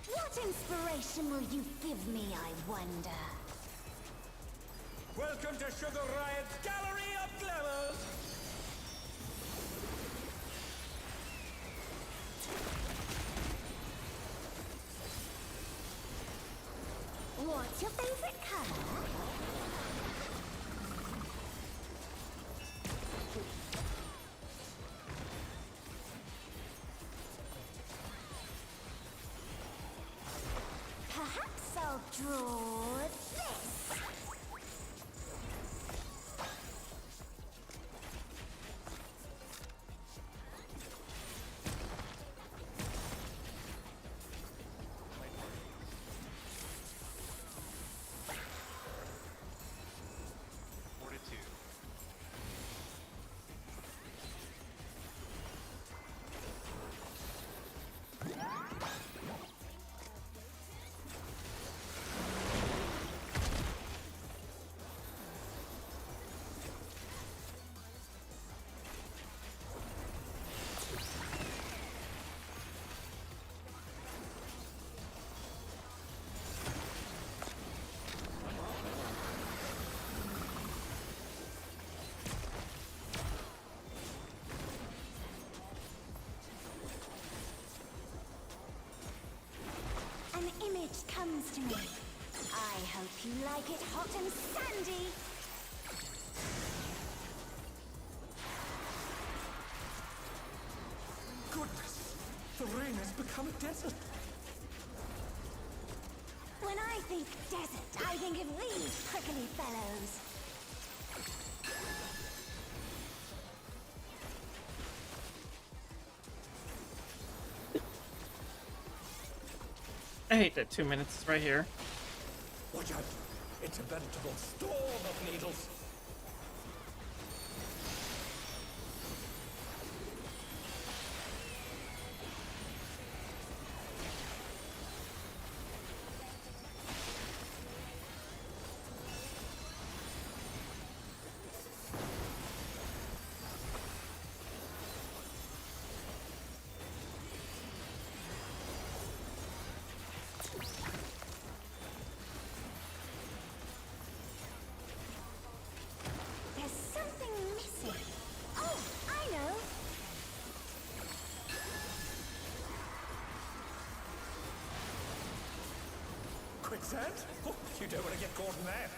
What inspiration will you give me, I wonder? Welcome to Sugar Riot's Gallery of Glamours! What's your favorite color? Perhaps I'll draw this. Fortitude. An image comes to me. I hope you like it hot and sandy. Goodness! The rain has become a desert! When I think desert, I think of these prickly fellows. I hate that 2 minutes is right here. Watch out! It's a veritable storm of needles. There's something missing. Oh, I know. Quicksand? Oh, you don't want to get caught in that.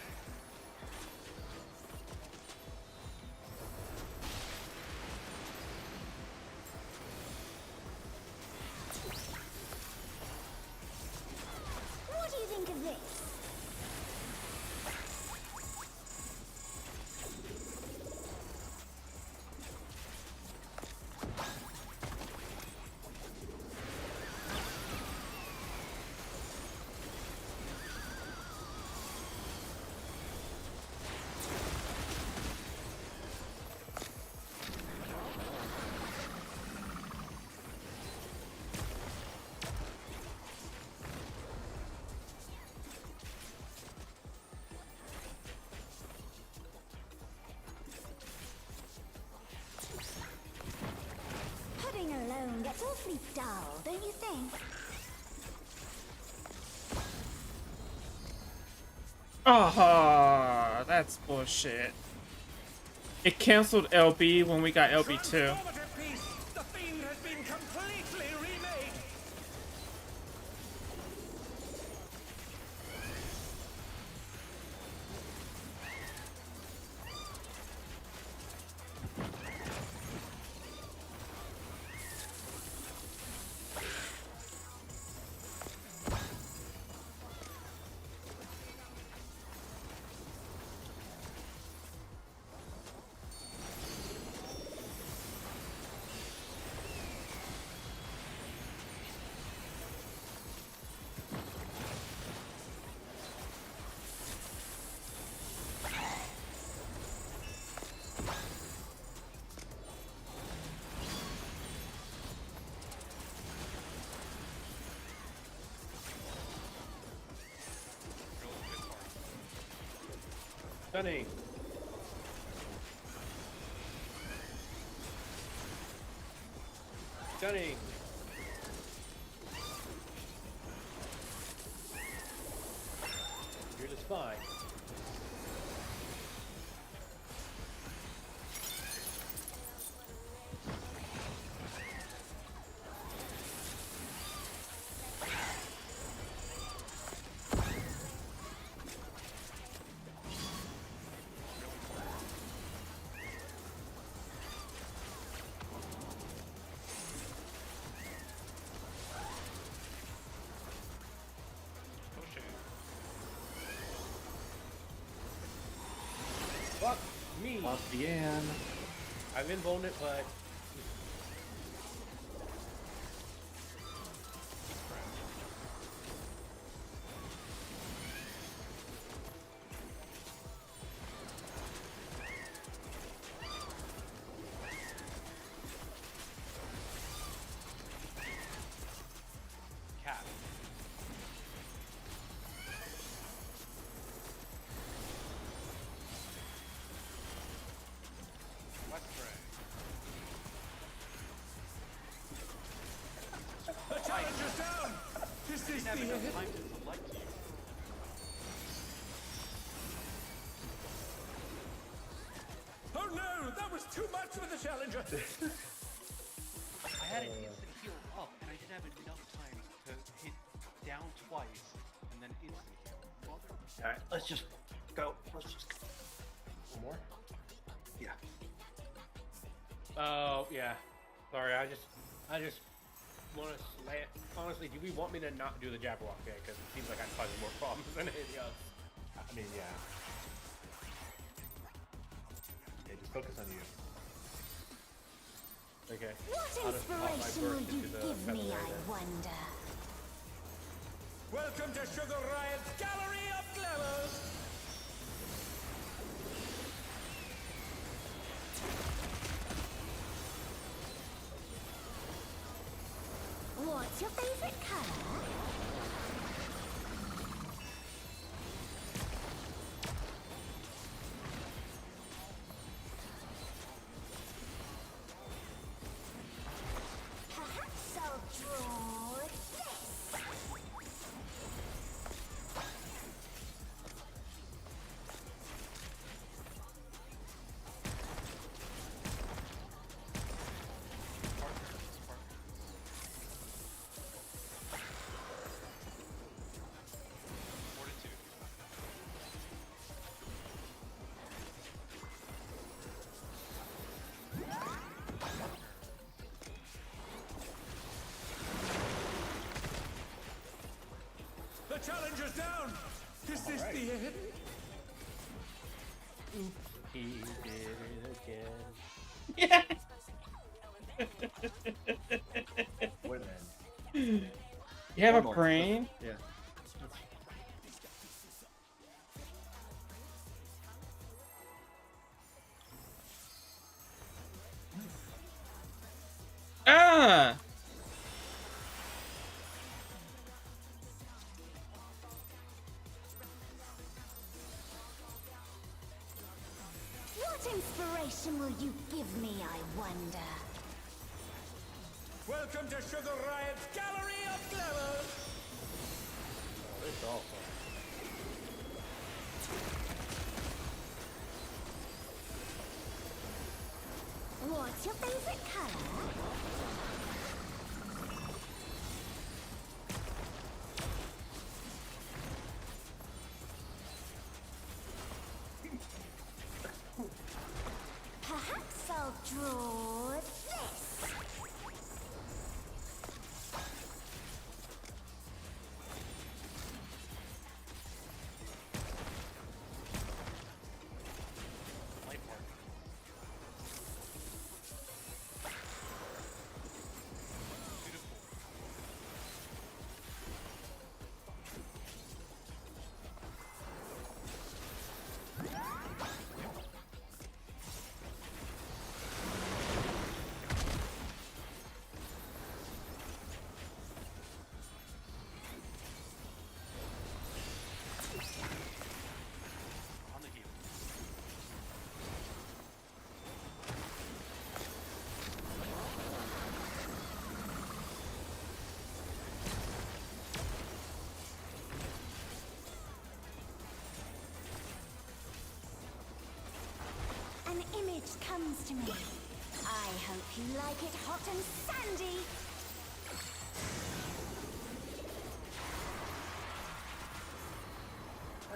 What do you think of this? Pudding alone gets awfully dull, don't you think? Oh, that's bullshit. It canceled LB when we got LB2. Transformative piece! The fiend has been completely remade! Stunning. Stunning. You're just fine. Fuck me. Lost the end. I've invulned it, but Cat. Westray. The challenger's down! Is this Never the enough end? time to select you. Oh no! That was too much for the challenger! I had an instant heal up, and I didn't have enough time to hit down twice, and then instant heal. Mother. Alright, let's just go. Let's just go. One more? Yeah. oh yeah. Sorry, I just want to slam. Honestly, do we want me to not do the Jabberwock there? Because it seems like I'm causing more problems than anything else. I mean, yeah. Yeah, just focus on you. Okay. What I'll just pop my inspiration will burst you into the give me, feather I there. wonder? Welcome to Sugar Riot's Gallery of Glamours! What's your favorite color? Perhaps I'll draw this. Fortitude. The challenger's down! Is this the end? He did it again. Yeah. What then? You have One a more. brain? Yeah. Ah! What inspiration will you give me, I wonder? Welcome to Sugar Riot's Gallery of Glamours! Oh, it's awful. What's your favorite color? Perhaps I'll draw this. Light Park. Beautiful. On the heel. An image comes to me. I hope you like it hot and sandy.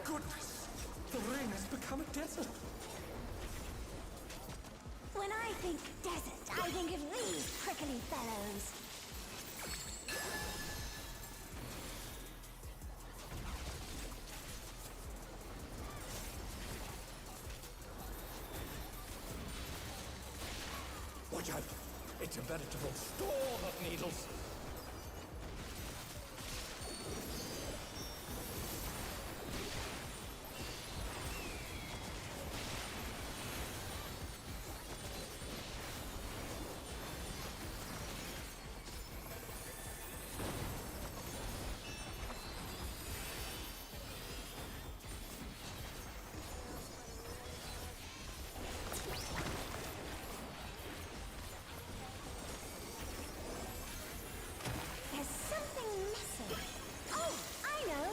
Goodness! The rain has become a desert! When I think desert, I think of these prickly fellows. Watch out! It's a veritable storm of needles! There's something missing. Oh, I know.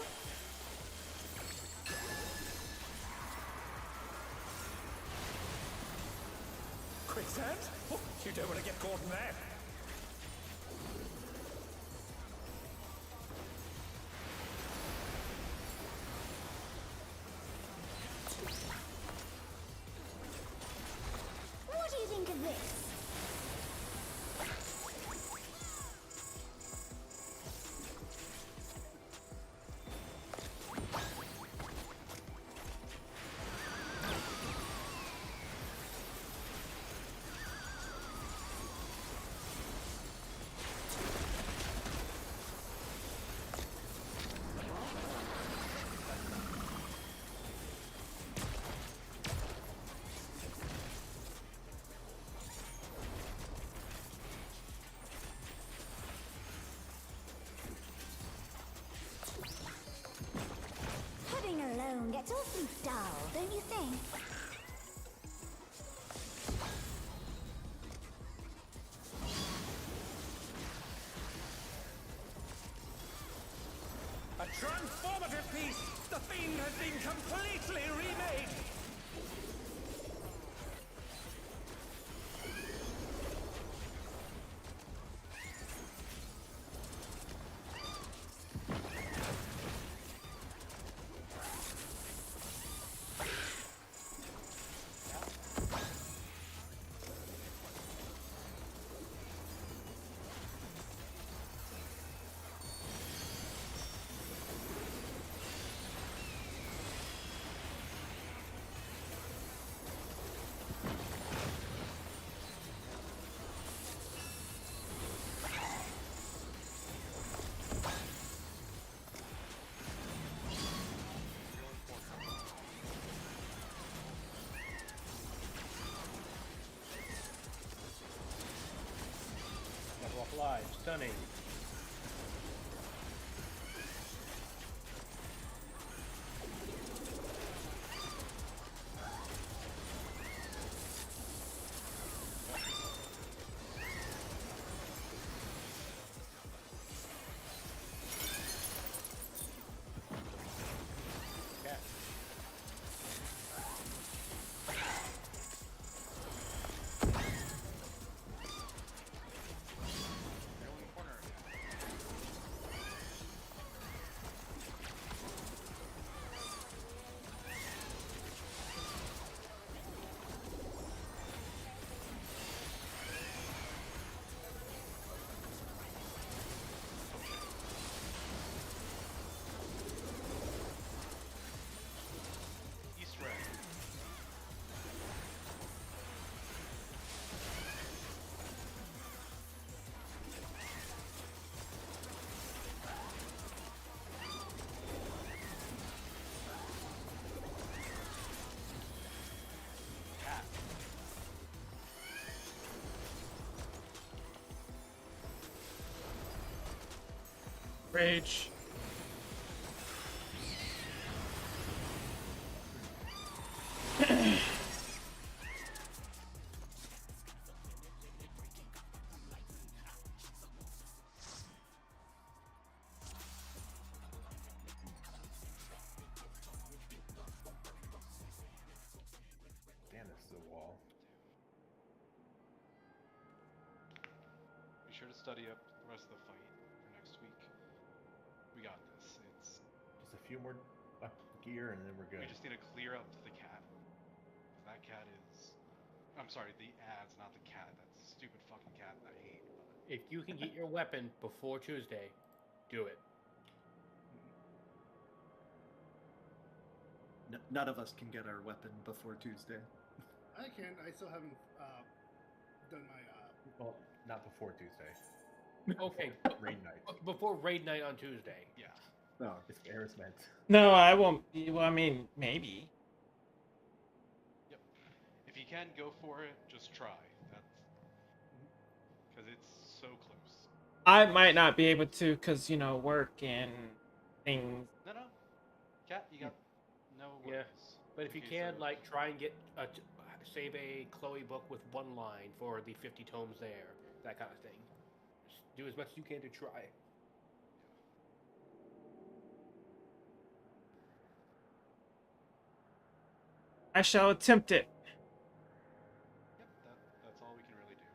Quicksand? Oh, you don't want to get caught in that! What do you think of this? get awfully dull, don't you think? A transformative piece! The Fiend has been completely remade! Walk live, stunning. Yeah. Easter egg. Cat. Rage. Damn, this is a wall. Be sure to study up the rest of the fight for next week. We got this. It's Just a few more gear and then we're good. we just need to clear up the cat. That cat is. I'm sorry, the ads, not the cat. That stupid fucking cat that I hate. If you can get your weapon before Tuesday, do it. None of us can get our weapon before Tuesday. I can. I still haven't done my. Well, not before Tuesday. Okay, Raid night. before raid night on Tuesday. Yeah. Oh, It's Air's meant. No, I won't be. Well, I mean, maybe. Yep. If you can go for it, just try. That's because it's so close. I might not be able to because, you know, work and things. No, no. Cat, you got no worries. Yeah. But if you Okay, can, so- like, try and get save a Chloe book with one line for the 50 tomes there, that kind of thing. Just do as much as you can to try. I shall attempt it. Yep, that's all we can really do.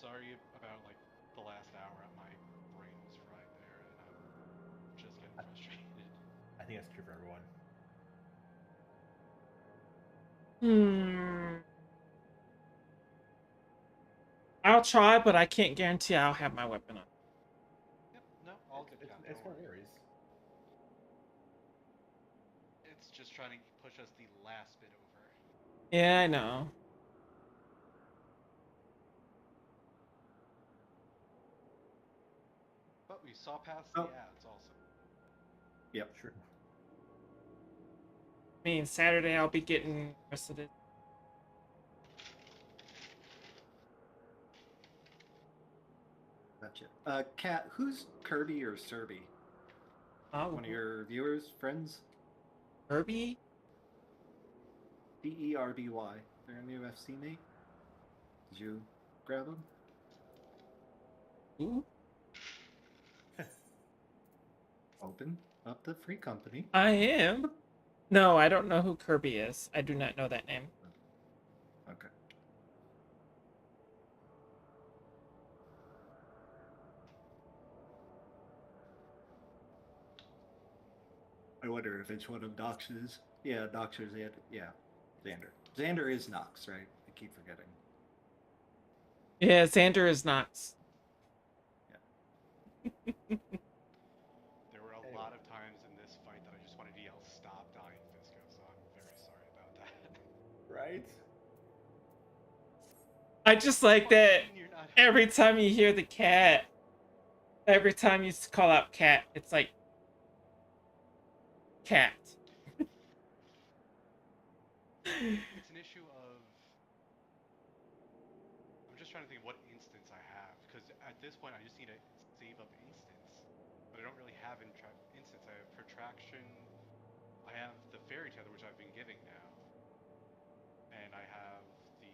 Sorry about like the last hour. My brain was fried there, and I'm just getting frustrated. I think that's true for everyone. I'll try, but I can't guarantee I'll have my weapon on. Yep, no, all good. Cat, It's don't no worry. worries. It's just trying to push us the last bit over. Yeah, I know. But we saw past Oh. the ads also. yep. True. I mean, Saturday I'll be getting the rest of it. Gotcha. Kat, who's Kirby or Serby? One of your viewers, friends, Kirby? Derby. They're a new FC mate. Did you grab them? Ooh. Open up the free company. I am. No, I don't know who Kirby is. I do not know that name. Okay. I wonder if it's one of Nox's. Yeah, Nox or Xander. Yeah, Xander. Xander is Nox, right? I keep forgetting. Yeah, Xander is Nox. There were a lot of times in this fight that I just wanted to yell, "Stop dying, Fisco," so I'm very sorry about that. Right? I just like that You're not... every time you hear the cat, every time you call out cat, it's like cat. It's an issue of... I'm just trying to think of what instance I have, because at this point I just need to save up instance. But I don't really have instance. I have Protraction, I have the Fairy Tether, which I've been giving now, and I have the...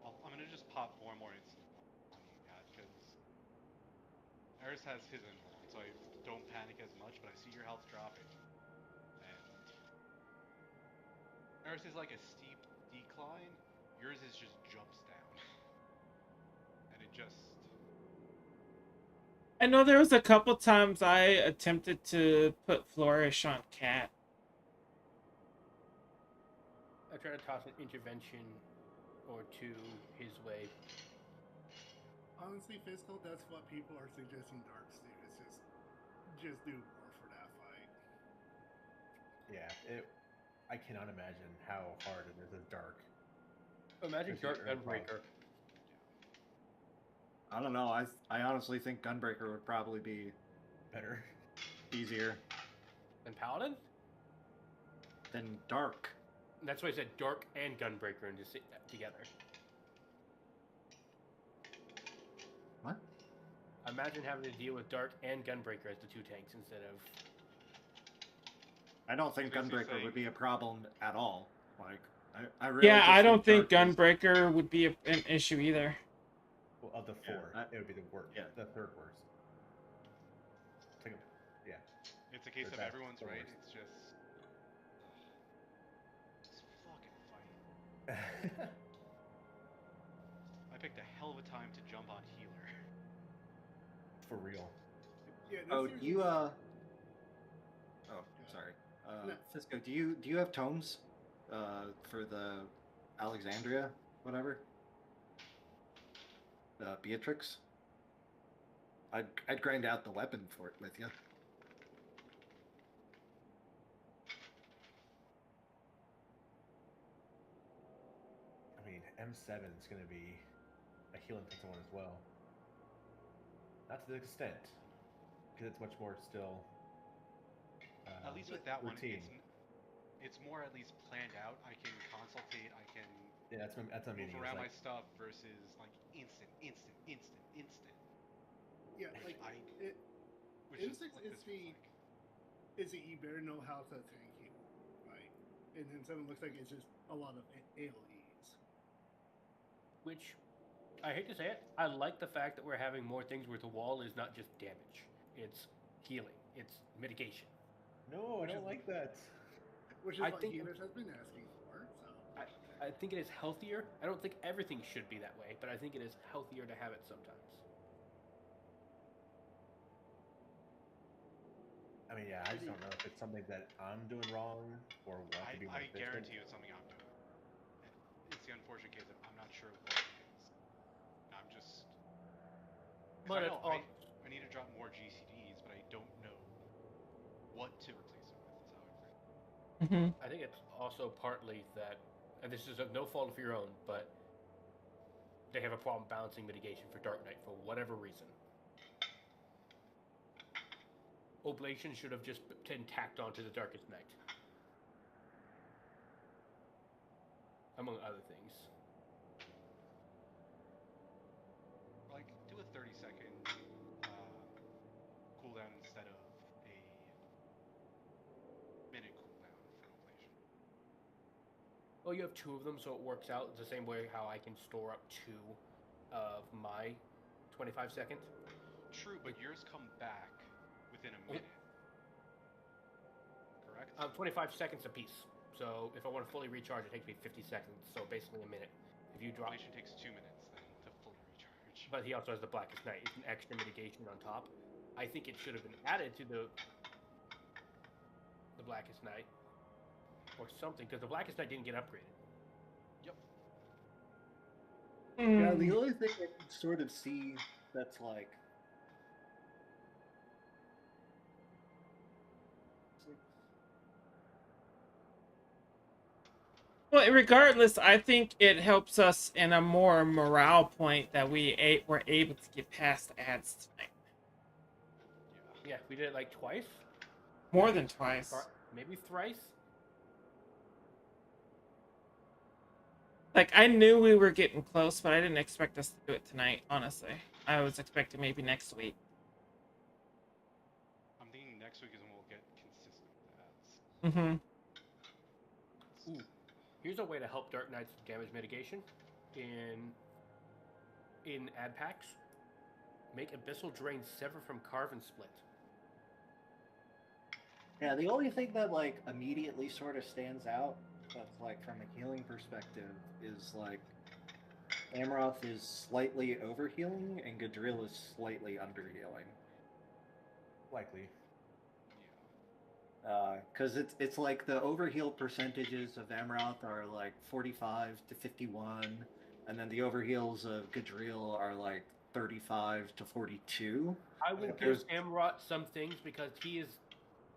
I'm going to just pop more and more instance on you, Kat, because Eris has his involved, so I don't panic as much, but I see your health dropping. And Eris is like a steep decline, yours is just jumps down. And it just... I know there was a couple times I attempted to put Flourish on cat. I try to toss an intervention or two his way. Honestly, Fiscal, that's what people are suggesting Darks do. It's just do more for that fight. Yeah, I cannot imagine how hard it is as Dark. Imagine Dark Gunbreaker. I don't know. I honestly think Gunbreaker would probably be Better. easier And Paladin? than Dark. That's why I said Dark and Gunbreaker together. What? Imagine having to deal with Dark and Gunbreaker as the two tanks instead of... I don't think I was gonna Gunbreaker say- would be a problem at all. Like, I really Yeah, just I don't think Dark is- Gunbreaker would be an issue either. Well, of the four, Yeah, it would be the worst. yeah. The third worst. It's like yeah. It's a case Or of that's everyone's the right, worst. it's just... This fucking fight. I picked a hell of a time to jump on healer. For real. Yeah. Oh, This you Oh, Yeah. sorry. No. Fisco, do you have tomes for the Alexandria, whatever? Beatrix? I'd grind out the weapon for it with you. I mean, M7 is going to be a healing one as well. Not to the extent, because it's much more still. At least with that routine. one, it's more at least planned out. I can consultate, I can Yeah, that's what I'm move meaning. around Like, my stuff versus like instant. Yeah, like Which is Insects what is this feels the- like. is that you better know how to tank heal, right? And then something looks like it's just a lot of AoEs. Which, I hate to say it, I like the fact that we're having more things where the wall is not just damage. It's healing. It's mitigation. no, I don't like that. Which is I what think- healers has been asking for. So I think it is healthier. I don't think everything should be that way, but I think it is healthier to have it sometimes. I mean, yeah, I just don't know if it's something that I'm doing wrong or want to be more I efficient. guarantee you it's something I'm doing. It's the unfortunate case of I'm not sure what it is. I'm just... 'cause But I it's know all, I need to drop more GCDs, but I don't know what to replace it with. Is how I put it. I think it's also partly that, and this is of no fault of your own, but they have a problem balancing mitigation for Dark Knight for whatever reason. Oblation should have just been tacked onto the Darkest Night. Among other things. Like, do a 30-second cooldown cooldown instead of a minute cooldown for inflation. Well, you have two of them, so it works out the same way how I can store up two of my 25 seconds. True, but yours come back within a minute. Correct? 25 seconds apiece. So if I want to fully recharge, it takes me 50 seconds. So basically a minute. If you drop, Inflation takes 2 minutes then to fully recharge. but he also has the Blackest Night. It's an extra mitigation on top. I think it should have been added to the Blackest Night or something, because the Blackest Night didn't get upgraded. Yep. Yeah, the only thing I can sort of see that's like. Well, regardless, I think it helps us in a more morale point that were able to get past ads tonight. Yeah, we did it like twice, More than twice. or maybe thrice. Like, I knew we were getting close, but I didn't expect us to do it tonight, honestly. I was expecting maybe next week. I'm thinking next week is when we'll get consistent with ads. Mm-hmm. Ooh, here's a way to help Dark Knight's damage mitigation in ad packs. Make Abyssal Drain sever from Carve and Split. Yeah, the only thing that like immediately sort of stands out, that's like from a healing perspective, is like Amaroth is slightly overhealing and Gadriel is slightly underhealing. Likely. Because it's like the overheal percentages of Amaroth are like 45 to 51, and then the overheals of Gadriel are like 35 to 42. I will give Amrot some things because he is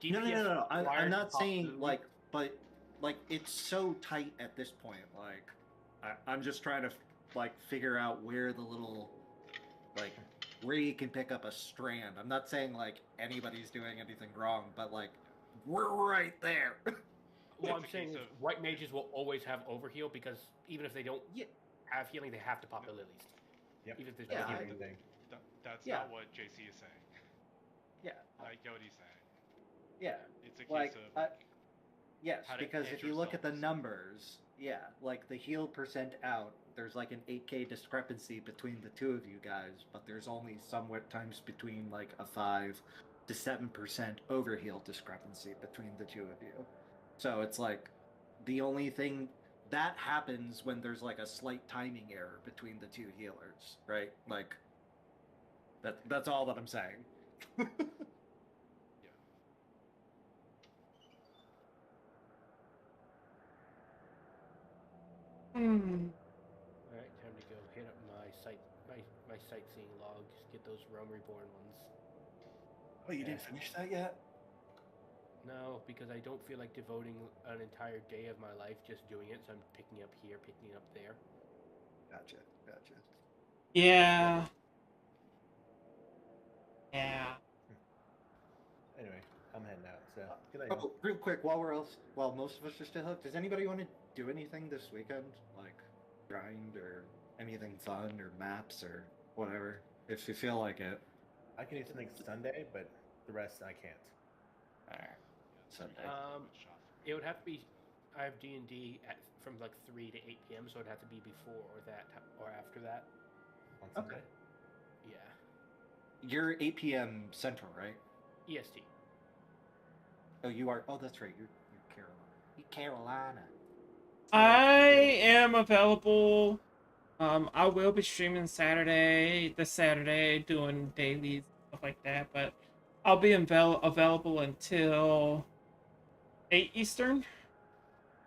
DPS. No. I'm not top saying blue. like, but like it's so tight at this point. Like, I'm just trying to like figure out where the little like where you can pick up a strand. I'm not saying like anybody's doing anything wrong, but like we're right there. What I'm It's a saying case is of- white mages will always have overheal because even if they don't have healing, they have to pop the lilies. Yep. Even if there's Yeah, no I- healing. thing. That's Yeah. not what JC is saying. Yeah, I get what he's saying. yeah. It's a case Like, of yes, how to because edge if you look at the yourselves. numbers, yeah, like the heal percent out, there's like an 8k discrepancy between the two of you guys, but there's only somewhat times between like a 5 to 7% overheal discrepancy between the two of you. So it's like the only thing that happens when there's like a slight timing error between the two healers, right? Like that's all that I'm saying. All right, time to go hit up my sightseeing logs. Get those Rome Reborn ones. Oh, you didn't Yeah. finish that yet? No, because I don't feel like devoting an entire day of my life just doing it. So I'm picking up here, picking up there. Gotcha. Yeah. Yeah. Anyway, I'm heading out. So good night. Oh, real quick, while most of us are still hooked, does anybody want to do anything this weekend? Like grind or anything fun or maps or whatever? If you feel like it. I can do something Sunday, but the rest I can't. Alright. Sunday. It would have to be. I have D&D from like 3 to 8 p.m. So it'd have to be before or that or after that. On Sunday. Okay. Yeah. You're 8 p.m. Central, right? EST. Oh, you are. Oh, that's right. You're Carolina. I am available. I will be streaming this Saturday, doing dailies, stuff like that, but I'll be available until 8 Eastern,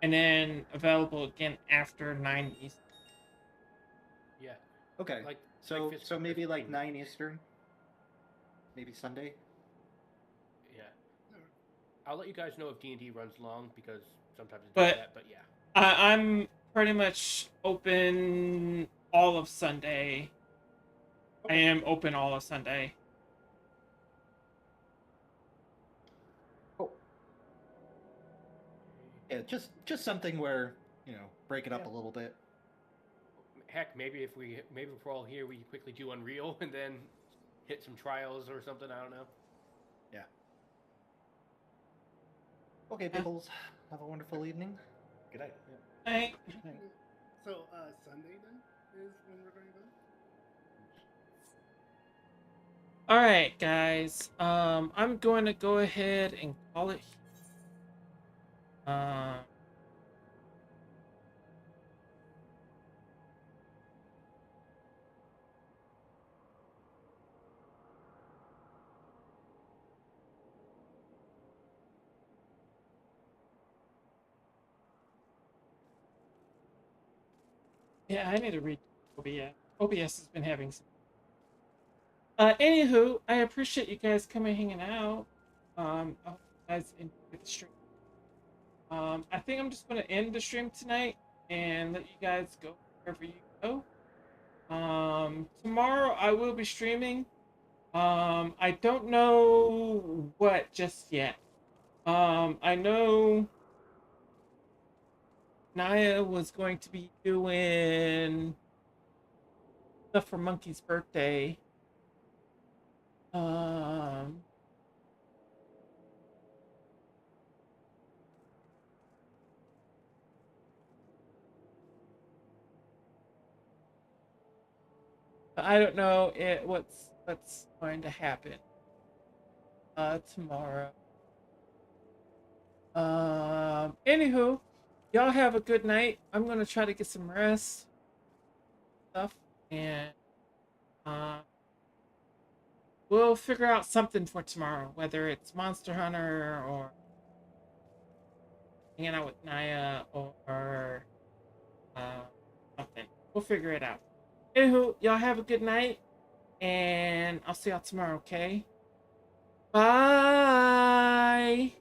and then available again after 9 Eastern. Yeah. Okay. Like So physical maybe like 15. 9 Eastern. Maybe Sunday. Yeah. I'll let you guys know if D&D runs long because sometimes it does But- that. But yeah. I'm pretty much open all of Sunday. I am open all of Sunday. Yeah, just something where break it up a little bit. Heck, maybe if we're all here, we quickly do Unreal and then hit some trials or something. I don't know. Yeah. Okay, peoples. Have a wonderful evening. Good night. Hey. So, Sunday then is when we're going to go? All right, guys. I'm going to go ahead and call it. Uh, yeah, I need to read OBS. OBS has been having some. Anywho, I appreciate you guys coming hanging out. I hope you guys enjoyed the stream. I think I'm just going to end the stream tonight and let you guys go wherever you go. Tomorrow I will be streaming. I don't know what just yet. I know Naya was going to be doing stuff for Monkey's birthday. Um, I don't know what's going to happen tomorrow. Anywho, y'all have a good night. I'm gonna try to get some rest stuff and uh we'll figure out something for tomorrow, whether it's Monster Hunter or hanging out with Naya or uh something. We'll figure it out. Anywho, y'all have a good night and I'll see y'all tomorrow, okay? Bye.